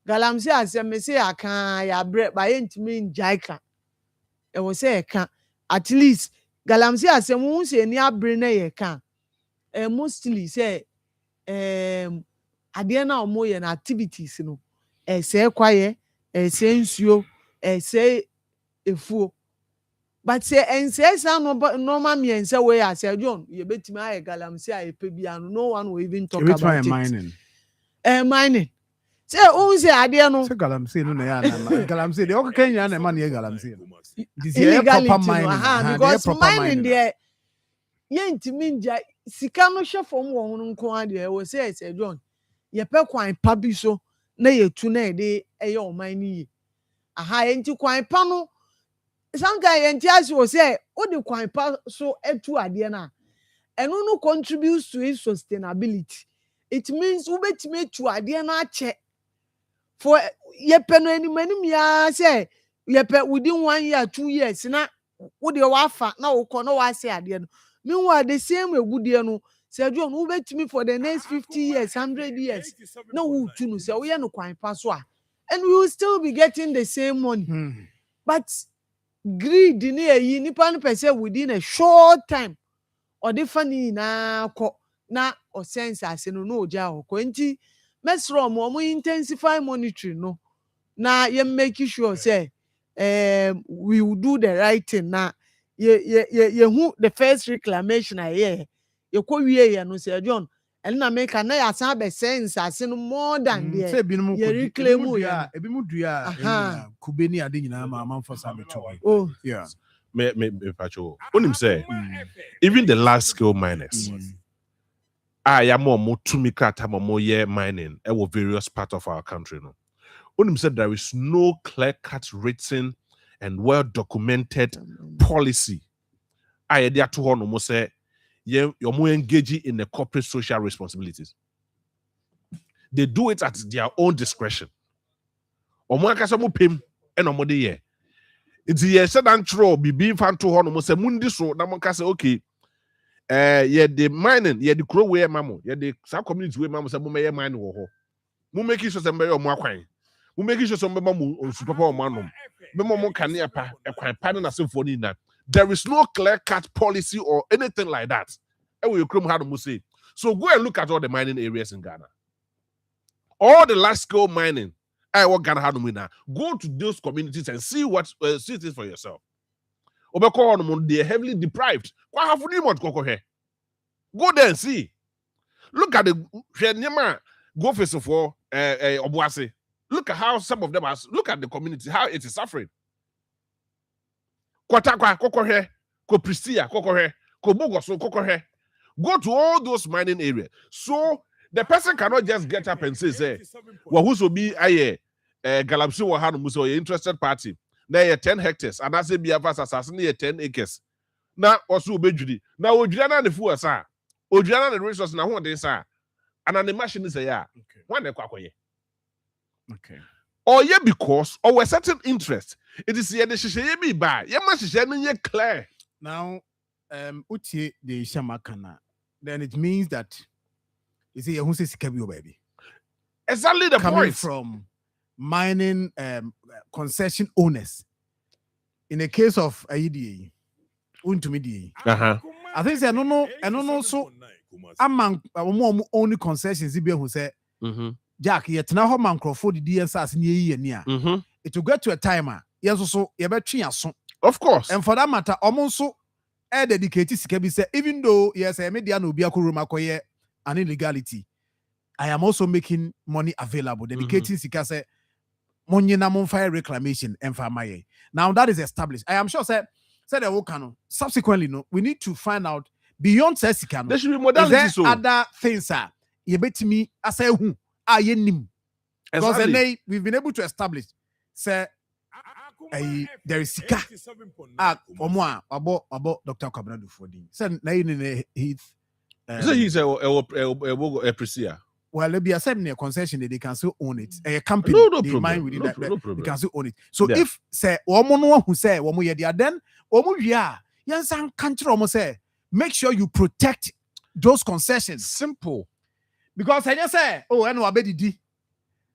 galamsey asem me say aka ya bre ba ye ntimi njaika e wo say eka at least galamsey asem hu say ni abre na ye ka mostly say ade na omo ye na activities no say kwaye say nsuo say efuo. But say and says normal me and say way I said John, you bet me I galamsey I pay and no one will even talk about it. Mining. Mining. Say who say I dare no. Say galamsey no na galamsey. The okay Kenya na man ye galamsey. This Illegality proper mining. because mining there. Yenti minja sika no hwe fom wo no nko ade we say John. Ye pe kwan pa bi so na ye tu na de eye o man ni. Yenti kwan pa no sometimes yenti as we say o de kwan pa so etu ade na eno no contributes to its sustainability. It means we betime tu ade na ache for ye pe no animanim ya say ye pe within 1 year 2 years na wo de wa fa na wo ko no wa say ade no. Meanwhile the same way good dear no say John who betime for the next 50 years 100 years no who tu no say we no kwan pa so and we will still be getting the same money. But greed in a nipa no person within a short time or the funny na or sense as no ja ko nti mesro mo intensify monitoring no na you make sure say we will do the right thing na who the first reclamation ye ko wie no say John and na make na ya san be sense as no more than there say binom ye reclaim ya ebi mu dua kubeni ade nyina ma amfa sa beto. Oh yeah. Me pacho. Onim say even the large scale miners. Ya mo to me krata mo ye mining e wo various parts of our country no. Onim said there is no clear-cut written and well-documented policy. They are to honor mo say you're more engaging in the corporate social responsibilities. They do it at their own discretion. Omo akasa mo pem and omo de ye. It's ye said and true be fan to honor mo say mundi so na mo kasa okay. Yeah, the mining, yeah, the crow way mamo, yeah, the some community way mamo say mo may mine wo ho. Mo make sure say be omo akwan. Mo make sure say mo super papa omo anom. Be mo kan ya pa ekwan pa na so for ni na. There is no clear-cut policy or anything like that. So go and look at all the mining areas in Ghana. All the large-scale mining, go to those communities and see see this for yourself. They are heavily deprived. Go there and see. Look at the go first of all, Obuasi. Look at how some of them are. Look at the community, how it is suffering. Kwatakwa kokohe, ko Pristia kokohe, ko Bogoso kokohe. Go to all those mining areas. So the person cannot just get up and say, well, who will be a Galamsey or Hanumuso, interested party. Now 10 hectares, and I say be a vast assassin 10 acres. Now also Bejudi. Now Ojana the fool, sir. Ojana the resource now one day, sir. And an machine is a ya. One day kwakoye. Okay. Or yeah, because or a certain interest. It is here the shisha be by. Yeah, must clear. Now, utie the shamakana. Then it means that you see who says Kebio baby. Exactly the coming point from mining concession owners. In the case of AEDA, Untumidi. I think I don't know so among only concessions who say Jack, yet now how man Crawford the DSS near. It will get to a timer. Yes, so you better of course. And for that matter, almost so dedicated Sikebi say, even though yes, I made the Anubiaku an illegality, I am also making money available. Dedicating Sika say money na fire reclamation and famaye. Now that is established. I am sure said the Wokano. Subsequently, no, we need to find out beyond Sesikano. There should be modality. So other things are you bet me I say who are you because we've been able to establish say there is Sika about Dr. Kabnadu for the said he's a Priscilla. Well, there be a certain concession that they can still own it. A company no they problem. mine within No that problem. they can still own it. So if say one who say then yes country almost say make sure you protect those concessions. Simple. Because I just say, oh, I know about the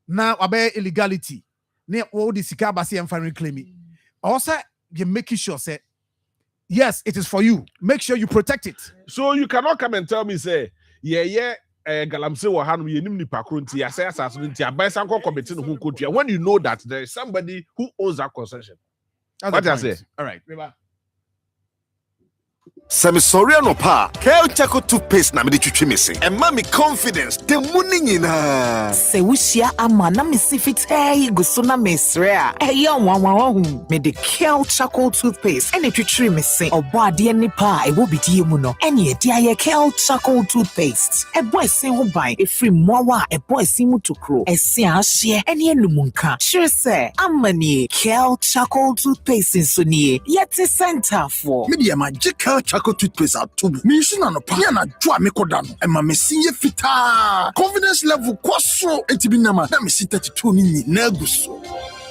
now about illegality. Ne all the Sika basi and fire reclaiming. Also, you making sure say yes, it is for you. Make sure you protect it. So you cannot come and tell me say Galamsey or Hanu ye nimni pakrunti ya say assassinity ya buy sanko committee no hunkotua when you know that there is somebody who owns that concession. What I say? All right. Remember. Semisoriano pa, Kel Chaco toothpaste na me de twitwi me se. And mommy confidence, the morning in Se wushia ama na me si fitai guso na mesre a. Eya wanwa me de Kel Charcoal toothpaste ene twitwi me se. Obo ade ni pa e wo bidie mu no. Ene e dia ye Kel Charcoal toothpaste. E boy se ho ban e free mowa e boy si mu tokro. E se ahye ene enumunka. Sure se amani Kel Charcoal toothpaste so ni yet center for. Media magical Charcoal toothpaste at tubu. Me shina no pa na dwa me koda no. E ma me sinye fita. Confidence level kwaso etibinama na me si 32 ni na guso.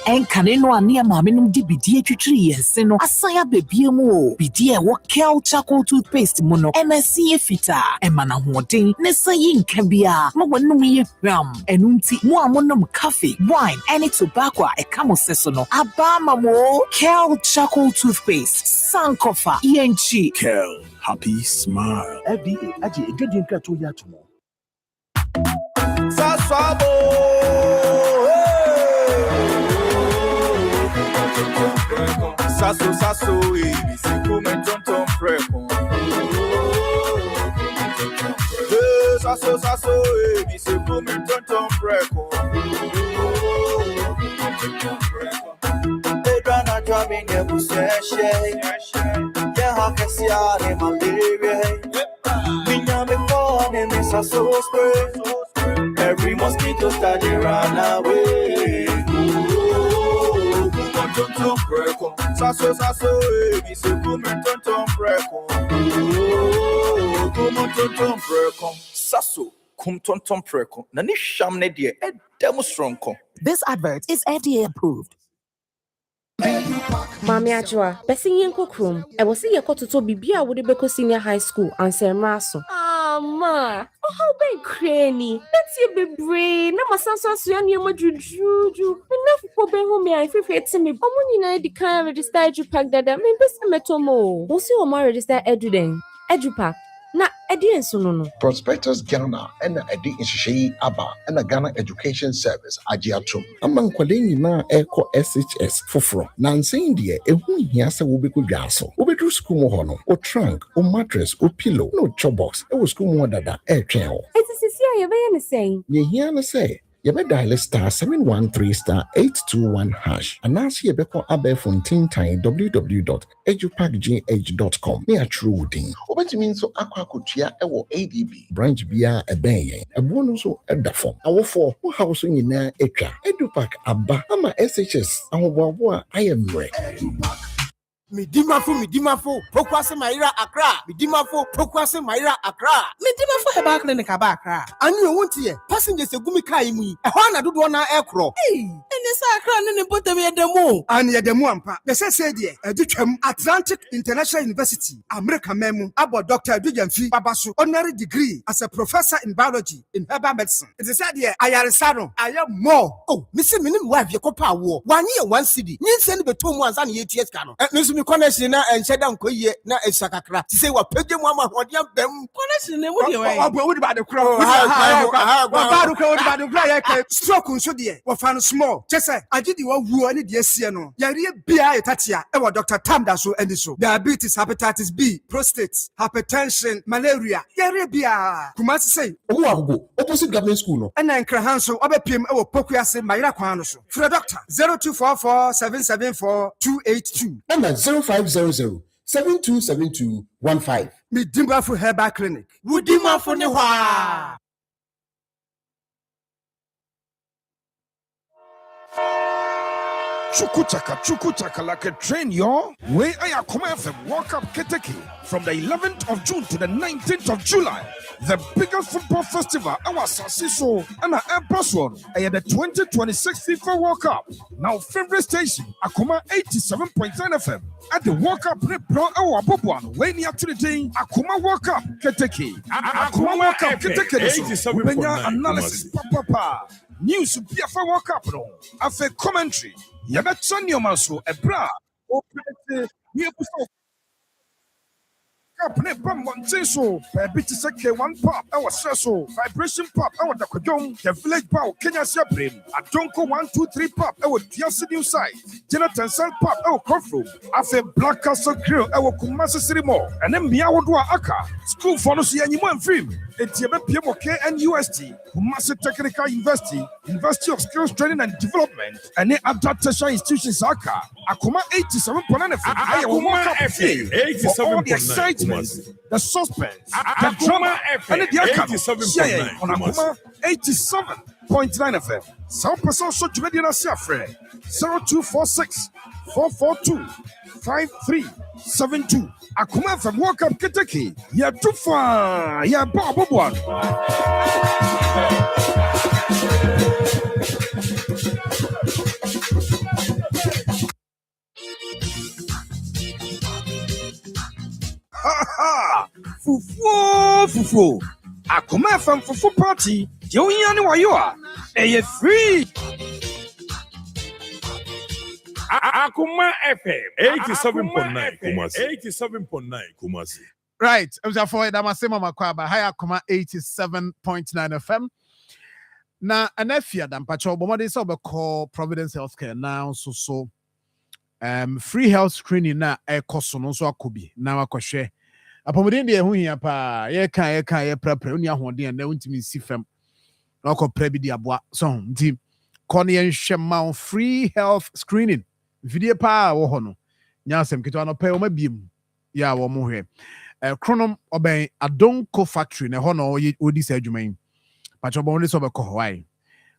Enkane no ane ma me num di bidie twitwiri yense no asaya bebie mu o. Bidie wo Kel Charcoal toothpaste mu no MSC fita. E ma na hoden ne sayi nka bia. Ma wonum ye hwam. Enunti mo amonom cafe, wine, any tobacco e kamo seso no. Aba ma mo Kel Charcoal toothpaste. Sankofa ENG. Kel, happy smile. FDA aje edwedin krato ya to mo. Saswabo. Sasso, ABC, come tonton preko. Sasso, ABC, come tonton preko. Edana jamin ye buseshe. Ye hakesia ne malaria. Minya me phone me sasso spray. Every mosquito start to run away. Tonton preko. Sasso, ABC, come tonton preko. Come tonton preko. Sasso, come tonton preko. Nani sham ne die e demo stronko. This advert is FDA approved. Mami Ajwa, besin yenko krum. E wosi yekototo bibia wode beko senior high school ansemra so. Ma, how be cranny? That's your baby. Na masanso so ne ma juju. Enough for be home I fifet me. Omuni na di kan register EduPack dada. Me besa metomo. Wosi o ma register EduPack. Na edien so no. Prospectus Ghana and edi inshishi aba and Ghana Education Service agiatum. Among kwaleni na eko SHS foforo. Na nsen die ehu hia se wo beku dwaso. Wo bedru school mo hono. O trunk, o mattress, o pillow, no chobox. E wo school mo dada e twen ho. Sisi a yebe ye ne say. Ye hia na say. Yebe dial *713*821#. Anasi yebe ko abe fontin time www.edupackgh.com. Me a true thing. Obetimi nso akwa kotua ewo ADB branch bia eben yen. Ebo no so edafo. Awofo wo house nyina etwa. EduPack aba ama SHS ahoboabo a ayemre. Midimafo, Pokwase Maira Accra. Midimafo, Pokwase Maira Accra. Midimafo Heba Clinic Aba Accra. And you won't hear passengers a gumi kaimi. A Hana do one aircraft. Hey, and this Accra and put them at the mo. And yet the Muampa. The said, Educam Atlantic International University, America Memo, about Dr. Dujanfi Babasu, honorary degree as a professor in biology in herbal medicine. It is said here, I am more. Oh, Mr. Minim wife, your copa war. 1 year, 1 city. You send the 2 months and 8 years cano. Connection na encheda nkoye na esakakra ti say wa pege mu ama hodiam bam connection ne wo de we wo de ba de kro wo ba de kro ya ka stroke nso de wo fa no small chese agidi wo wu ne de asie no yare bia etatia e wo Dr. Tamda so andi so diabetes, hepatitis B, prostate, hypertension, malaria yare bia kuma say wo agogo opposite government school no na nkra so obepiem e wo Pokuase Mayira kwan no so for doctor 0244 774 282 number 0500-727215. Midimafo Herbal Clinic. Wudimafo ne hwa. Chukuchaka like a train, yo. Where I Akoma FM World Cup Keteke from the 11th of June to the 19th of July. The biggest football festival, our Sasiso and our Empress one, and the 2026 FIFA World Cup. Now, favorite station, Akoma 87.9 FM. At the World Cup, our Bobuan, way near to the day, Akoma World Cup Keteke. Akoma World Cup Keteke. We analysis, papa. News, PFA World Cup, no. After commentary. Yabetson Yomaso, a bra, open the Apne bam monte so. Baby to say K1 pop. Our so vibration pop. Our Dakojong. The village bow. Kenya Siabrim. Adonko 1 2 3 pop. Our Diasi new side. Jonathan San pop. Our Kofro. Afe Black Castle Grill. Our Kumasi City Mall. And then Miawadwa Aka. School for no see anyone film. Etiebe PMOK and UST. Kumasi Technical University. University of Skills Training and Development. And then other tertiary institutions Aka. Akoma 87.9 FM. Akoma FM 87.9. The excitement, the suspense, the drama, and the outcome. 87.9 on Akoma 87.9 FM. Some person so to media na 0246 442 5372. Akoma FM World Cup Kentucky. Yeah, too far. Yeah, Bob one. Fufu. Akoma FM Fufu Party. You yani wa you are. Are free? Akoma FM 87.9 Kumasi. 87.9 Kumasi. Right. I'm just for that. Masema makwaba. Hi Akoma 87.9 FM. Na anefia da mpacho bomode se obekọ Providence Healthcare now so free health screening na ekoso no so akobi na wakohwe apomodin de ehu hia pa ye kan ye prepare oni ahoden na untimi sifam na okopra bi di aboa so nti kone ye nhwema free health screening video pa wo ho no nya asem keto no pa o mabiem ya wo mo hwe kronom oben Adonko factory na ho no odi sa adwuman pacho bomode so obekọ Hawaii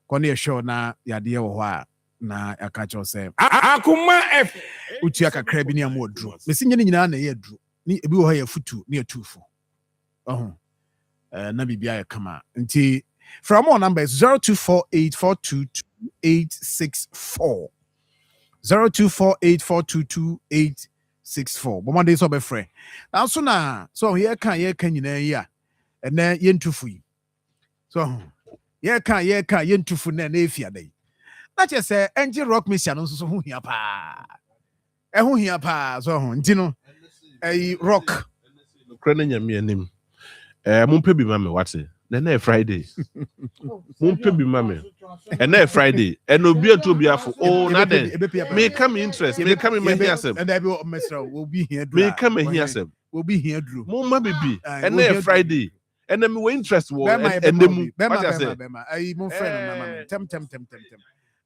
kone ye show na yade wo ho a na akacho say Akoma F utia kakra bi ne amodro mesi nye nyina na ye adro ni ebi wo ha ya futu ni atufo na bibia ya kama nti from our number is 0248422864 0248422864 bomade so be frɛ na so na so ye kan nyina yi a ene ye ntufu yi so ye kan ye ntufu na efia dai na che say engine rock mission no so ho hia pa ho hia pa so ho nti no rock Krene nyame anim mumpe bi mame wate na Friday mumpe bi mame na Friday and obi to be afo na den me come interest me come me here sem and I be mesra will be here me come here sem will be here drew mumma bibi and na Friday and then me interest wo and them what I say I mo friend na tem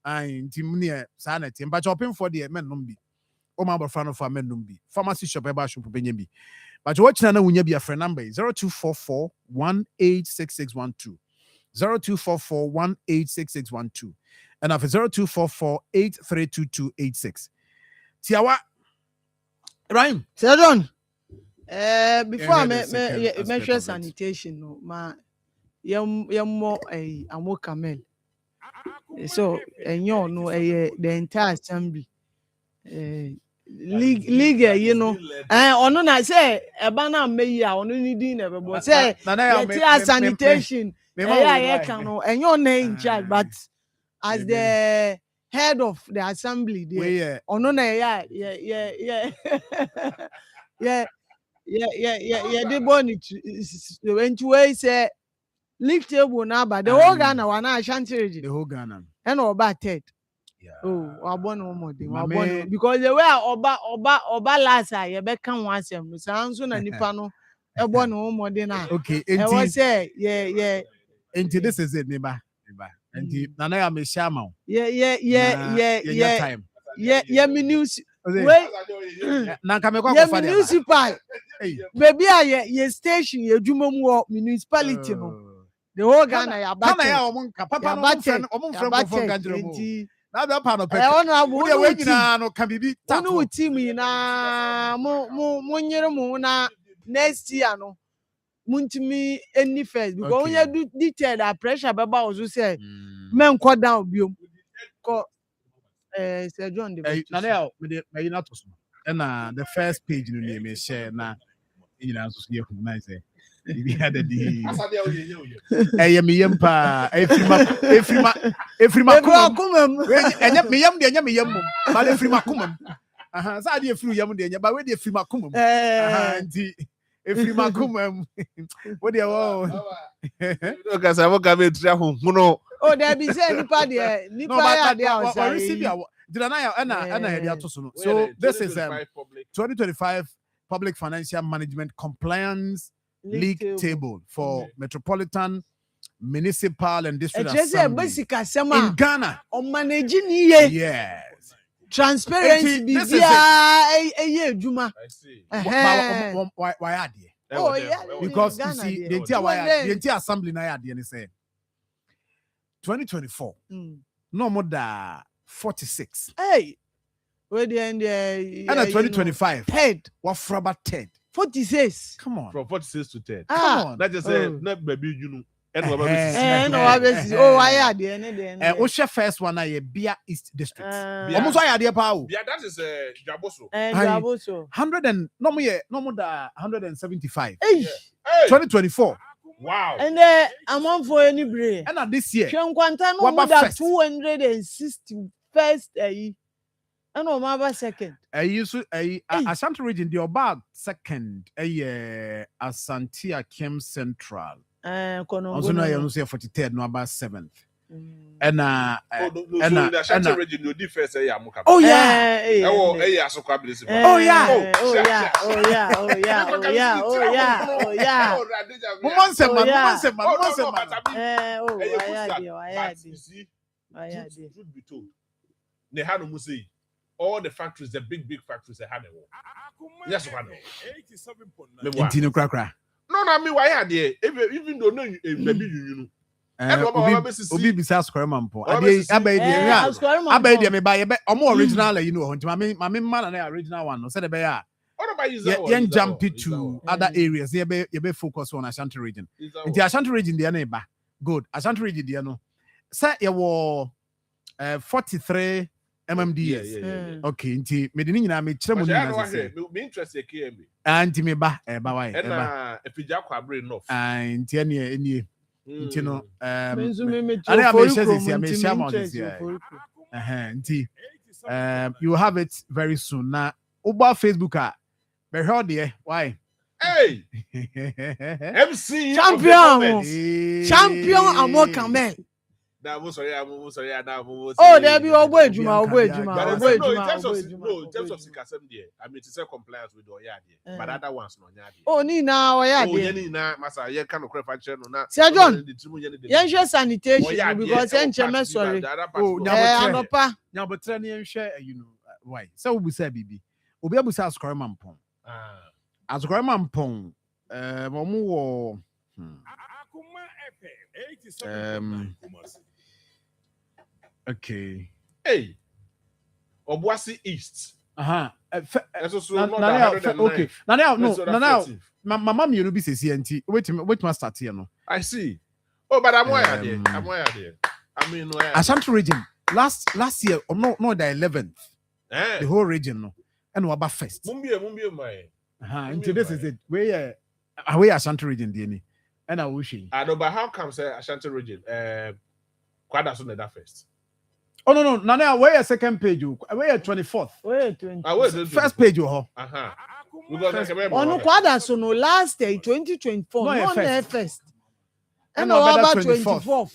ai ntim ne sa na tem ba chopping for the men no bi o ma bo frano for men no bi pharmacy shop e ba shop benya bi but watch na wunya bi a friend number 0244186612 0244186612 and after 0244832286 tiawa Ibrahim Sedon before me share sanitation no ma yemmo amo camel so enyo no the entire assembly league you know ono na say eba na meyi a ono ni din na bebo say sanitation yeah can no enyo na in charge but as the head of the assembly there ono na yeah the boni when you say league table na ba the whole Ghana wana Ashanti the whole Ghana and oba third. Oh, wabon more because the way oba last year be kan one sem no sanso na nipa no e bo no more na okay and I say yeah into this is it neighbor and na ya me shama yeah time me news wait na ka me kwa fa there municipal baby ye station ye dwuma mu municipality no the whole Ghana ya ba ya omunka papa no omunfrem for gandremo na be pa no pe we nyina no ka bibi ta no team na mo nyere mu na next year no muntimi any first because when you do detail that pressure baba also say men go down biom ko Sir John na me na to so na the first page no name me share na nyina so ye hu na say we had the me yempa efrima kumam enya me yem de enya me yem mum ba efrima kumam sa de efru yem de enya ba we de efrima kumam nti If you makum, what do you want? Okay, so I'm going to try home. No, Oh, there be say nipa there. No, but receive your. Did I So this is 2025 Public Financial Management Compliance League Table for Metropolitan, Municipal, and District Assembly in Ghana. On managing here. Yes. Transparency. This is it. I see. Why are they? Oh yeah. Because you see, the entire assembly now they say 2024. No more than 46. Hey. Where the end and 2025. Third. What for about 10? 46. Come on. From 46 to 10. Come on. That just said, not baby, you know. Oh, I had the end. What's your first one? Bia East District. Almost I had the power. Yeah, that is Jaboso. Jaboso. 100 and no more than 175. Hey. 2024. Wow. And I'm on for any break. And this year, no more than 261st. And no more second. Ashanti region, the about second. Asante Akem Central. Also, no, you say 43rd, no about 7th. And the Ashanti region, you did first. Oh yeah. Oh yeah. All the factories, the big factories, they had a war. Yes, one. No, I mean, why are they? Even though maybe you know. Obi bisa square man po. Abey me buy omo original you know. My man na original one no say the be ya. Yen jump to other areas. You be focus on Ashanti region. The Ashanti region there na ba. Good. Ashanti region there no. Say you were 43 MMDs. Yeah. Okay, nti me de nyina me kire mo nyina say. Me interest KMB. Anti me ba why. E na efija kwabre enough. Nti enie. Nti no you have it very soon. Now about Facebook be heard there. Why? Hey. MC champion Amo Kamel. Oh, there be Obo Juma. In terms of Sikasem there, I mean, it's a compliance with Oyadi, but other ones no Yadi. Oh, Nina, Oyadi. Oh, Nina, Massa, you can't craft channel now. Sir John, Yansha sanitation because Yansha, sorry. Oh, Napa, now, but share, you know, why? So we say, Bibi, Obi Abusa Scorman Pong. As Gorman Pong, Momu, okay. Hey, Obuasi East. Okay. Now, my mom, you know, be CNT. Wait, my start here, no. I see. Oh, but I'm where there. I mean, Ashanti region last year, no, the 11th. The whole region, no, and what about first? Mumbi, my. Into this is it. Where Ashanti region, Dini, and I wish you. I know, but how comes Ashanti region? Quite soon that first. Oh no, now where second page? Where 24th? Where 20? First page, you no quadra so no last day 2024. No first. And no about 24th.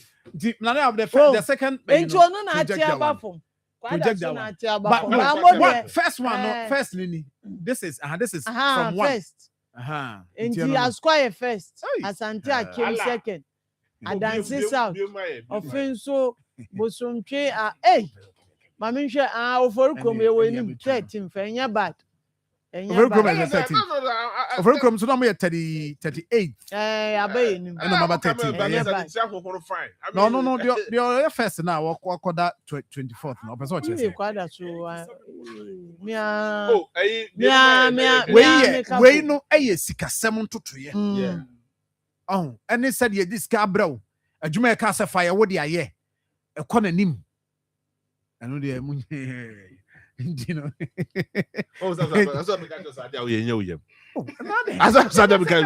Now the second. Into no na tia from. Project that one. But first one, no, first Lini. This is from one. First. Into Asquire first. Asante came second. Adansi South. Offenso Bosomtwe hey. Mami hwe oforukom ye nim 13 fa enya bad. Oforukom is 13. Oforukom so no 38. Abaye nim. And number 13. No, the first now what that 24th no person che say. We no sikasem ntotoye. Yeah. Oh, and they said this car bro. Adwuma ka se fire wo de aye. Ekonanim. Anu de mu you know. Oh, that's what because I dey yen. As I said because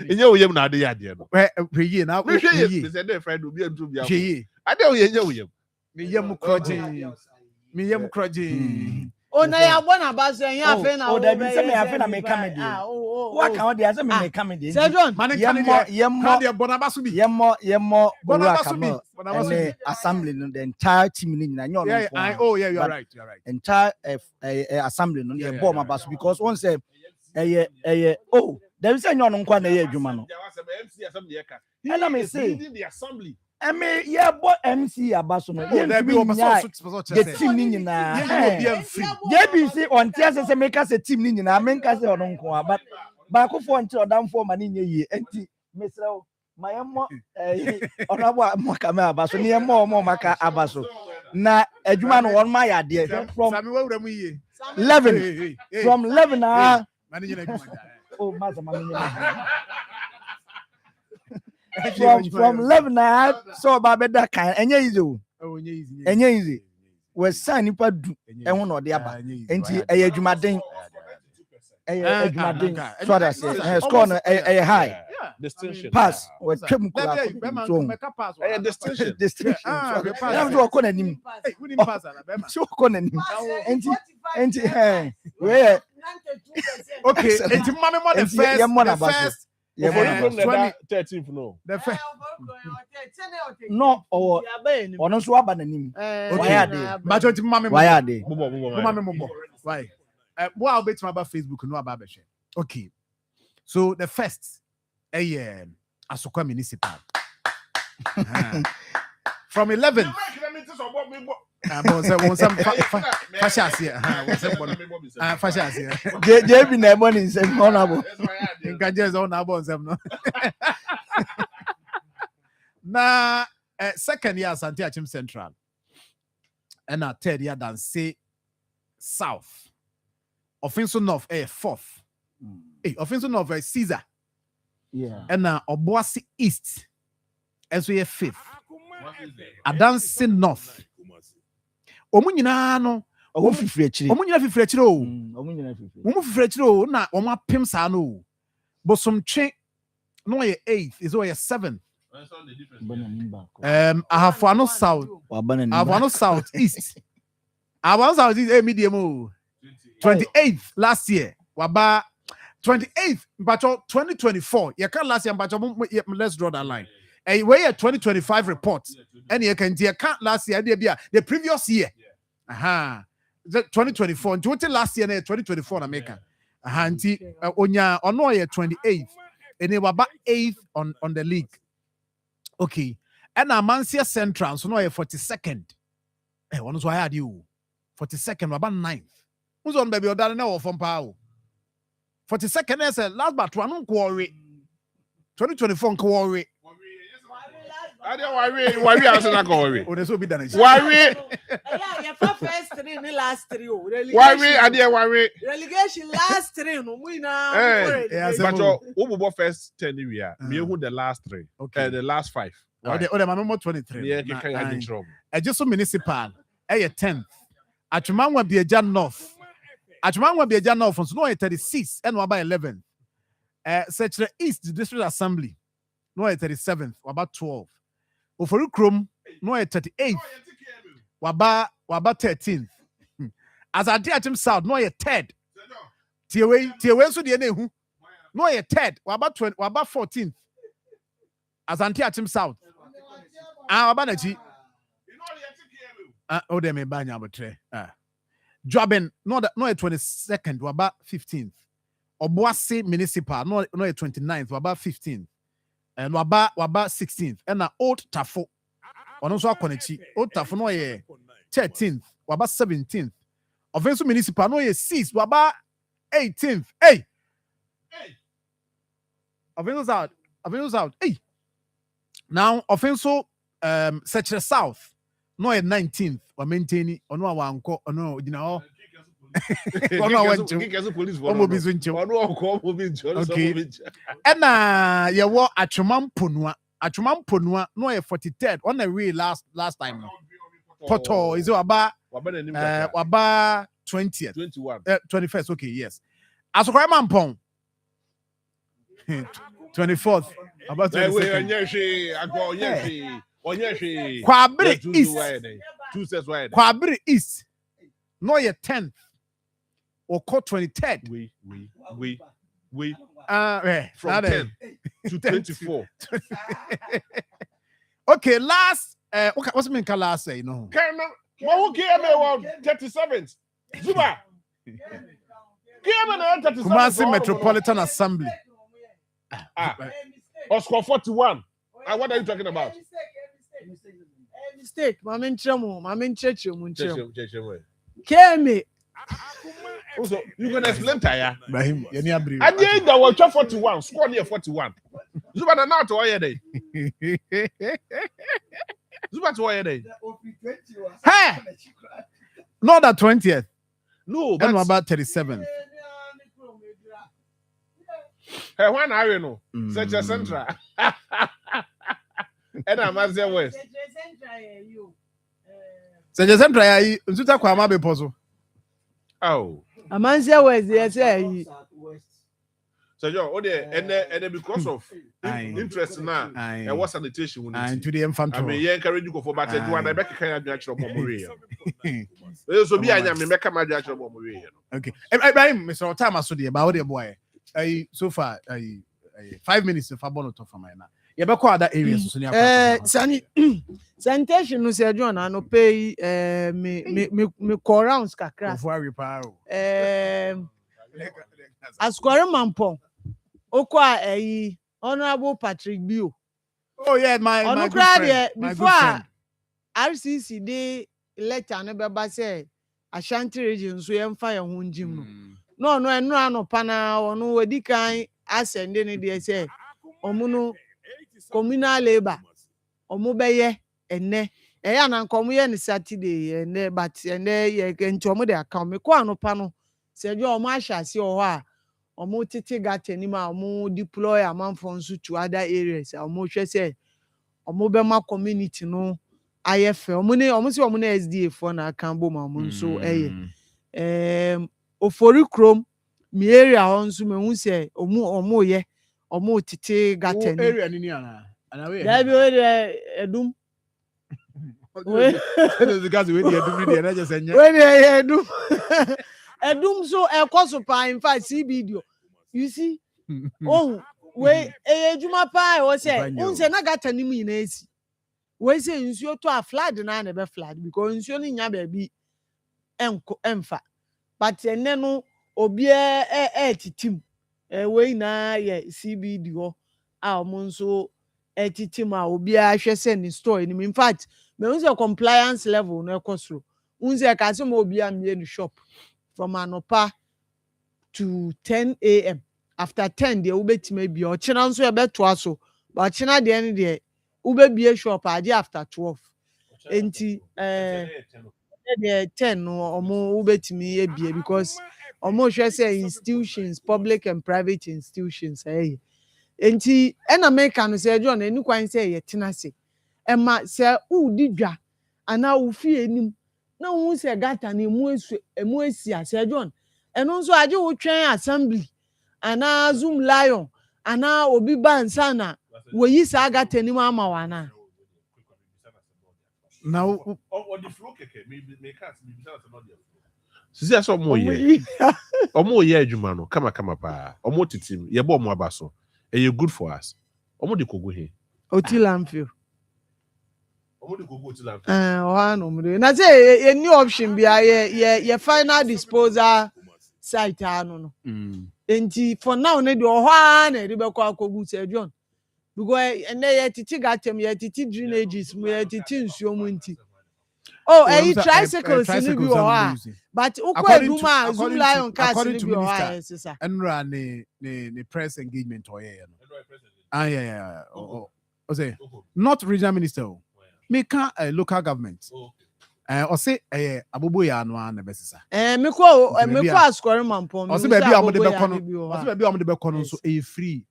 yen na dey ade no. We ye na we ye. They said dey friend obi antu bia. Ye. I dey yen. Me yam kroje. Oh, na ya bona baso en ya fe na. Oh, that means me afe na me come dey. What can dey? Say me come dey. Say John, yemmo bona baso bi. Yemmo bona Ura baso bi. Kamal. Bona baso And bi. assembly no the entire team ni nyina nyo no. Oh yeah, you are right. Entire assembly no the ball ma baso because one say oh, there is nyo no nkwa na ye adwuma no. And let me say the assembly. I mean, yeah, but MC Abaso no. There be the team ni nyina. JBC on tears say make us a team ni nyina. Make us on nko but back for until down for mani nye enti mesra my mo onabo mo kama Abaso ni mo maka Abaso na adwuma no won ma ya de from 11 from 11 oh maza mani from 11 so babeda kan enye easy we sign nipa du ehun no de aba enti adwumaden so that say score no high distinction pass we twem kula so distinction na do ko nanim pass ala bema so ko nanim enti we okay enti mama mo the first 13th no. The first. No, or no so aba nanim. Why dey? But enti mama why dey? Why? What I'll bet about Facebook no about share. Okay. So the first Akoma municipal. From 11 JB na money is honorable. Na second year Asante Achim Central. And a third year dan say South. Offensive North fourth. Offensive North Caesar. Yeah. And Obuasi East. And so fifth. Adansi North. Omu nyina no omu fifiri achire. Omu nyina fifiri achire o. Omu fifiri achire o na omu apem sa no. Bosomtwe no ye 8th is o ye 7th. Ahafano South. Ahafano South East. Ahafano South East medium o. 28th last year. Waba 28th but 2024. You can last year but let's draw that line. And we had 2025 reports. And you can last year the previous year. The 2024 and last year 2024 America. Onya ono ye 28th and they were about 8th on the league. Okay. And Amansia Central so no 42nd. One is why I had you 42nd about 9th. Who's on baby or that now from power? 42nd is last but one quarry. 2024 quarry. Why else not worry? Oh, this will be done. Why first 3 in the last 3. Relegation last 3 no we na. But who first 10 area? Me who the last 3. Okay, the last 5. The mama 23. Yeah, I just municipal. 10th. Achumangwa Bieja North. Achumangwa Bieja North from no 36 and about 11. Such the East District Assembly. No 37th, about 12. Oforu Krom, no 38th. Waba 13th. As I did him South, no 3rd. Tiewe so the nehu. No 3rd. Waba 14th. As I did him South. Waba nachi. Oh, they may banya about Joben, no 22nd, waba 15th. Obuasi Municipal, no 29th, waba 15th. And waba 16th. And Old Tafo. Ono so akonechi. Old Tafo no ye 13th, waba 17th. Offensive Municipal no ye 6th, waba 18th. Hey. Offensive out. Hey. Now offensive Secretary South no ye 19th. Wa maintain ono awanko ono odina ho. Okay. And you were Achumam Punua, no 43rd on the real last time. Poto is about 20th. 21st, okay, yes. As a crime pong 24th. About 22nd. Kwabri East. No, 10th. or call 23rd. We. From 10 to 24. Okay, last. Okay, what's the last say? No. Who came around 37th? Zuba. Kumasi Metropolitan Assembly. Oscar 41. What are you talking about? Mistake. Mamin Chamo. Kemi. Also, you can explain Taya. I did that was 41. Score near 41. Zuba na now to why day. Zuba to why day. Hey! Not that 20th. No, but about 37th. Hey, one I know. Such a central. And I'm at the west. Such a central. You talk about my puzzle. Oh. Amansia West, yes, So and because of interest now, and what sanitation we need to the infantry. I mean, encourage you go for better. You want to make a kind of natural bombery. So be I am make a natural bombery. Okay, Mr. Otama, so dear, about the boy. So far, 5 minutes if I want to talk from my now. You better call that area. Sanitation no say John no pay me call rounds kakra. Askware Mampong. Okwa Honorable Patrick Bio. Oh yeah, my good friend. Before RCC dey letter no beba say Ashanti region so yemfa ye ho njim no. No enu anopa na ono wedi kan asende ne dey say omuno communal labor omo beye enne eya na nkomo ye ne Saturday enne but enne ye ntomo dey account me ko anopa no se jo omo ahase o ho a omo tete gata ni ma omo deploy amanfo nso to other areas omo hwe say omo be ma community no ayefe omo se omo na SDA for na akambo ma omo nso ofori krom mi area ho nso me hu say omo ye omo tete gata ni area ni ana we da bi we edum we the guys we dey edum dey na just enya we dey edum edum so ekoso pa in fact CBD you see oh we ejuma pa e wo say unse na gata ni mi na esi we say nsuo to a flood na na be flood because nsuo ni nya ba bi emfa but ene no obi titim we na ye CBD ho a omo nso titim a obi a hwe say ni store ni in fact me unse compliance level no ekosoro unse ka se mo obi a me ni shop from anopa to 10 a.m. After 10, they will be to maybe or china so beto aso, but china the end there ube be a shop after 12. Enti 10 or more ube to me because almost say institutions, public and private institutions. Enti en American say John enu kwan say ye tenase. Emma say didwa ana wo fie enim na wo say gata na emu esi say John eno nso aje wo twen assembly ana zoom lion ana obi bansa na wo yi sa gata ni ama wana now the flow keke me can't be not there sisi aso omo ye adwuma no kama pa omo titim ye bo omo abaso e good for us omo de kogo he otilamfio omo de kogo otilamfio no mre na say any option bia ye final disposal site no enti for now ne de ohwa na de be kwa kogu se John because ene ye titi gatem ye titi drainages mu ye titi nsuo mu nti tricycles ni bi o but ukwa eduma zoom lion cars ni bi o sisa enra ne press engagement o ye no yeah o say not regional minister make a local government o say abobo ya no na besisa me ko ascore mampom o say baby am de be kono o say baby am de be kono so e free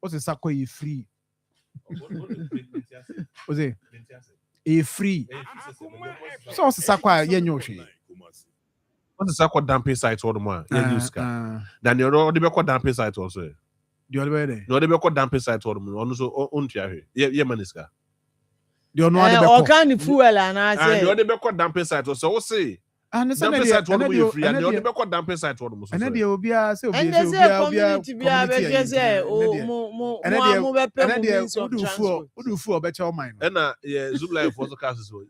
o say sako e free o say e free so o say sako ye nyo hwe what is sako dumping site or the man ye use ka dan the other be call dumping site also the other way there no dey be call dumping site or the man ono so ontua hwe ye maniska the ono dey be call o kan fuel ana say and the other be call dumping site so we say And Dumping site one way free, and the only back dumping site one was. And then the obia say And obia there's a community be a better say, oh, mo do fu better o mind. And yeah, Zoom live for the cast so.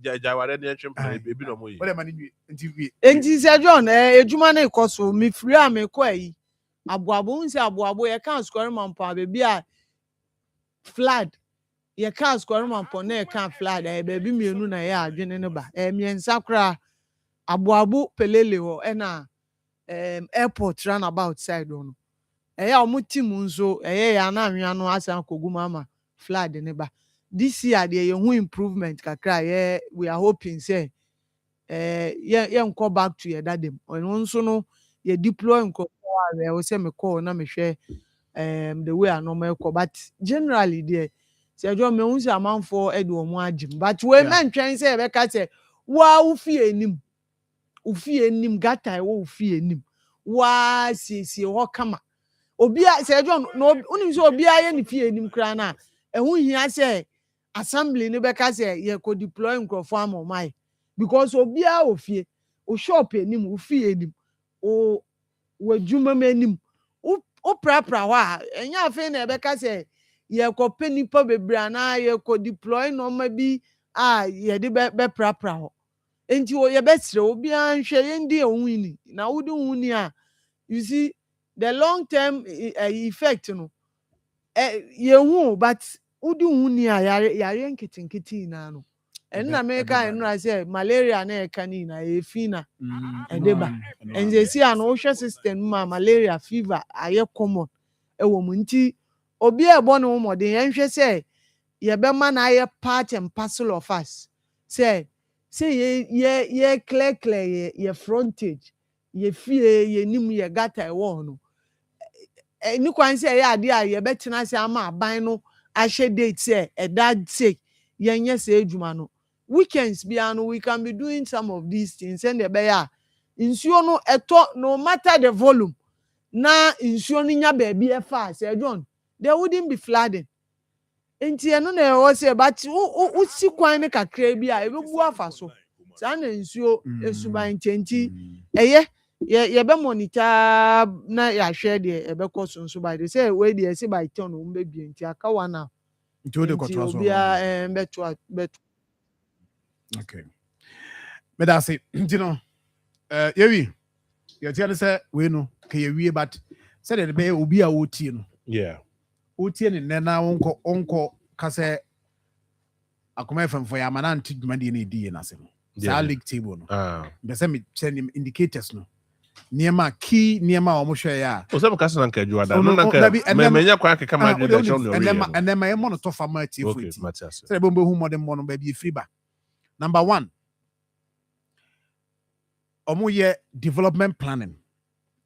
Jaware ni entry plan ebi no mo yi. What am I nti enti se John ejuma na ikoso me free am ko ayi. Aboabo nsi aboabo ye kan square man pa bebi a flood. Ye kan square man pa na ye kan flood bebi mienu na ye adwene ne ba. Miensa kra aboabo pelele ho na airport roundabout side no. Eya omo team nso ya na anwea no asan kogu mama flood ne ba. This year there ye hu improvement kakra we are hoping say nko back to your dadem. Ono nso no ye deploy nko we say me call na me hwe the way I normal call but generally there say jo me hu say amanfo e de omo agim but we men twen say be ka say wa ufie enim gata wo ufie enim wa siesie ho kama obia say John no unim say obia ye ne fie enim kra na ehun hia say assembly ne be ka say ye ko deploy nkrofo amomai because obia ofie o shop enim ufie enim o wadwuma manim o prapra wa enya afi na be ka say ye ko penipa bebre na ye ko deploy no ma bi ye de be prapra ho enti o ye betre obia nhwe ye ndi ehun na wudi huni a you see the long term effect no ye hu but wudi huni a yare nketinketi na no na me ka enu say malaria na e kani na e fina edeba enze si an ohwe system ma malaria fever aye common wo mu nti obi e bo no mo de yen hwe say ye be ma na aye part and parcel of us say ye clear ye frontage ye fie ye nim ye gata e wo no ni kwan say ye ade a ye betena say ama aban no ahye date say e that say yenye say adwuma no weekends biano we can be doing some of these things and the bear insuo no eto no matter the volume na insuo no nya ba bi e fa say John there wouldn't be flooding enti eno na e say but u si kwan ne kakra bi a e bebu afa so sa na insuo esuban enti eye ye be monitor na ya hwe de e be koso so by the say we dey say by turn o mbe bi enti aka wana enti o de kotwa so bia beto okay. But that's it. You know, yewi. You tell us we no ke yewi but said the be obi a oti no. Yeah. Oti ne na onko ka say Akoma FM for ya mananti dwumade ne die na se no. Sa league table no. Be say me send him indicators no. Niema key niema o mo hwe ya. O se mo kasa na nka adwada no na nka me menya kwa keka ma adwada show no. And then my mono to farmer ti fu ti. Say be hu modern mono be bi free ba. Number one, omoye development planning.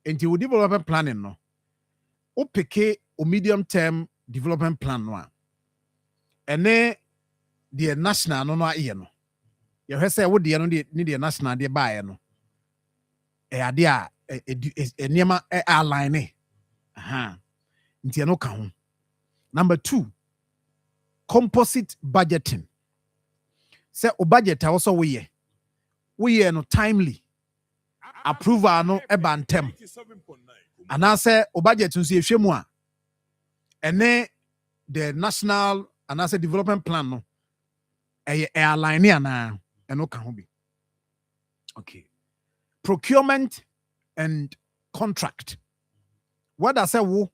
Until we development planning no, o peke o medium term development plan no. And then the national no aye no. You say what the no the national the buy no. Ade a niema align aha. Nti no ka ho. Number two, composite budgeting. Say o budget also we no timely approval no ebantem and say o budget nso ehwe mu a ene the national and say development plan no align ana eno ka ho bi okay procurement and contract what I say who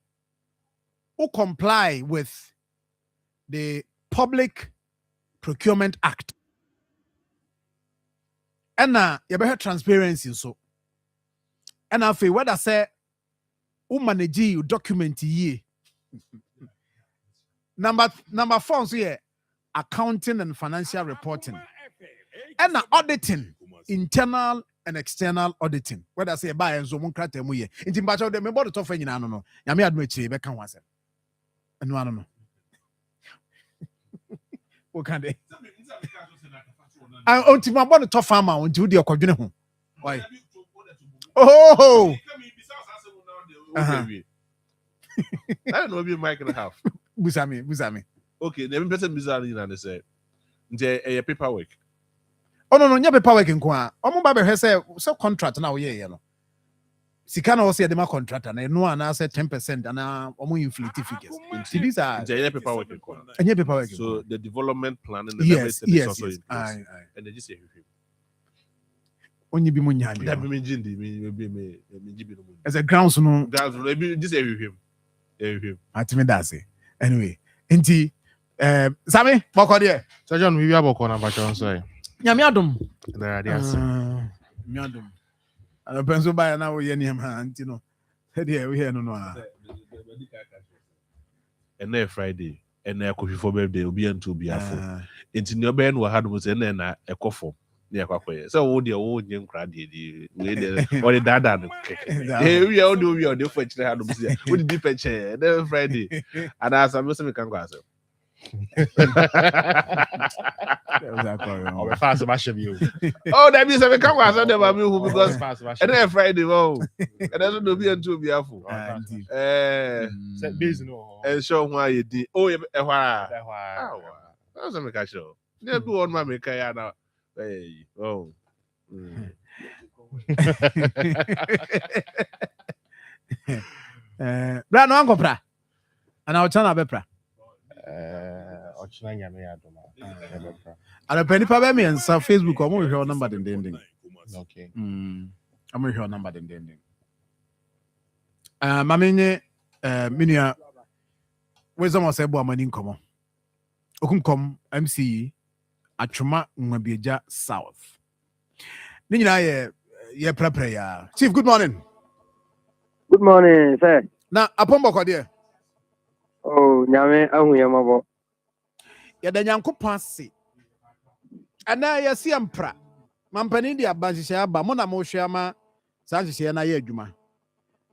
comply with the Public Procurement Act. And you better transparency so. And I feel what I say, manage you document ye. Number 4 so here, accounting and financial reporting. And auditing, internal and external auditing. What I say buy and so mon krate mu ye. Inti mbacho de me bodo to fa nyina no no. Ya me admo echi be kan wase. Eno ano no. What can they? Until my body tough farmer until the okwadwene ho. Why? Oh! I don't know if you mic and a half. Busami. Okay, the person bizarre and say, a paperwork. Oh no, nya paperwork nko a. Omo ba be hwe say contract na wo ye no. Sika na wo say dem contract na no ana say 10% ana omo inflate figures. See these are paperwork. So the development plan and yes, everything yes, is also yes. in place. And they just say only be munyani. That be jindi as a grounds no. Grounds no be just him. Atimi dase. Anyway, enti Sami, boko there. So John, we have a number one say. Nyame adom. Na dia say. Nyame adom. Ana penso ba na wo ye ne ma anti no. He dey we here no no. And then Friday and then coffee for birthday will be until be afo. Enti no be no ha do say na e kofo. Ne akwakoye. So wo dey wo nyem kra dey we dey or the dada no. Eh we all do we on the for chire ha do say. We dey peche. Then Friday. And as am say me kan go ase. Oh, fast mash you. Oh, that means I come was on them because and then Friday, oh, and that's what be until be afo. And show why you did. Oh, that's a make show. They do one my make now. Hey, oh. Bra no anko pra. Ana ochana be pra. Ochina nyame adoma. Ana pani pa be me nsa Facebook o mo hwe number den. Okay. I'm hwe number den. Mamenye minua wisdom was ebo amani nkomo. Okunkom MC Atwoma Nwabieja South. Ni nyina ye prepare ya. Chief, good morning. Good morning, sir. Na apombo kwade. Oh, nyame ahu yamabo. Ya da nyankopon ase. Ana ya si ampra. Mampani dia banhye aba mo na mo hwe ama sa hye na ye adwuma.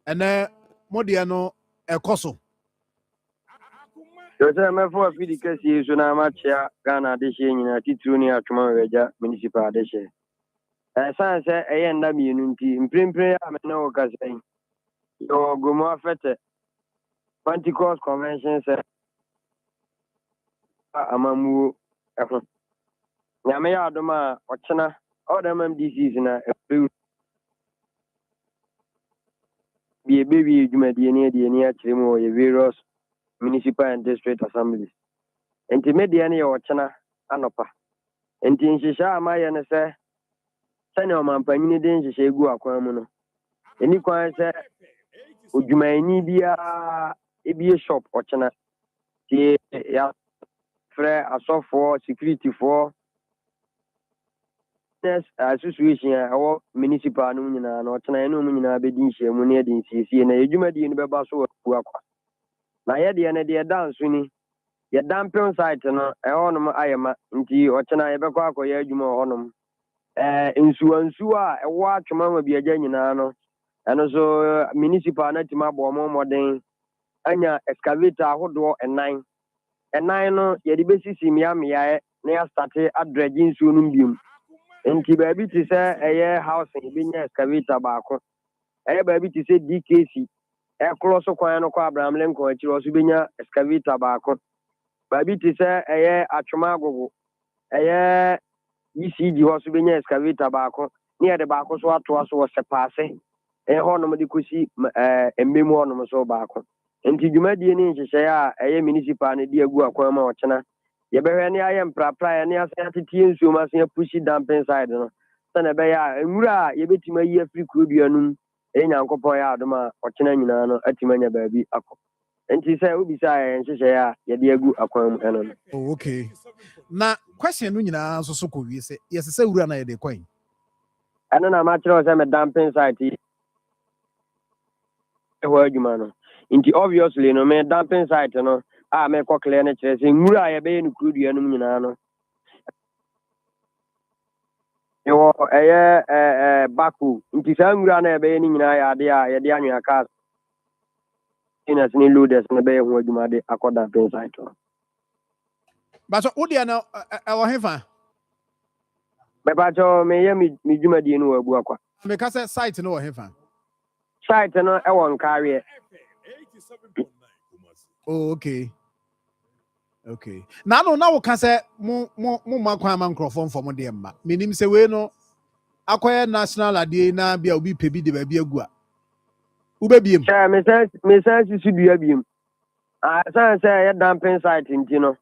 Ene mo dia no ekoso. Yo sir, me for fidi kasi so na ma chia Ghana de hye nyina titru ni Atwoma Nwabieja municipal de hye. San se eye nda mienu nti mprempre a me na wo kasan. Yo gomo afete Pentecost Convention se amamu ehun. Nyame ya adoma ochena all the MDCs na be baby jumadi ni achiremo ye various municipal and district assemblies. Enti media ne ochena anopa. Enti nhihya amaye ne se sene o mampanyini de nhihya egu akwan mu no. Eni kwan se odwumani bia ebie shop ochena ti ya frɛ asɔfoɔ security for association our municipal no nyina na ɔtena ɛno mu nyina bɛdi nhyiamu ne yɛde nsiesie na yɛdwumadie no bɛba so wɔ akwa na yɛdeɛ no deɛ da nso ni yɛda mpem site no ɛhɔnom ayɛma nti ɔtena yɛbɛkɔ akɔyɛ adwuma wɔ hɔnom nsuwa a ɛwɔ Atwoma Nwabieja nyinaa no ɛno so municipal no atumi abɔ ɔmo mmɔden anya excavator ahodoɔ ɛnan no yɛde bɛsisi mmeammea na yɛastate adrɛgye nsuo no mbiom nti baabi te sɛ ɛyɛ housing ebɛnya excavator baako ɛyɛ baabi te sɛ DKC ɛkorɔ so kwan no kɔ Abraham Lincoln akyiri ɔso bɛnya excavator baako baabi te sɛ ɛyɛ Atwoma Agogo ɛyɛ ECG hɔ so bɛnya excavator baako ne yɛde baako so atoa so wɔ Sepaase ɛyɛ hɔnom de kɔsi mmɛmu hɔnom so baako nti dwumadie ne nhyehyɛ a ɛyɛ municipal ne de agu akwan ma ɔkyena yɛbɛhwɛ ne ayɛ mprapra ne asan atetie nsuo ma asan apushi dumping side no sɛnɛ ɛbɛyɛ a nwura a yɛbɛtumi ayi afiri kurodua no mu ɛyɛ Nyankopɔn yɛ adom a ɔkyena nyinaa no atumi anya baabi akɔ nti sɛ wobisa yɛ nhyehyɛ a yɛde agu akwan mu ɛno no. Oh, okay. Na question no nyinaa nso so kɔ wie sɛ yɛsɛ sɛ wura na yɛde kwan ɛno na makyerɛ sɛ me dumping site yi ɛhɔ adwuma no nti obviously no me dumping site no a me kɔ clear ne kyerɛ sɛ nwura a yɛbɛyɛ no kurodua no mu nyinaa no yɛwɔ ɛyɛ bako nti saa nwura na yɛbɛyɛ no nyinaa yɛ ade a yɛde anwea cars ne loaders no bɛyɛ ho adwuma de akɔ dumping site no. But so wodeɛ no ɛwɔ hefa bɛpakyɛ meyɛ me dwumadie no wɔ abu akwa meka sɛ site no wɔ hefa site no ɛwɔ Nkareɛ. Oh, okay. Okay. Now we can say mo makwa man microphone for mo dem ma. Menim say we no akoye national ade na bia obi pebi de ba bia gu a. Ube biem. Sure, me sense you dua biem. Ah, say ya damping site nti no.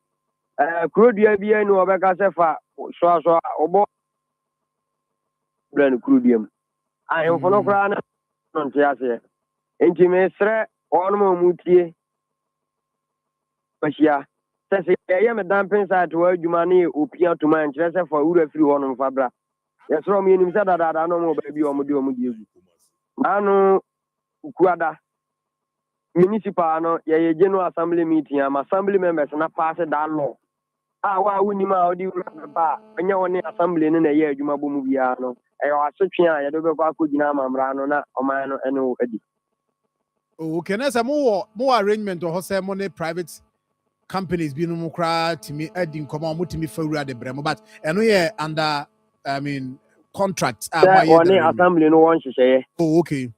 Kuro dua bia ni obeka se fa so obo brand kuro biem. Ahemfo no kra na nti ase. Nti me sre ono mo mutie. Pashia. Say ya me damping site wa adwuma ne opia to man kire se fa wura firi ho no fa bra. Yes, from you said that I know more baby or Mudi. Nano Kuada Municipal, no, yeah, General Assembly meeting, assembly members, and I pass that law. Ah, why wouldn't you out you when you're on the assembly in a year, you mabu mubiano? I was such a don't could Nama Rano, or man, and no Eddie. Oh, okay, there's a more arrangement or wholesale money private companies being more crowd to me adding come on to me for the Bremo, but and we are under contracts. One assembly no one say. Oh, okay.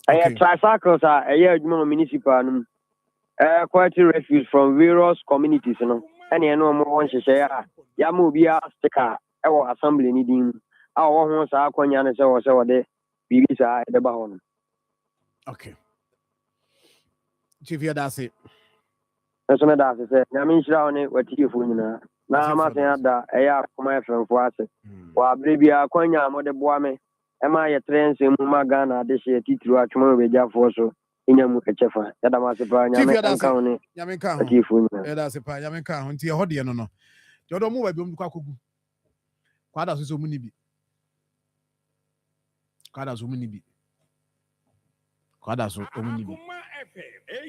I tricycles are a year municipal. Quality refuse from various communities, you know. Any no more one say, Yamubia sticker, our assembly needing our ones are Quanyana or so there. Bibisa at the Bahon. Okay. Chief, that's it. That's what I said. I mean, what you for now. Now I'm saying that I have my friend for us. While baby, I Quanya, Mother Boame, am I a train in Mumagana this year? Titru at Moja for so. Inyamukechefa yada masepa nyame Yamenka atifu yada sepa yamenka nti ehode no no jodo mu babi omukwa kogu kwada so mu ni bi kwada so mu ni bi kwada so mu ni bi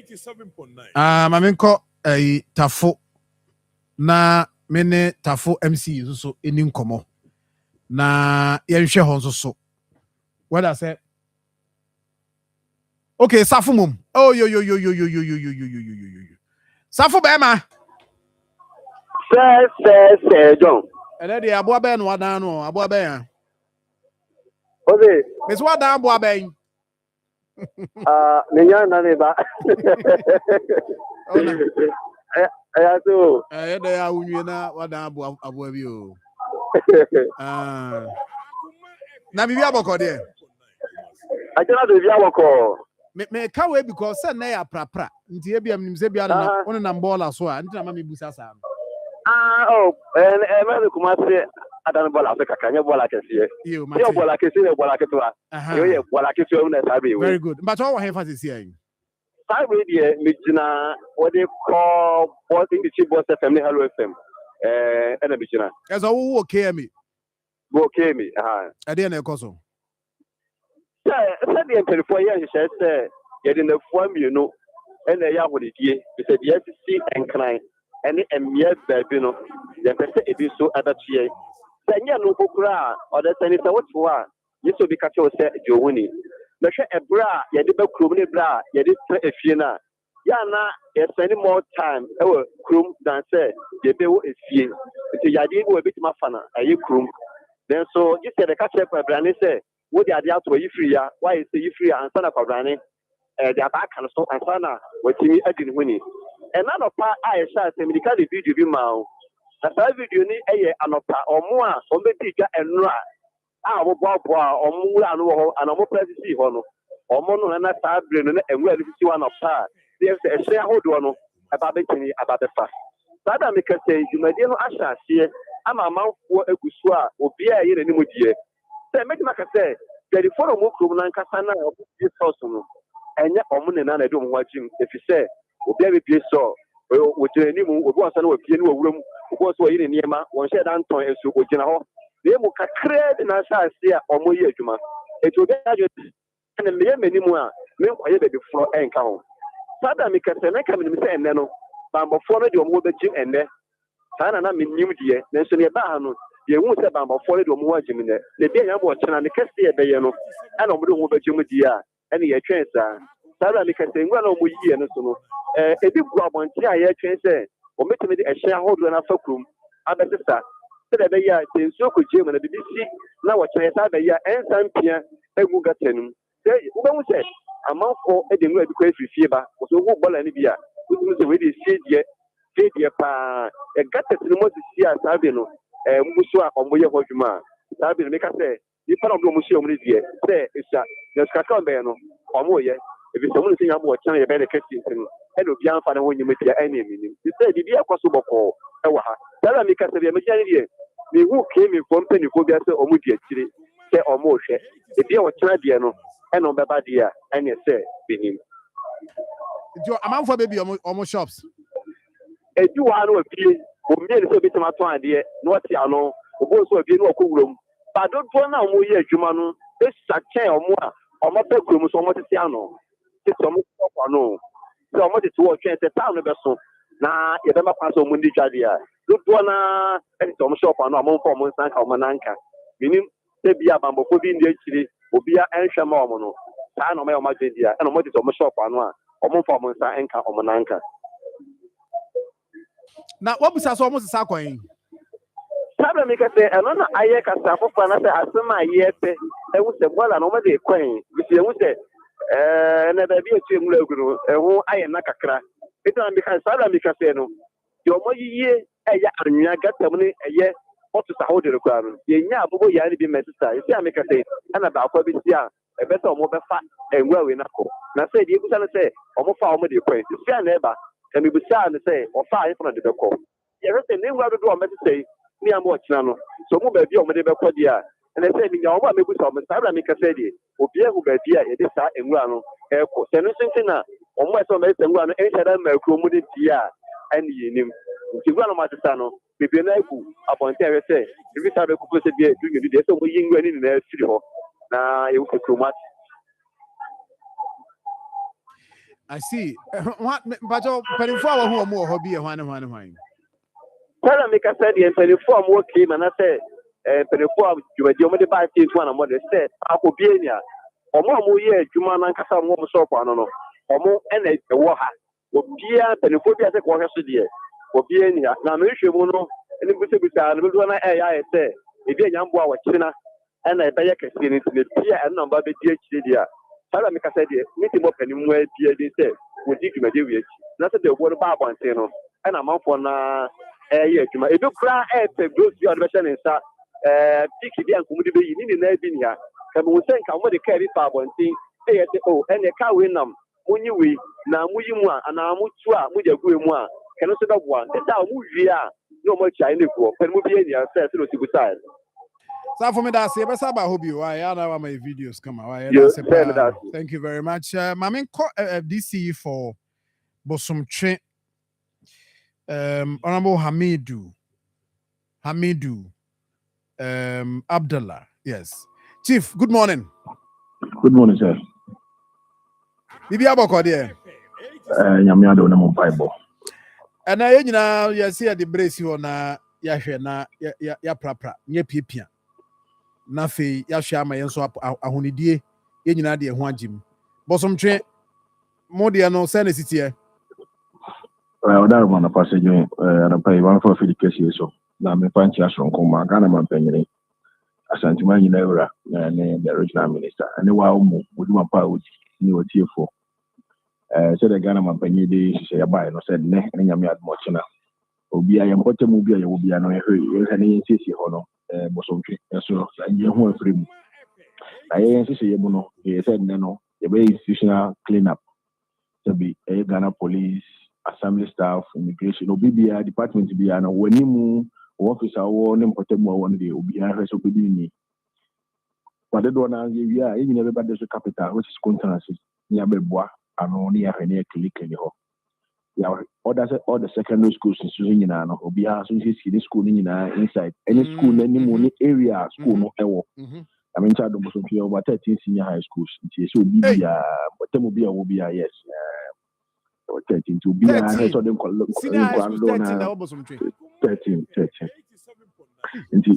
87.9 mamenko tafo na mene tafo MC so eni nkomo na yenhwe ho so whether say okay, Safu mum. Oh yo. Safu bema. Say, John. And then the Abua Ben Wadano, Abua Ben. Okay. Miss Wadan Abua Ben. Ninya Naniba. I do. They are Unina Wadan Abua View. Namibia Boko there. I cannot do Yawako. Me ka we because say na ya prapra nti e bia mnim se bia na one na mbola so a nti na ma me busa sa no me kuma se adan bola so kaka nye bola kese ye bola kese ne bola ketwa ye bola kese o na sabe we very good but what emphasis here sabe die me gina what they call in the chief boss FM hello FM e na me gina as o wo KM go KM e dey na ekoso said the employee said, getting the form, you know, and they are with it. He said, yes, see and cry, and a mere baby, no, the person it is so other cheer. Then you know, Kukra, or the senator, what for? You so because you said, Joe Winnie. The a bra, you did a crummy bra, you did a fiena. Yana, it's any more time, our crum than say, the bill is here. It's a idea a bit mafana, a you crum. Then so you said, the catch up, Brandy said. What they are there to you free, why is you free and son of a granny? They are back and so and son what you didn't win it. And none of I shall say, medical video be mouth. As I video need a anopa or more, or maybe and ra. I will bob or mula and more privacy honor. Or mono and I start bringing and where you see one of her. There's a shareholder about the fact. Sada make say, you may know Asha, see, I'm a mouth for a gusua or be a year anymore. Say, make my say, the forum of Kuman Kasana of this person, and yet Omun and I don't watch him. If you say, Obi be so, with the new was an opinion room, was in Yama, one said Anton and so general. They will create an answer here or more Juma. It will get and a mere minimum, meanwhile, before and count. Sada make a come in and then, but before you move the gym and there, Sana mean new dear, then so near Bahano. You won't say about 40 or more Jimmy. The day I'm watching and the Cassia Bayano, and I'm going to Jimmy Dia, and the chance. Sarah Nicatin, well, we hear no so. A big problem, I chance, or make me a shareholder and a fulcrum. I bet the star. Said a year, the so could Jim and the BBC. Now what I said a year and San Pierre, and who got 10. Say, who said, a month for Edinburgh because we fever, was a whole ball and beer, which was already said yet. deɛ paa ɛgata no mo sisi a saa bi no muso a ɔmo yɛ hɔ adwuma saa bi no meka sɛ nipa na ɔmo hyɛ ɔmo ne deɛ sɛ ɛhyia na sikaka ɔbɛyɛ no ɔmo yɛ ebi sɛ ɔmo ne sɛ nyɛ abo ɔkyɛn yɛ bɛyɛ ne kɛse ntin ɛna obi anfa ne ho nyɛ metia ɛna eminim sɛ bibi ɛkɔ so bɔkɔɔ ɛwɔ ha saa na meka sɛ deɛ megya ne deɛ mehu kemi fo mpanyinfoɔ bi sɛ ɔmo di akyire sɛ ɔmo hwɛ ebi a ɔkyena deɛ no ɛna ɔbɛba deɛ a ɛna sɛ benim nti amanfoɔ bɛbi ɔmo shops ebi wɔ ha no apie omie ne sɛ obi tɛm atɔn adeɛ na ɔte ano obo nso apie na ɔkɔ wurom badodoɔ na ɔmo yɛ adwuma no esua kyɛn ɔmo a ɔmo bɛ kurom so ɔmo tete ano tete ɔmo kɔkɔ ano sɛ ɔmo tete wɔ twɛn sɛ taa no bɛso na yɛbɛma kwan sɛ ɔmo ndi dwa deɛ a dodoɔ na ɛtete ɔmo shop ano a ɔmo mfa ɔmo nsa ka ɔmo nanka menim sɛ bi abambɔfo bi ndi akyire obia ɛnhwɛ ma ɔmo no saa na ɔmo yɛ ɔmo adwene deɛ ɛna ɔmo tete ɔmo shop ano a ɔmo mfa ɔmo nsa nka ɔmo nanka na wabusa so ɔmo sesa kwan sábà mi kẹsẹ ẹnu na ayẹ kasa afọfọ anasẹ asẹm a yẹ pẹ ẹhu sẹ bọọla na ọmọdé kwan bisi ẹhu sẹ ẹnna bẹẹbi etu emu egu no ẹhu ayẹ nna kakra etu na mi ka sábà mi kẹsẹ no deɛ ɔmo yiyie ɛyɛ anwea gata mu ne ɛyɛ ɔto sa ho de rekura no yɛnya abobo yaa ne bi mɛ sisa esi a mi kẹsẹ ɛna baako bi si a ɛbɛ sɛ ɔmo bɛfa nwura wei n'akɔ na sɛ deɛ ebusa no sɛ ɔmo fa ɔmo de kwan esi a na ɛba ɛmi busa no sɛ ɔfa ayɛ fana de bɛkɔ yɛhwɛ sɛ ne nwura dodo ɔmo sisa yi ni amu ɔkyina no so ɔmo baabi a ɔmo de bɛkɔ deɛ a ɛnɛ sɛ minya ɔmo a mebusa ɔmo saa bla mi kasa deɛ obi ehu baabi a yɛde saa nwura no ɛkɔ sɛ no nso na ɔmo ɛsɛ ɔmo ɛsɛ nwura no ɛnhyɛ dɛ mma akuro mu de die a ɛne yɛ nim nti nwura no ɔmo asesa no bebree na egu abɔnten ɛhwɛ sɛ ebi saa bɛkoko sɛ deɛ edu nyɛ deɛ sɛ ɔmo yi nwura ne nyinaa firi hɔ na ewu sɛ kurom ate. I see. Mpacho mpanimfoɔ a wɔho ɔmo wɔ hɔ bi yɛ hwan. Tell me, I said, the uniform working, and I said, uniform, you were the only by one of what they said, Akobia, or more year, Juman and Casa, more so, or more, and a war, or Pia, Peniphobia, as a quarter year, or Piania, now, Mishumono, and the Busa, and the one I say, if you're young boy, China, and I pay a casino to the Pia and number the DHD. Tell me, I said, meeting up anywhere, Pia, they said, would you give me the witch? Not the word about one, and I'm up on yes, if you cry at the group, you are the best in Piki and Kumudi, you need an Albinia. Come on, think I'm going to carry power and think, oh, and a car win them. When you win, now Mujima and Amutua, Muja Guima, cannot set up one. That's how Mujia, no much I live for, and Mubia says to the side. So for me, that's it. But I hope you. I know my videos come out. Thank you very much. Mamin DC for Bosum Honorable Hamidu, Abdullah. Yes, Chief. Good morning. Good morning, sir. Bibi aboko there. Nyame ado na mo Bible. And I, you see the brace you na ya hwe na ya prapra nye pipia. Na fe ya hwe ama yenso ahonidie ye nyina de ho agim. Bosomtwe mo de no send city here. That one a passage and a pay one for the case so. Now me punch us from Koma, Ghana man penny. Asantima in Eura and the original minister. And the wow would my power new tier for. Said the Ghana man penny day say a buy no said ne and yam yard much now. Obi I am what movie I will be an hurry, and insist honor, Bosomtree, so you won't free. I insist you he said no, the way institutional cleanup to be a Ghana police. Assembly staff, immigration, OBBI department be an when you officer or important one day will be a responsibility. But the one I give you, even everybody's capital, which is contingency, near Belbois, and only a clinic in the hall. All the secondary schools in Susan, or be a the school inside any school, any money area, school, no ever. I mean, child of over 13 senior high schools. So be a will be a yes. 13 to be a head of them called 13. Into a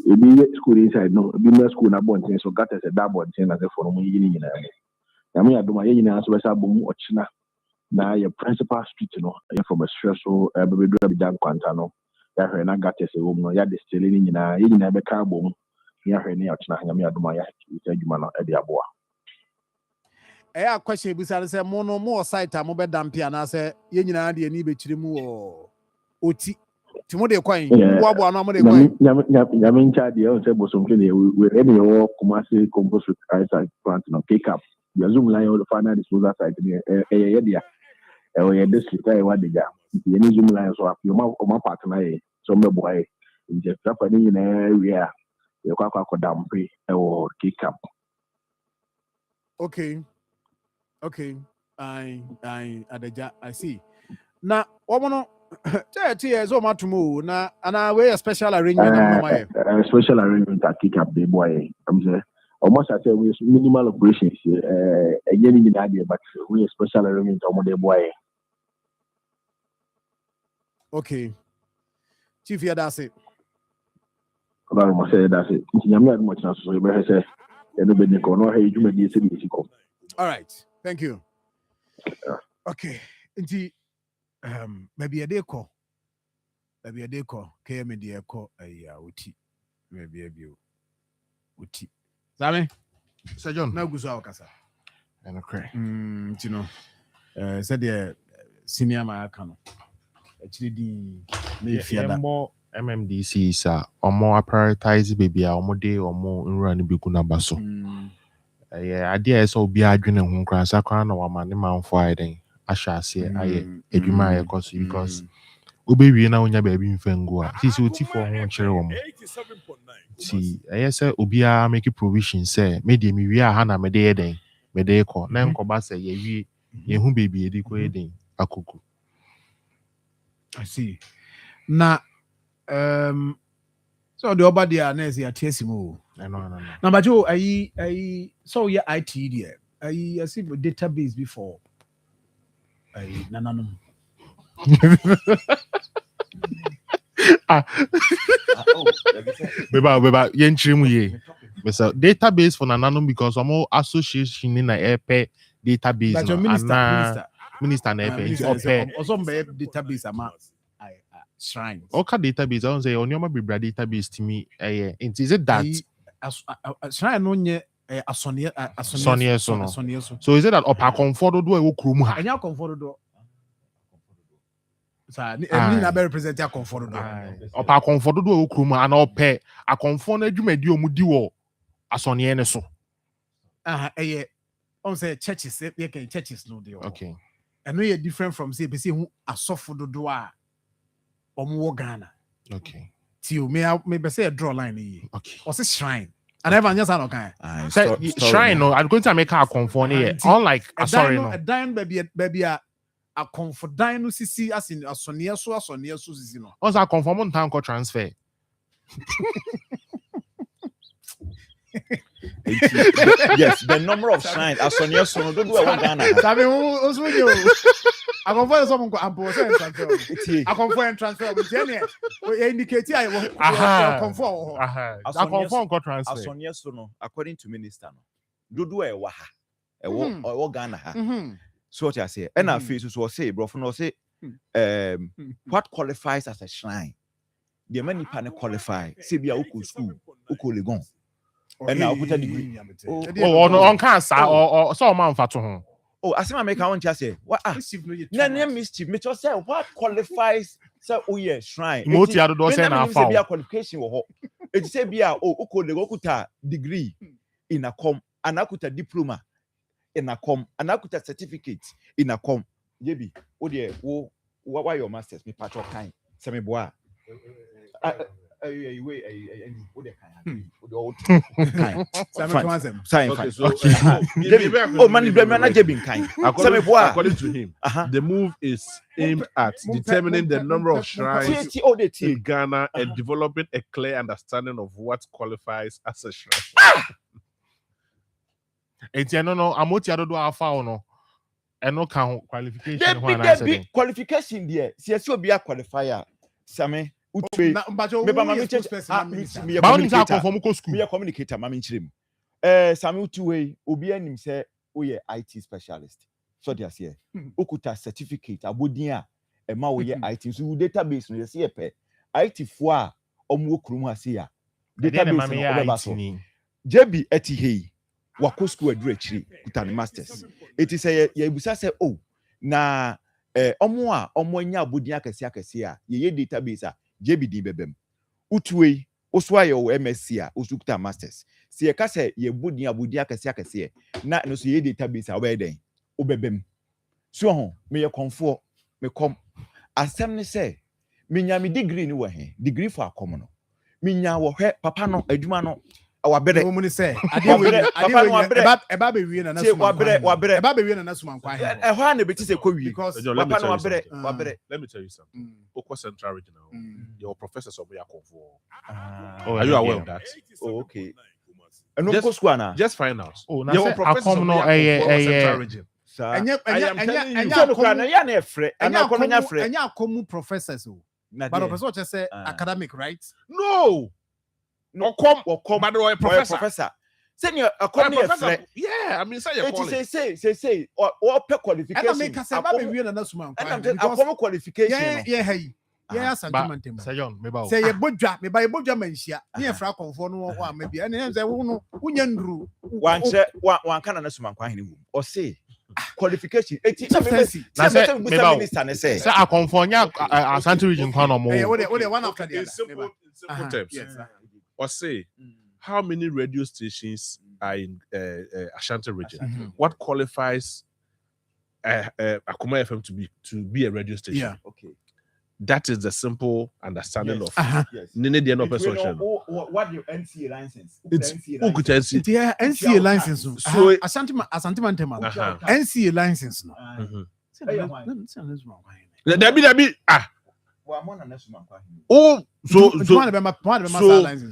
school inside no be school na bonten so got as a double ten as a form yin in I mean I do my yin as well as boom or china now your principal street no from a stressful baby do down quantano ya na got as a woman ya distilling in a yin a car boom ya any out na I do my juma at the aboa. A question beside say mono more site mo be dampia na say ye nyina de ani be chiri mu o oti timo de kwan Yeah. boabo na mo de kwan Yamin Chadi, I say Bosom Kennedy, we any war Kumasi compost with ice plant no pick up. The Zoom line or the final disposal site area. Or this is what they got. The any Zoom line so up your mouth partner, so my boy, in just happening in area, you can't down free or kick up. Okay. I see. Now, woman, so much more. Now, and I wear a special arrangement. Special arrangement at kick up the boy. I'm saying almost I say we minimal operations. Again in idea, but we special arrangement on the boy. Okay. Chief, yeah, that's it. I say that's it. I'm not much now, so you better say. All right. Thank you. Okay. Maybe a day call. KM dear call uti. Maybe a view. Uti. Same? Sir John. No goes out, Casa. And okay. You know, said the senior Mayakano. Actually, the more MMDCs are more prioritize baby or more run big baso. Yeah, idea is all be arguing who grants a crown or man man Friday. I shall say, I admire because Ubi now when your baby in Fengua. Tis uti for one cherry. See, I say, Ubia make a provision, say, maybe we are Hannah Medea, Medeco, Nan Cobasa, ye who baby educating a cuckoo. I see. Now, so the other day, I test you. No. Now, but Joe, I saw your IT there. I see the database before. No. Beba, yen chimwe. But database for Nananum because I'm all association in a airpay database. But your minister na airpay. Also, database amount. Shrine. Okay, database. I don't say on your database to me. Is it that shrine on ye Sonia. So is it that upper comfort do a krum ha? And you comfort do. So I mean, represent your comfort do. Upper comfort do a krum and all pay a comfort you may do mudio a Sonia so. On say churches, you can churches no deal. Okay. And we are different from CBC who are soft for the door. Or Ghana. Okay. Till maybe say a draw line. Okay. Or say shrine. And everyone just okay. Shrine, no, I'm going to make a conform here. Unlike sorry, no. A dime baby a comfort dine CC as in a Sonia so you know. Also, a conform on time called transfer. Yes, the number of shrines as Sonia so don't do a Ghana. I confirm someone go transfer. I confirm transfer. We indicate I confirm. I confirm go transfer. As Sonia so no, according to minister no. Do a waha. E Ghana ha. So what I say. And I feel so say bro no say what qualifies as a shrine? The many panel qualify. Say be a uku school, uku legon. And now put a degree. On cancer or so man for to home. Oh, I see my make I want to say what mischief. Me just say what qualifies say oh yeah shrine. Moti ado do say na fa. Be a qualification wo. It say be a uko le okuta degree in Akoma, and akuta diploma in Akoma, and akuta certificate in Akoma. Yebi, oh dear, why your masters me patch of kind. Say me boy. According to him, the move is aimed at determining the number of shrines in Ghana and developing a clear understanding of what qualifies as a shrine. No, I'm what you do alpha no. And no count qualification. There be qualification there. See, so be a qualifier. Same. Me communicator, mami chrim. Sami utuwe obi anim say oye IT specialist. So they say okuta certificate abodia e ma oye IT so database no say pe IT fo a omo okrum ase ya database no obeba so JB eti wako school adure chiri kuta masters. It is say ya ebusa say oh na omo nya abodi akese a ye database a JBD bebem utuwe oswa ye MSc a osukta masters se ye ka se ye bodi abodi akese na no so ye database a obeden obebem so ho me ye konfo me kom asem ne se me nya me degree ni wo he degree for Akoma no me nya wo hwe papa no adwuma no wabere wo mu ni se ade we eba be wie na na suma wabere eba be wie na na suma kwa he ehwa na beti se ko wi papa no wabere let me tell you something Okwa Central Regional your professors of Yakonfo are you aware of that? Okay. And no school na just find out your professors of Central Region enya Akoma professors but professor say academic right no Okom but a professor senior Akoma yeah I mean say you call it say or qualification and make say ba be wie na suma kwa Akoma qualification yeah sentiment say John me ba say ye bodwa me ba ye bodwa manhia ne ye fra konfo no wo ama bia ne say wo no wonya nduru wan kana na suma kwa hene o say qualification na say minister ne say Akonfo nya Asante region kwa no mo one after the other simple terms or say how many radio stations are in Ashanti region what qualifies Akoma FM to be a radio station okay that is the simple understanding of Nene the no person what your NCA license NCA license so Asante Mantema NCA license no Dabi oh so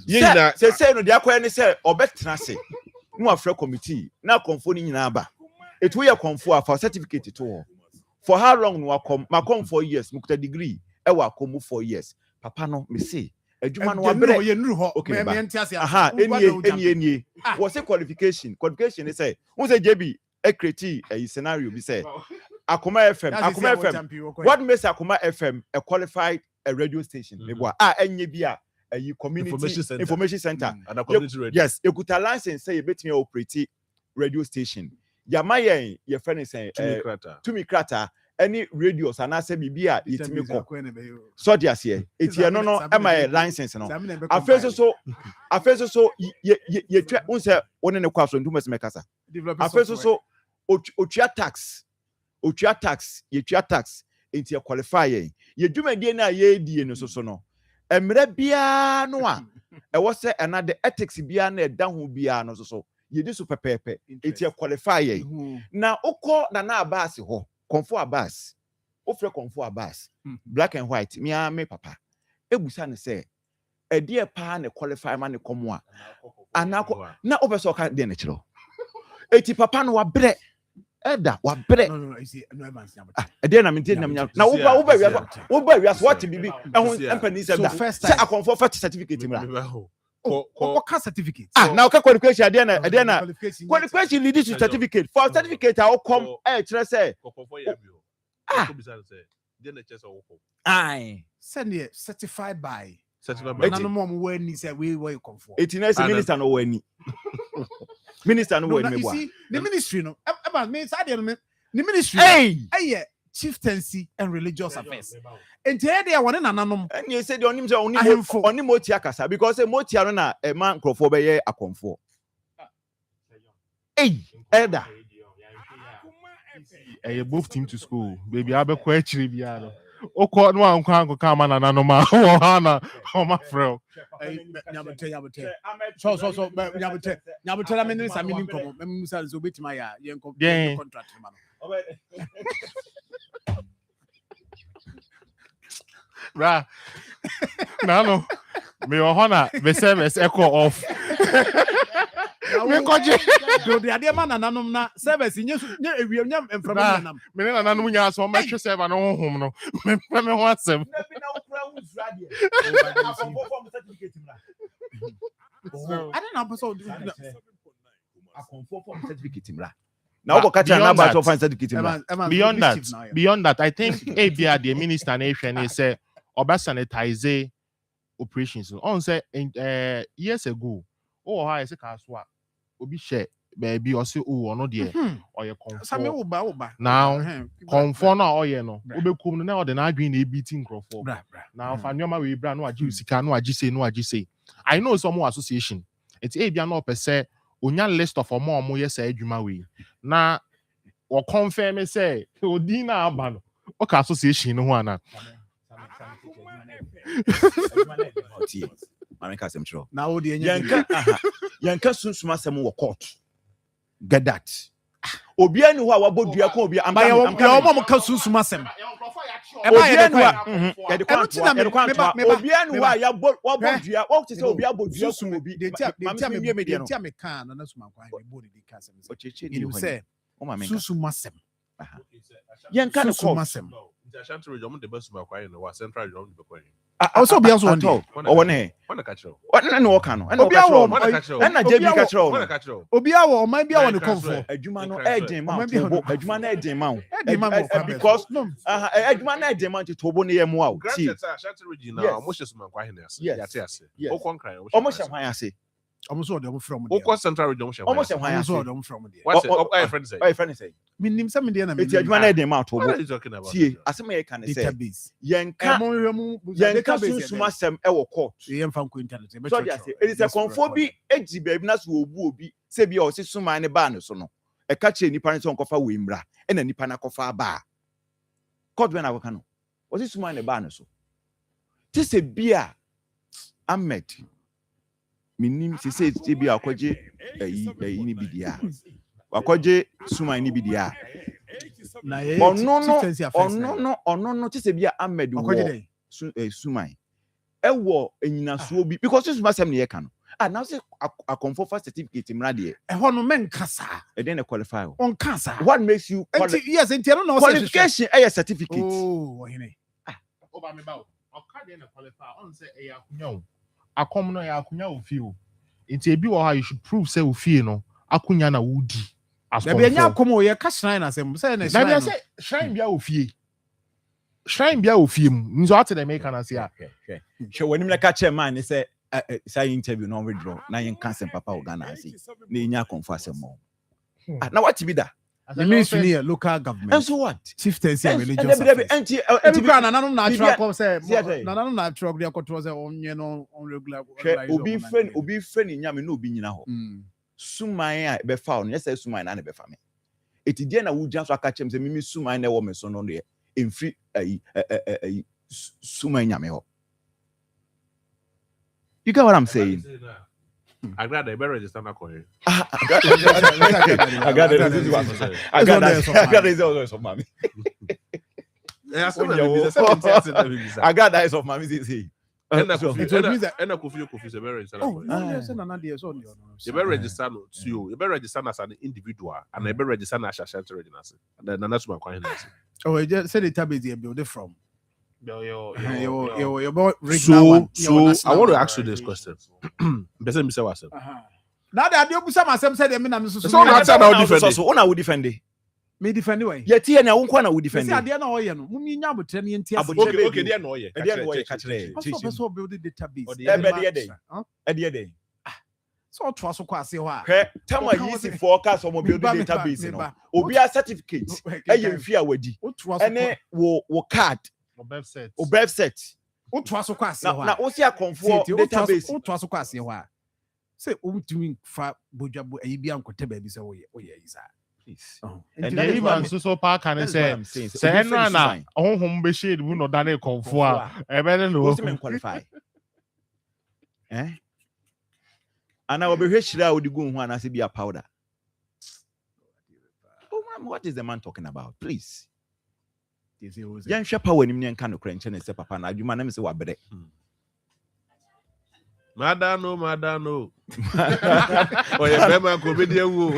yeah say no dia kwa ni say obetena se no afra committee na konfo ni nyina ba etu ye konfo for certificate to for how long no makom 4 years mukuta degree e wa komu 4 years papa no me say adwuma no wabre okay eni was a qualification is say who say JB e create a scenario be say Akoma FM what makes Akoma FM a qualified a radio station enye bia a community information center and a community radio yes you could a license say you bet me operate radio station yamaye your friend is saying to me krata any radios and I say bibia yetimi ko so dia se etie no am my license no afeso so ye twa unse woni ne kwaso ntumas mekasa afeso so otwa tax ye twa tax enti ye qualify ye dwumadie na ye die no so no emre bia no a e wo se another ethics bia na eda ho bia no so ye di so pepepe enti ye qualify ye na ukọ na abas ho Konfo Abbas ofre Konfo Abbas black and white me papa ebusa ne say e de pa na qualify man komo a anako na obeso ka de ne kiro eti papa no wabre eda wabre no you see no evidence e de na mintie na wo ba wias what bibi ehun empani say da say Akonfo first certificate mra what certificate now qualification na qualification leads to certificate for certificate how come try say send it certified by no mom when he said we where you come for it is minister no when minister no when me see the ministry no about me say the ministry hey chieftaincy and religious affairs. And here they are one nanom. And you said on him only motia kasa because a motia na a man crofobeye a Akonfo. Hey, Elda. You both team to school, baby. I be quite trivial. Oko no anko kama na nanoma hana o my friend. Nyabute so nyabute na me nsa menim komo me musa zo betima ya ye contract man. Ra. No. Me ohona me service echo off. Me koje. Do the ade man nanom na service nye ewiem nya emframa nam. Me na nanom nya so me twe server no honhom no. Me ho asem. Na bi na okura wu zrade. I don't know person Akonfo form certificate mra. Now beyond that, I think ABR the minister nation say oba sanitize operations. On say years ago, how I say kaswa obi share baby or say oh no dear or your Same comfort. uba. Now comfort na or ye no. Ube kum na or the na green a beating crofo. Now if I know my way brand no agi sika no agi say. I know some more association. It's a bia no per se onya list of more yes adwuma we. Na or confirm say odi na aba no. Okay association no ho ana. Now the yanka sunsuma sem wo court. Get that. Obi anu ho a wabodua ko obi am mom ka sunsuma sem. Obi anu ya de kwantwa obi anu a ya wabodua wo ti say obi abodua ko obi dey me kan na suma kwa he body dey kan sem. You say sunsuma sem. Yanka no sunsuma sem. Ashanti region the best ma kwa no wa central region the kwa. Also be also one day. O ne. Wanna catch you. What na no ka no. Na JB catch you. Obi awo man bia won come for. Adwuma no edin ma. Adwuma na edin ma. Because adwuma na edin ma to tobo ne yemu a. Ashanti region na mo hye suma kwa he na ase. Ya te ase. O kon kran. O mo hye hwan ase. Omo so dem from there. O ko central region mo hye hwan. O mo hye hwan ase. So dem from there. What's it? Friend say. Oh, friend say. Minim se me dey na me. Eti adwuma na edin ma tobo. What are you talking about? See, asem ye kan say. Database. Yenka sunsuma sem e wo court. Yen fan ko internet. So just say it is a conforbi eji baby na so obu obi se bia o se suma ne ba ne so no. E ka che nipa ne so nkofa we mra. E na nipa na kofa ba. Court when I no. O se suma ne ba ne so. Ti se bia Ahmed minim se bia akwaje ni bidia. Akwaje suma ni bidia. No ti se bia Ahmed wo sumai wo enyinasuo bi because suma sem ne ye ka no now say a comfort certificate mra de e ho no men kasa e dey qualify on kasa what makes you yes enti no qualification e certificate oh hine oba me ba o ka dey qualify on say e akunya akom no ya akunya ofi o enti ebi wo ha you should prove say ofi no akunya na wudi Maybe anya komo ye ka shrine asem say na shrine. Maybe say shrine bia ofie. Shrine bia ofie mu. Nzo ate dem make na say ah. She woni me ka chairman say say interview no withdraw. Na yen cancel papa Uganda say. Na nya confess mo. Na what be that? The ministry near local government. And so what? Chieftaincy and religious affairs. Every crown na no natural come say na no natural dey control say onye no on regular. Obi friend nyame no obi nyina ho. Suman a be fa no say suman na be fa me eti die na wugya so aka chem say mimi suman na wo me so no de emfri suman nyame ho. You get what I'm saying? I got the better register na ko here. I got the also of mommy. I got that of mommy say. And a coffee is a very register. You better register no to you. You better register as an individual and you better register as a shelter readiness. And then that's my question. Oh, I just said the tab is build from. So I want to ask you this question. Now that you put some said, I mean, I'm so defend it. Me defend way. Yet here na wonko na wo defend. Say ade na o ye no. Mumi nya botre ne ntia. Okay, there no ye. There no ye ka kire. So build the database. E dey. So to aso kwa ase ho a. Tama yisi forecast o build the database no. Obi a certificate e ye mfi a wadi. Ene wo card. O birth set. O to aso kwa ase ho a. Na o si akonfo database. O to aso kwa ase ho a. Say o mutumi fa bojabo ayi bi ankote ba bi say o ye isa. And then even so park and say Henry na honhom be shade bu no dane konfo a e be no who men qualify ana we be hwehira odi gu ho ana se bia powder. Oh man, what is the man talking about? Please. Yan hwe power nim ne nka no kra nche ne se papa na adwuma na me se wa bere. Madano. Oye bema ko be dia wo.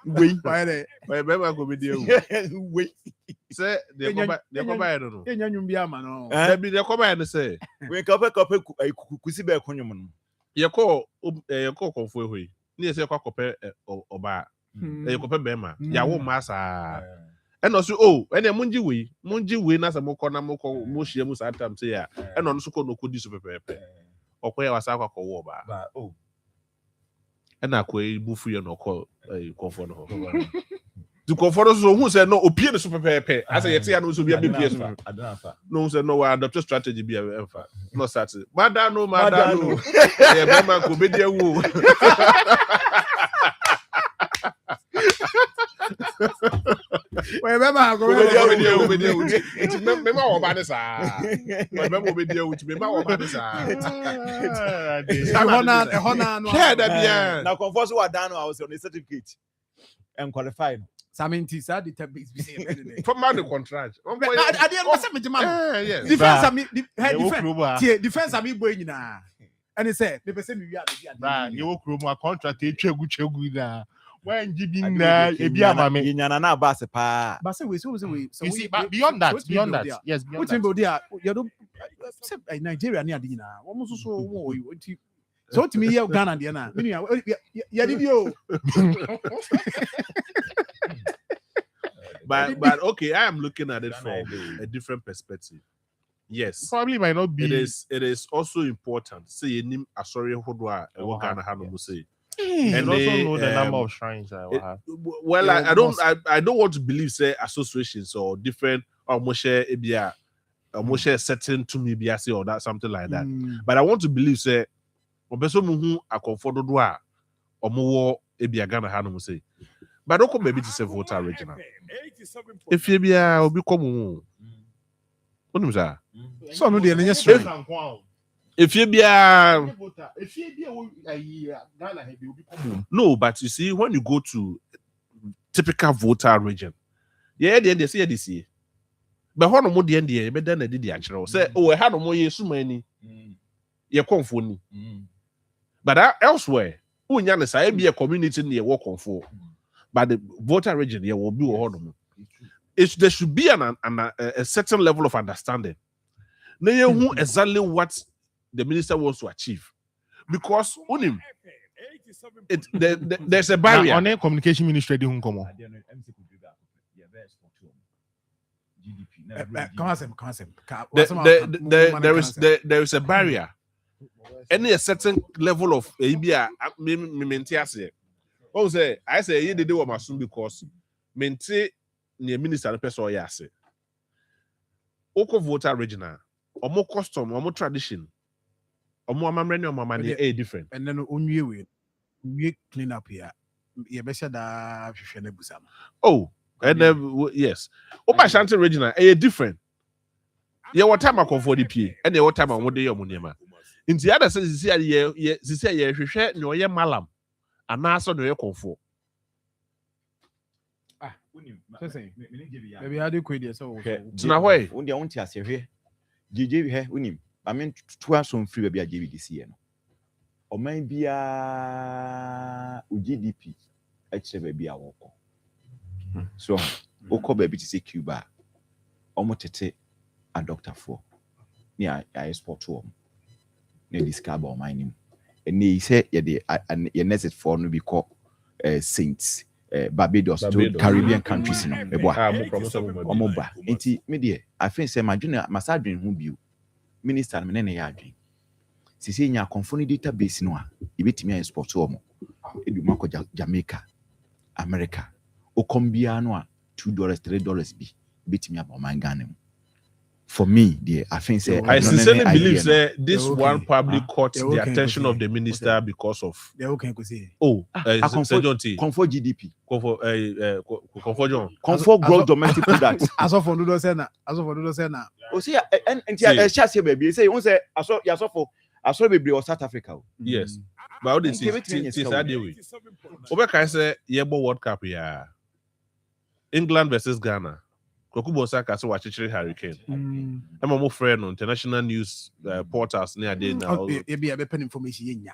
Wait. Oye bema ko be dia wo. Wait. Say de ko ba no. Enya nwum bi ama no. Da bi de ko ba no say. We ka kusi be ko nwum no. Ye ko konfo ehoi. Ni se kwa kope oba. Ye kope bema. Ya wo masa. And also, oh, and then Munji we, na some moko na moko moshi mu satam say ya. And on so no kudi so pepe. Okwe wasa kwa ko ba. Oh. And akwe bufu ye no call comfort no. To comfort so who say no opie so pepe. I say yeti ya no so bia be PS. No say no we adopt strategy be emfa. No start. Madano. Yeah, mama ko be dia wo. Well, remember, go remember what bad sa. Remember we deal with remember what bad sa. Hona. Now confess what done I was on a certificate and qualified. Saminti sa the tabis be say. From the contract. I didn't want to man. Yes. Defense ami boy nyina. And he said, "Me person me wi you work room a contract chegu na. When giving Ebiama na base pa. But say we. So beyond that. Yes, beyond that. What there? You don't Nigeria ni adi na. Wo so wo so to me here Ghana there na. Me ya did you. But okay, I am looking at it from a different perspective. Yes, probably might not be. It is also important. Say nim asori hodwa e wo Ghana ha no say. And also know the number of shrines I will have. Well, I don't want to believe say associations or different or moshe ebia moshe certain to me be say or that something like that. But I want to believe say obeso mu hu akomfort do a omo ebia Ghana ha no say. But don't come maybe to say voter regional. If you be obi come what is that? So no dey na if you be no, but you see, when you go to typical voter region, they say this year. But how no more the end year, but then they did the actual say, oh, I had no more years so many. You come for me. But elsewhere, who say be a community near work on for. But the voter region here will be there should be a certain level of understanding. Now you know exactly what the minister wants to achieve, because on him, there's a barrier. On a communication ministry, there is a barrier. Any a certain level of oh, say I say you did what must soon because maintain near minister person yes. Oko voter regional, or more custom, or more tradition. Or more memory or more money a different. And then we clean up here. You better that oh, and then yes. Oh, my Shanty regional a different. Yeah, what time I come for the P and what time I want the money. In the other sense, this year, you share no ye malam, and also no ye comfort. Maybe I do quit so. Now, why? When they want to say here, JJ here, unim. I mean, 2 hours on free baby JB this year. Or maybe GDP, actually baby a walk. So, Oko baby to say Cuba, almost a doctor for. Yeah, I export to him. Near this carbon mining. And they say, yeah, the next for no be called Saints. Barbados to Caribbean countries, no. Omoba. Enti media. I think say my junior masadrin who be minister me na ya adwen. Sisi nya confound database no a ebetimi export to omo. Ebi mako Jamaica, America. Okombia no a $2, $3 bi ebetimi aba man Ghana. For me, I think say I sincerely believe that this one probably caught the attention of the minister because of comfort GDP, comfort gross domestic product. As of for say na. Oh, see, and chance here, baby. Say, one say, I saw baby or South Africa. Yes, but how did see that way? Obeka say, Yebo World Cup yeah, England versus Ghana. Kokubo Saka so watching Hurricane. I'm a more friend on international news portals near there now. You be a better information.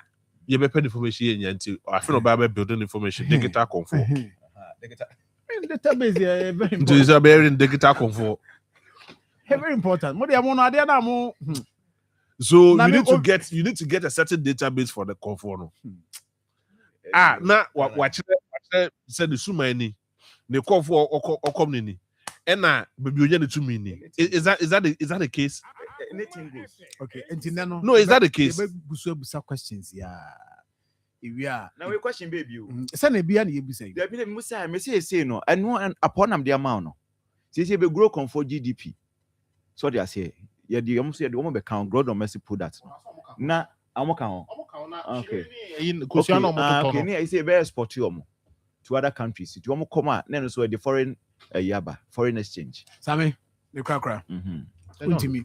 You be better information until I feel about building information. Digital comfort. Database very important. Is a very digital comfort. Very important. What they want there now. So you need to get a certain database for the comfort. Now watch said the sumani. The comfort or company. Ena baby onya to me. Is that the case? Anything goes. Okay, no, is that the case? Busa questions, yeah. If we are now, we question baby. Send a beer, you be saying. There be Musa, say no, and one upon them the amount. See, be grow comfort GDP. So they say, yeah, the almost the woman count grow domestic product. Na, I'm count. Okay. Okay, I say very sport to other countries. If you come out, then so the foreign yaba, foreign exchange. Sammy, the cracker. Me.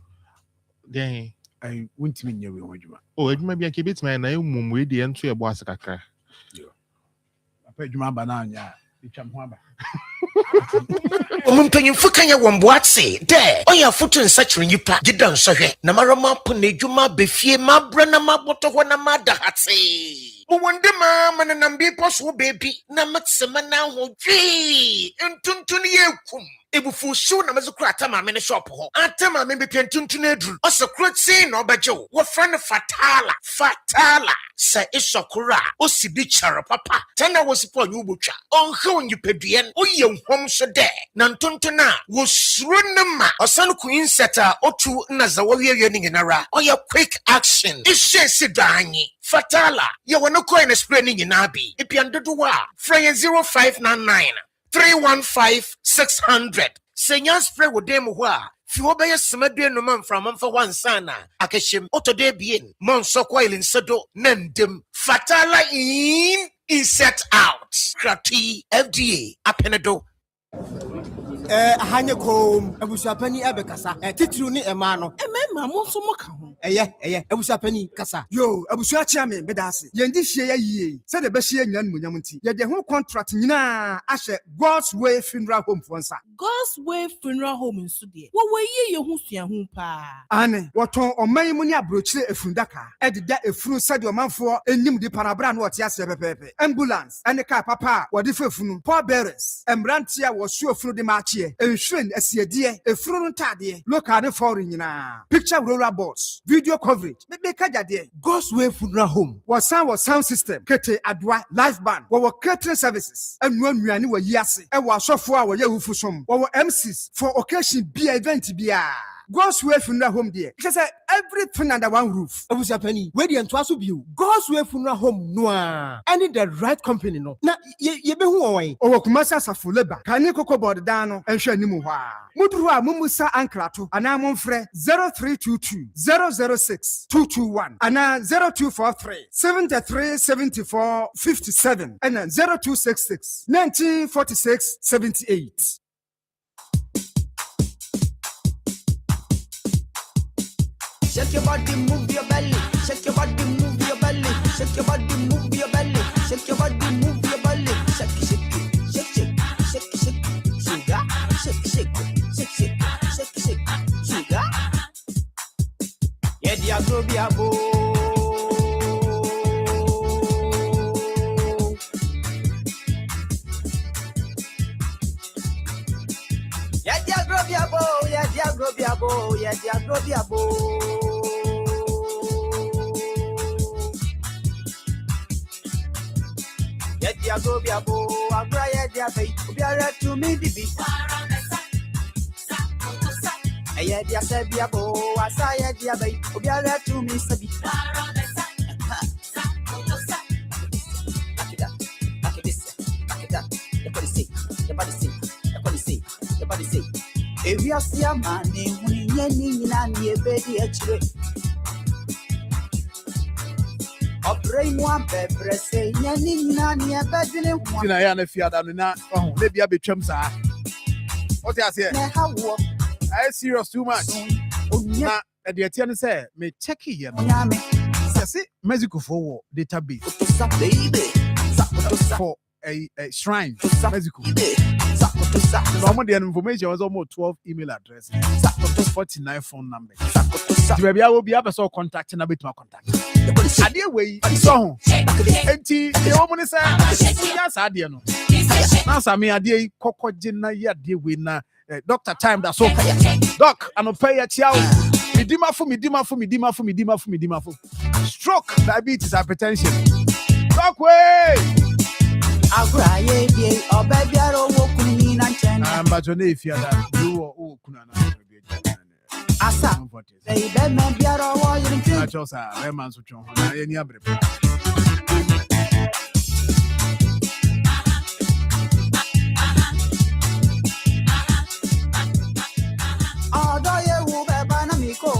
Then I won't mean you. Oh, it may be a kibit man. I mum the entry a boss cracker. I paid you banana. Omumpanyimfo kanya womboatse de oya foto nsachiri nyipa gidan sohwe na marama ponedwuma befie mabra na maboto ho na madahatse wonde ma na nambi poso baby na matsema na hodwi ntuntun yekum ebufu show na mazukura atama me ne shop ho atama me be pentuntun edru osokrotin na obajew wo friend fatala sa isokura osibi chara papa tana wosipo anyu botwa onhe onyipaduan oye nhom so de na ntontona wo suro nema osan queen setter otu na zawawiye ni nginara oya quick action ishe sidanyi fatala ye wono coin spray ni nyina bi epiandodo wa frey 0599 315 600 senya spray wo dem ho a fi obeye semadue no man from amfa wansana akehim otode bien monso coil nsedo nandem fatala insect out krati FDA apenedo ahanye kom abusapani abekasa titru ni ema no emema mo so mo ka ho eye abusapani kasa yo abusua chia me bedase yendi hie ya yie se de be hie nyina nmunyam nti ye de ho contract nyina ahye God's Way Funeral Home fonsa God's Way Funeral Home nso de wo ye ho sua ho pa ane woton oman mu ni abrochire efundaka ededa efunu sade omanfo enim di parabra na wote ase pepepe ambulance ane car papa wode fefunu Paul bearers emrantia wo su efunu de ma ensuring asiedie efuru ntade local and foreign nyina picture roller boards video coverage be kajade God's Way Funeral Home was sound system kete adwa live band wo catering services anu anuane wo yiase e wo asofo a wo ye wufusom wo MCs for occasion be event bia God's Way Funeral Home there. It's everything under one roof. Abusapani, where the entwaso view. God's Way Funeral Home noa. I need the right company no. Na ye be hu away. O kumasa safuleba. Kani koko board dano and share nimu wa. Mudruwa mumusa anklato. Ana monfre 0322 006 221. Ana 0243 73 74 57. And 0266 1946 78. Shake your body, move your belly. Shake your body, move your belly. Shake your body, move your belly. Shake your body, move your belly. Shake, shake, shake, shake, shake, shake, sugar. Shake, shake, shake, shake, shake, shake, sugar. Yeah, dia go be a bo. Yeah, dia go be a bo. Yeah, dia go be a bo. Yeah, dia go be a bo. Dia go be a bo, abra ye dia be, obiara to me di bi. Aye dia se be a bo, asa ye dia be, obiara to me sabi. Everybody say. If you see a man, when you need and you be the chile. Tina ya na fiada na le bia betwam saa. What you say? I serious too much. Na the atian say me check here. Say Mexico for database. For a shrine Mexico. The information was almost 12 email address, 49 phone numbers. The baby will be able to contact and a bit more contact. I dear way, so the woman is yes, I dear no. Now, Sammy, I dear Coco Jenna, ya dear winner, Doctor Time that's so. Doc, I'm a pay a chow. Medima. Stroke, diabetes, hypertension. Doc way. I cry, or baby, I don't walk in and but you know if you are you or kunana. Asa. Baby, me biara wa yiri. I just a man so chon. Any abre. Odo ye wo be ba na mi ko.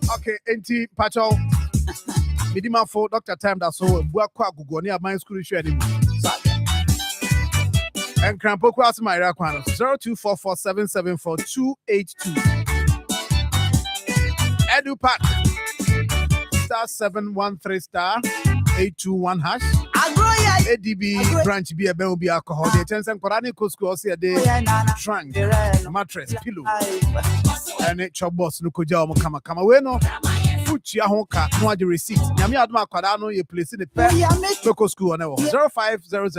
Okay, enti pacho. Midima for Dr. Time that so Buakwa Gugo near my school issue anymore. And Crampo Cross my Raquano 0244774282. Edu Pack *713*821#. ADB branch be a baby alcohol. The attention Korani Cosco see a day trunk, mattress, pillow, and it chop boss no kujao kama weno. Fuchi ahonka no ade receipt. Nyame adoma kwada no ye place in the pair. Local school on 0500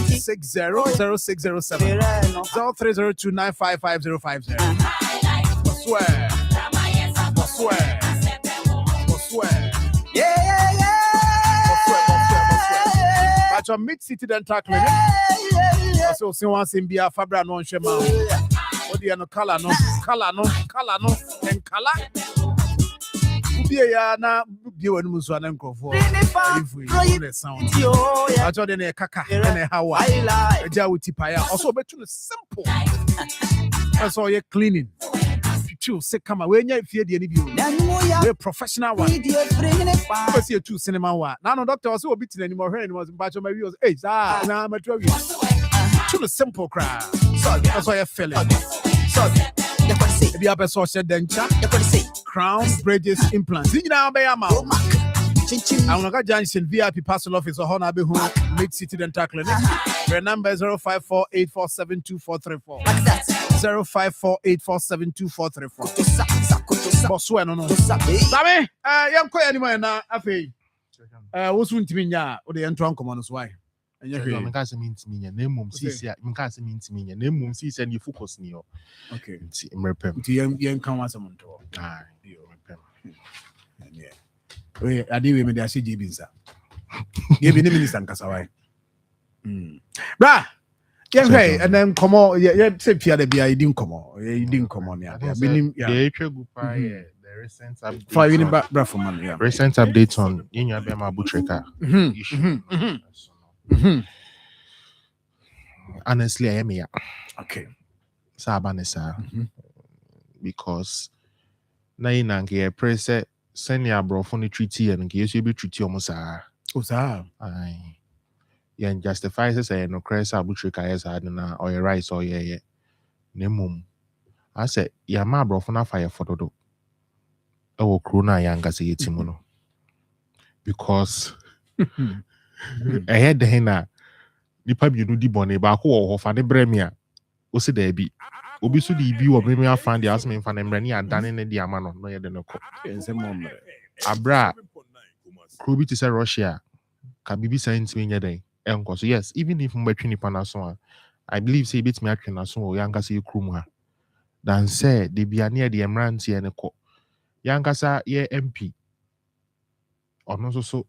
600607 0302955050. Swear. But your mid-city dental clinic. Also, see once in Bia Fabra non shema. What do you know? Color no, and color. Ubia na bio and Muswan and Crawford. If we the sound, I told them a kaka and a Hawaii, a Jawutipaya. Also, but you simple. That's all you're cleaning. You say, come away, if you're the you're a professional one. Because you're two cinema one. Now, no doctor was so beaten anymore. And was in batch of my views. Hey, now I'm a drug. Too simple crowd. That's why I feel it. If you have a social denture, crown, bridges, implants. You know, I'm a Junction VIP parcel office or Honor Behu, Mid City Dental Clinic. Their number is 0548472434. 0548472434. Boss, no. Sammy, young quay anymore now. Afe. What's soon to me now? Or the entron commanders why? And you're here. Mkasa means me, name mum sees ya. Mkasa means me, name mum sees and you focus neo. Okay. Mrepem. Young come once a month. Ah, you repem. Yeah. I didn't even see Jibinsa. Give me the minister and Kasawai. Bra, yeah, and then come on, yeah, say Pierre the Bia, you didn't come on, yeah. The recent update. For you, bra for money, yeah. Recent updates on Inya Bema Butreka issue. Honestly, I am here. Okay. Sabanesa. Because na inange press senior bro for the treaty and case you be treaty almost aye. Yeah, justifies say no crash abutrika yes na or your rights or yeah. Nemum. I said, yeah, my bro for na fire for dodo. Oh, Krona Yanga say Timono. Because I had the henna. The pub you do the bonnet back or for the bremia. Ose there be. Obisu di bi or bremia fan the asmin fan and brany and done in the amano, no yet no co. Abra Krubi to say Russia. Kabibi science me day. So yes, even if I'm between Panason, I believe say bit me action as so Yanga say Kruma. Dan say they be near the Emranti and a co. Yangasa ye MP. Or no so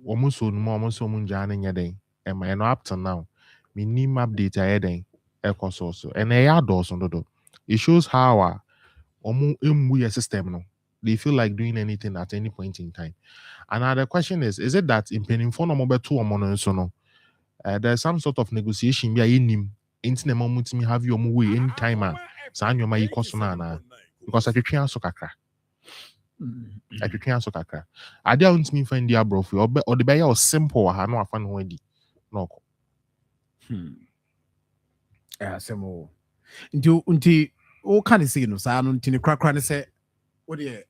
almost so more so munjan in your day. And my no up to now. Me name update a heading echo so. And they are doors on the door. It shows how we system no. They feel like doing anything at any point in time. Another question is it that in penning for no mobile 2 or mono so no? There's some sort of negotiation be in him. Into the moment me have your way any time. San your my na because I can't so kakra. I can't so kakra. I don't mean find the bro or the buyer or simple I no fan ready. No. Samo. Unti o can say no sa no ntini krakra say what the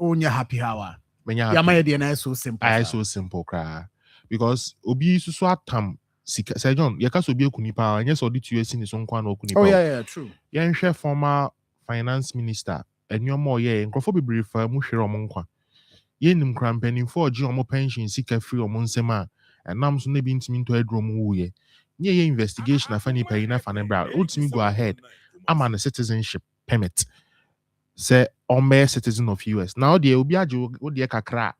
onya happy hour. Ya my idea na so simple. I so simple cry. Because obi so atam sika Sir John yɛka sɛ obi aku nipa ɛnyɛ sɛ ɔde tuo asi ne so nkwa na ɔku nipa Oh yeah, true. yɛnhwɛ former finance minister ɛnneɔma ɔyɛ nkurɔfoɔ bebree fa mu hwere ɔmo nkwa yɛnim kora mpanimfoɔ ɔgye ɔmo pension sika firi ɔmo nsɛm a ɛnam so na bi ntumi ntɔ aduro mu wuyɛ nyɛ yɛ investigation afa nipa yi na fa ne bra wotumi go ahead ama ne citizenship permit sɛ ɔmbɛyɛ citizen of US na ɔdeɛ obi agye wodeɛ kakra a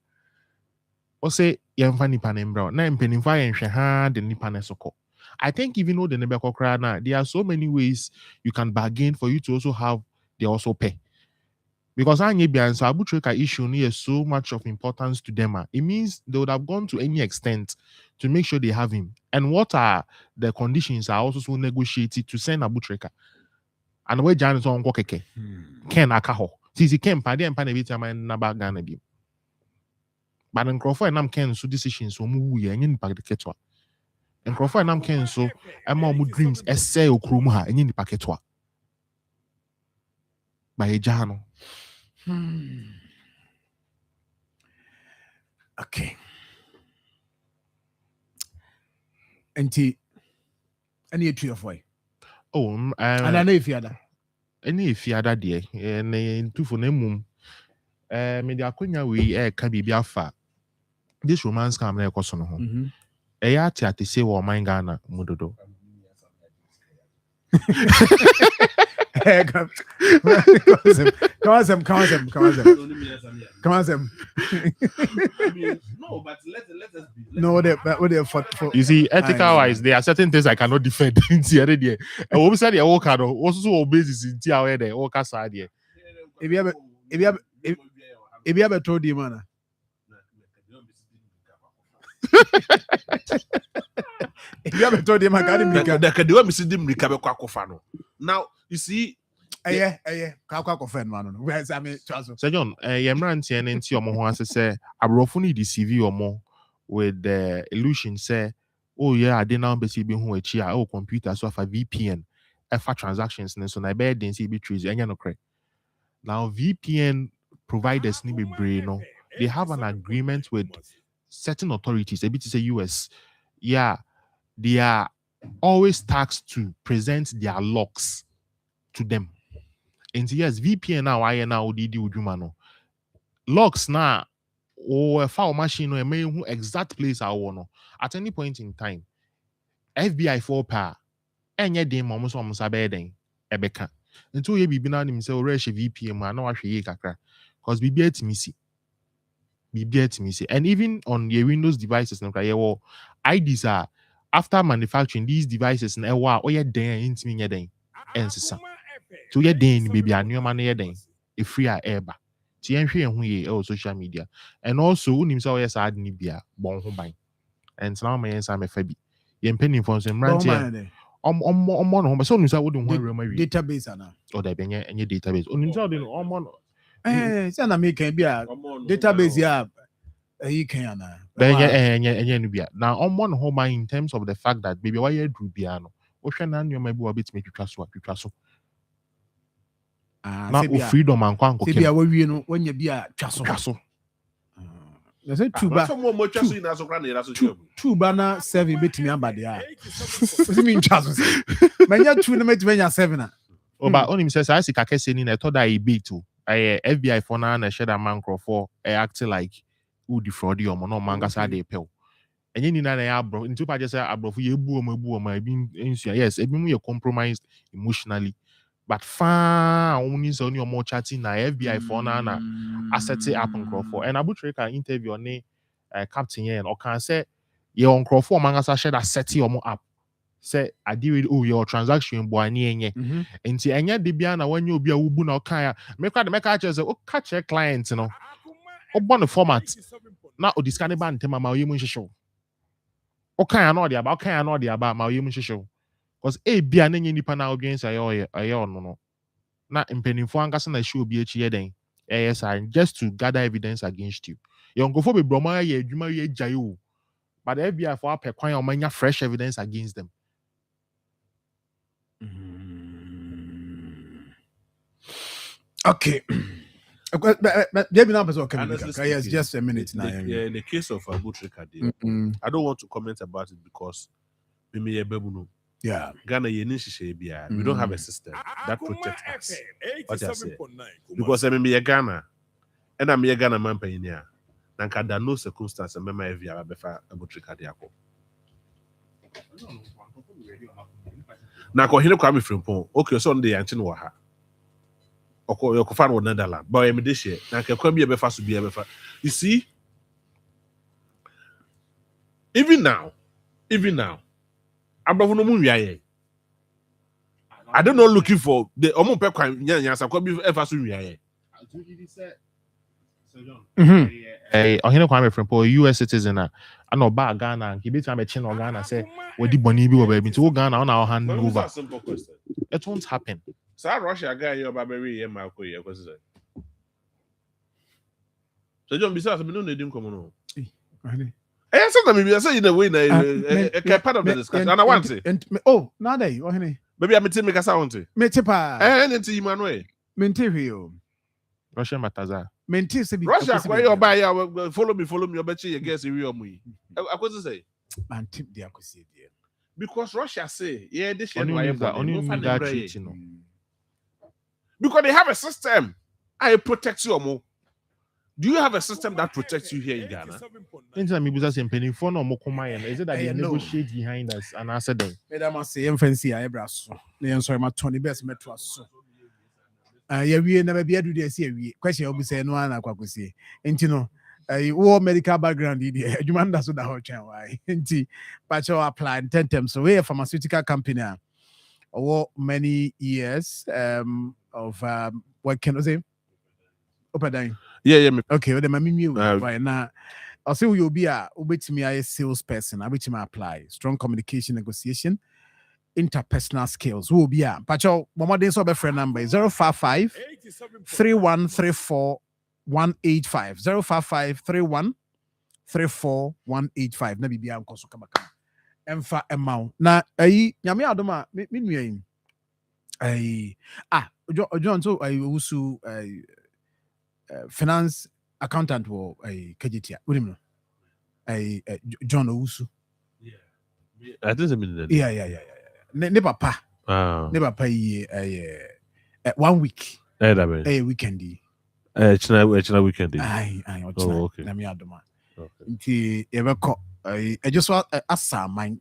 ɔsɛ yɛmfa nipa ne mbra na mpanimfoɔ ayɛnhwɛ ha de nipa ne so kɔ I think even though the neighbor kokra there are so many ways you can bargain for you to also have they also pay. Because so Abutreka issue is so much of importance to them. It means they would have gone to any extent to make sure they have him. And what are the conditions are also so negotiated to send Abutreka. And where Jan is on Kokeke. Ken Akaho. Sisi Ken Padi and Panavita and Nabagana be. But in Crawford and I'm Ken so decisions so move and in the ketwa. And Crawford and I'm Ken so I'm more dreams essay or krumha and in the packetwa. By a jano. Okay. Enti any 3 or 4. Oh, and I know if you had any if you had that day, and two for them. Maybe I couldn't we can be biafa. This romance come there because on yati ati say wa mind Ghana mudodo. Come on, Sam. No, but let us be. No, they for. You see, ethical wise, there are certain things I cannot defend in the other day. And what we said, the work also basis in the there, work aside here. If you ever told him, man. If you ever told him, I got him. Now, you see, Sir John, Yemran TNNT or Mohan say, Abrofuni deceive you more with the illusion say, oh yeah, I didn't know basically who a chia or computer so for VPN, for transactions, and so I bet didn't see betrays and no correct. Now VPN providers need be brain, they have an agreement with certain authorities, a bit to say US. Yeah, they are always tasked to present their logs to them. And yes, VPN now I now did no logs now or a file machine or a exact place I want at any point in time. FBI 4 power and yet they almost a bedding ebeka. Until you be now himself rush VPN man, no actually kakra. Because be to me see. And even on your Windows devices, no IDs are after manufacturing these devices na oh yeah then intimi yeden ensesa to yeah then baby anoma na yeden e free air ba ti enhwe ehun ye social media and also unim say yes ad ni bia bon ho ban and now my answer me fa bi ye penny for some rant here no ho so unim say wo de ho awura ma wi database ana or da benye enye database unim say wo de no say na me can be a database ya you can now on one home in terms of the fact that baby why you do piano ocean and you may be a bit make you so now freedom and kwanko when you be a chaso there's a two banner 7 bit me about there what mean chaso many 2 na 7 oh but only says I see kakese ni na thought that e beat to FBI for now na share that man for acting like who defraud you no manga sa dey pel enye ni na ya bro into pa just say abrofu ye bu o ma yes ebi mu ye compromised emotionally but far only so ni o chatting na FBI for na asset up for and Abutreka interview on captain here or can say ye on for manga sa share that set you up say I deal with your transaction boy any enye enti enye de bia na wanyo obi a wubu na okan ya make catch say o catch your client no o format na o discard ban tema ma oyemu nhihyew o kan na o de aba ma oyemu nhihyew because bia na nye nipa na odwen say aye ono no na mpanimfo ankasa na show obi echi yeden yes just to gather evidence against you your nkofo be broma ye adwuma ye gyae o but the FBI for apɛ kwan o manya fresh evidence against them. Okay. Maybe now yes, just a minute now. In the case of Abutreka, I don't want to comment about it because me ye babu Yeah. Ghana ye we don't have a system that protects us. What I say? Because I me ye Ghana, and I'm ye Ghana man pioneer. Nanka there no circumstance and mema every other befa abutrika diako. Na ko hine kwa mi frimpon. Okay, so ndey anchi no ha. Oko yo kofa no Netherlands. But I me dey share. Nanka kwa bi e befa so bi e befa. You see? Even now, I'm not I don't know looking for the omo pe kwan nya sa kwa bi efa so wiaye. Hey, ɔhene Kwame Frimpong, US citizen I know bad Ghana. He be time a chin or Ghana say, "What the boni be baby to Ghana on our hand over." A simple question. It won't happen. So Russia guy your baberi ye ma ko ye ko say. So John bisa me no need him come no. Eh, sometimes maybe I say in a way na part of the discussion. And I want to. Oh, now they, ɔhene. Maybe I'm telling me kasa want to. Me tipa. Anything you man way. Mente hweo. Russia Mataza. Mente se bi. Russia kwa you buy follow me you bet you guess we are me. I was say. Man tip dia akosi dia. Because Russia say, yeah, this shit Only that treaty, because they have a system. I protect you more. Do you have a system that protects you here in Ghana? Anytime you business in penny for no more is it that they negotiate behind us and answer them? Madam say fancy eyebrows. They sorry my 20 best metro so. Yeah, we never be able to do this. Question will be saying no one akwakusi. And you know, war medical background you man that's what the whole chain why. But you apply in 10 terms. So we a pharmaceutical company over many years of what can I say? Open Yeah. Okay, well, then right now. I'll say you'll be a salesperson. I which apply strong communication, negotiation, interpersonal skills. Who will be a but your mama didn't so friend number 055 3134 185 055 3134 185. Na bibi anko so kabaka. Emfa emau. Na nyame adoma me nua yi. John so usu finance accountant wo KGT. Udimno. John Owusu. I think it's Yeah. Ne papa. Ne papa yi 1 week. Weekend. China weekend. Aye. Oh, okay. Na me adoma. Nti ebeko just asa man.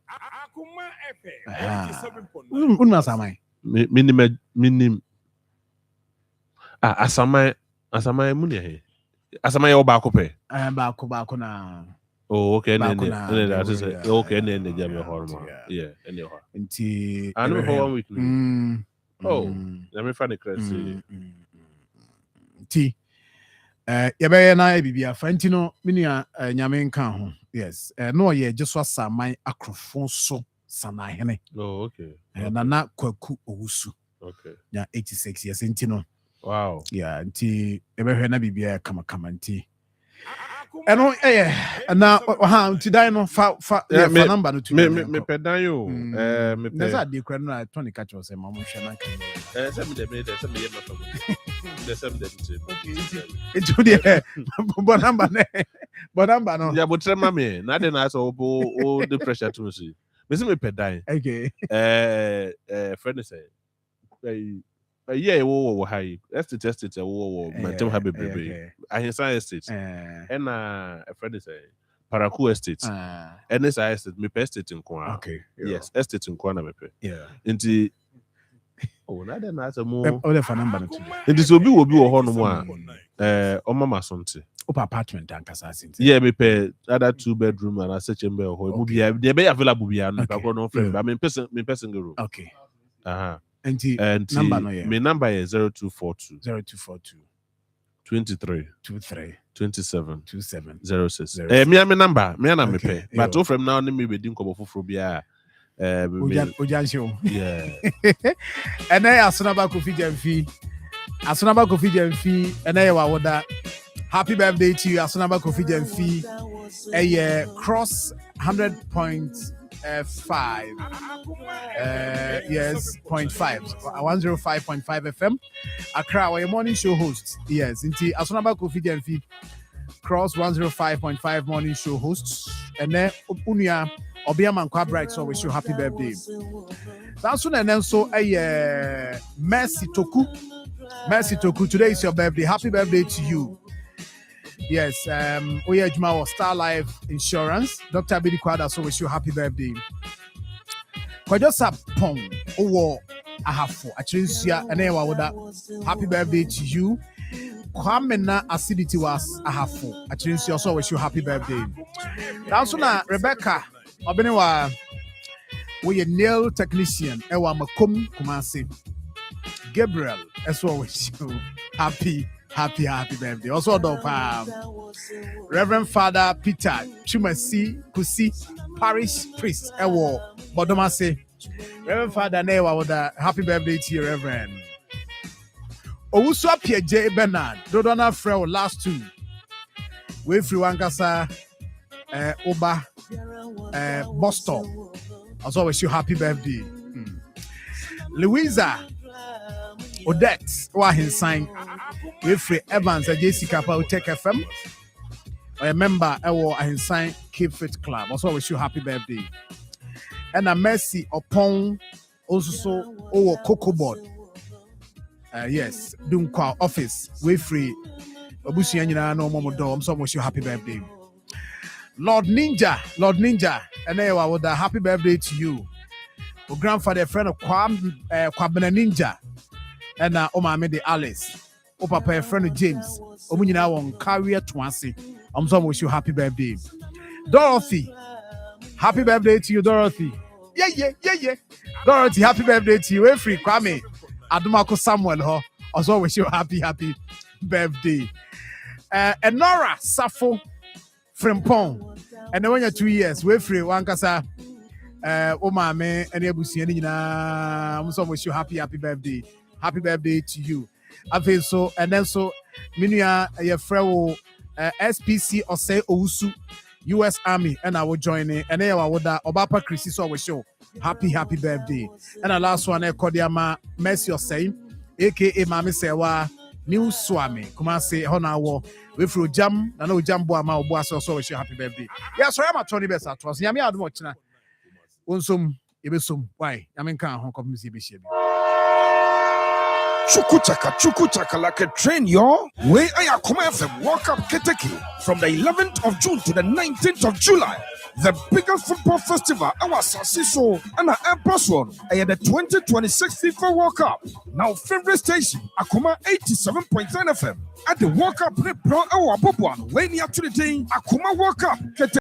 Unma asa man. Minim. Asamai muni he. Asamai o ba ko pe. Ba ko na. Oh, okay. Okay, ne jam hormone. Yeah, anyhow. Nti I know for 1 week. Oh, let me find the crazy. Nti yɛbɛyɛ na bibia fa nti no menua nyame nka ho. Yes. No ye just was samai akrofo so sanahene. Oh, okay. Nana Kwaku Owusu. Okay. Yeah, 86 years nti no. Wow. Yeah, nti yɛbɛhwɛ na bibia kama nti. Eno na nti dan no fa number no to me pedan yo me pe na de kra no Tony catch us ma mo hwe na kan some dem me no from the some dem too. Itu dia bo number no ya bo trema me na de na so o the pressure to see me say me pedan. Okay. Friend say yeah, wo high. Estate wo maintain have baby. Ahinsa estate. And a friend is Paraku estate. And this estate me estate in Kwa. Okay. Yes, estate in Kwa na me pe. Yeah. Nti na de na asemo. O le fa number no. Nti so obi wo ho no mo a o mama sonte. Opa apartment ankasa sinti. Yeah, me pe other 2 bedroom and a chamber ho. Mu bia dey be available bia no pa no friend. But me person room. Okay. And number no, yeah. My number is 0242 23 27 06. Me number me na me pay. But to from now me be din kobo foforo bia Ojancho. Yeah. And then Asonaba Kofi Jamfi and then wawoda. Happy birthday to you, Asonaba Kofi Jamfi. Cross 100.5. Yes, 0.5 105.5 FM. Accra, our morning show host. Yes, inti Asonaba Kofi Jamfi Cross 105.5 morning show hosts. And then Unia Obiama Nkwa Bright, so wish you happy birthday. That's soon and then so a Mercy Toku. Mercy Toku, today is your birthday. Happy birthday to you. Yes, Oya Juma was Star Life Insurance. Dr. Bidi Kwada, so wish you happy birthday. Kwajosa Pong, Owo Ahafo, Achrinsia, and Ewa Woda. Happy birthday to you. Kwamena Acidity was Ahafo, Achrinsia, so wish you happy birthday. That's soon Rebecca, Obenewa, we a nail technician, Ewa Makum Kumasi. Gabriel, as well wish you happy birthday. Also, Reverend Father Peter Chumasi Kusi, Parish Priest, Ewo Bodomase. Reverend Father Newa with a happy birthday to you, Reverend. Owusu Pierre J. Bernard, Dodona Freo last two. We free Wankasa, Oba, Boston. Also, wish you happy birthday. Louisa Odette, Wahin sign. Free Evans, Jessica Pautek FM. A member, I sign Cape Fit Club. Also, wish you happy birthday. And a Mercy upon also Cocoa Board. Yes, Dunkwa office. We free. Obusi Yanina no Momodo. I'm so wish you happy birthday. Lord Ninja, and I would a happy birthday to you. Your grandfather, friend of Kwabena Ninja, and Oma Mede Alice. O papa, friend of James. Omunina won career twancy. I'm so wish you happy birthday. Dorothy, happy birthday to you, Dorothy. Yeah. Dorothy, happy birthday to you. Every Kwame, Adumako Samuel, ho. Also wish you happy birthday. And Nora Safo Frimpong. And then when you're 2 years, we're free. Wankasa, Oma me, and Ebusi, and I'm so wish you happy birthday. Happy birthday to you. I feel so, and then so, Minia, your friend, SPC or say Owusu, US Army, and I will join it. And then I would Obapa Chrissy so we show happy birthday. And the last one, Kodiama Mercy or saying, aka Mami Sewa, New Swami, come on say, Honawo, we through jam, and no jam boama or boas so wish you happy birthday. Yes, so I'm a Tony Bessa, was Yami ad watching. Unsum, Ibisum, why? I mean, can't Hong Kong Music. Chuku like a train, yo. Where I Akoma FM World Cup Keteke from the 11th of June to the 19th of July. The biggest football festival, our Sasiso and our Empress one, the 2026 FIFA World Cup. Now, favorite station, Akoma 87.9 FM. At the World Cup, Pro, our Bob one, way near to the day, Akoma World Cup Keteke.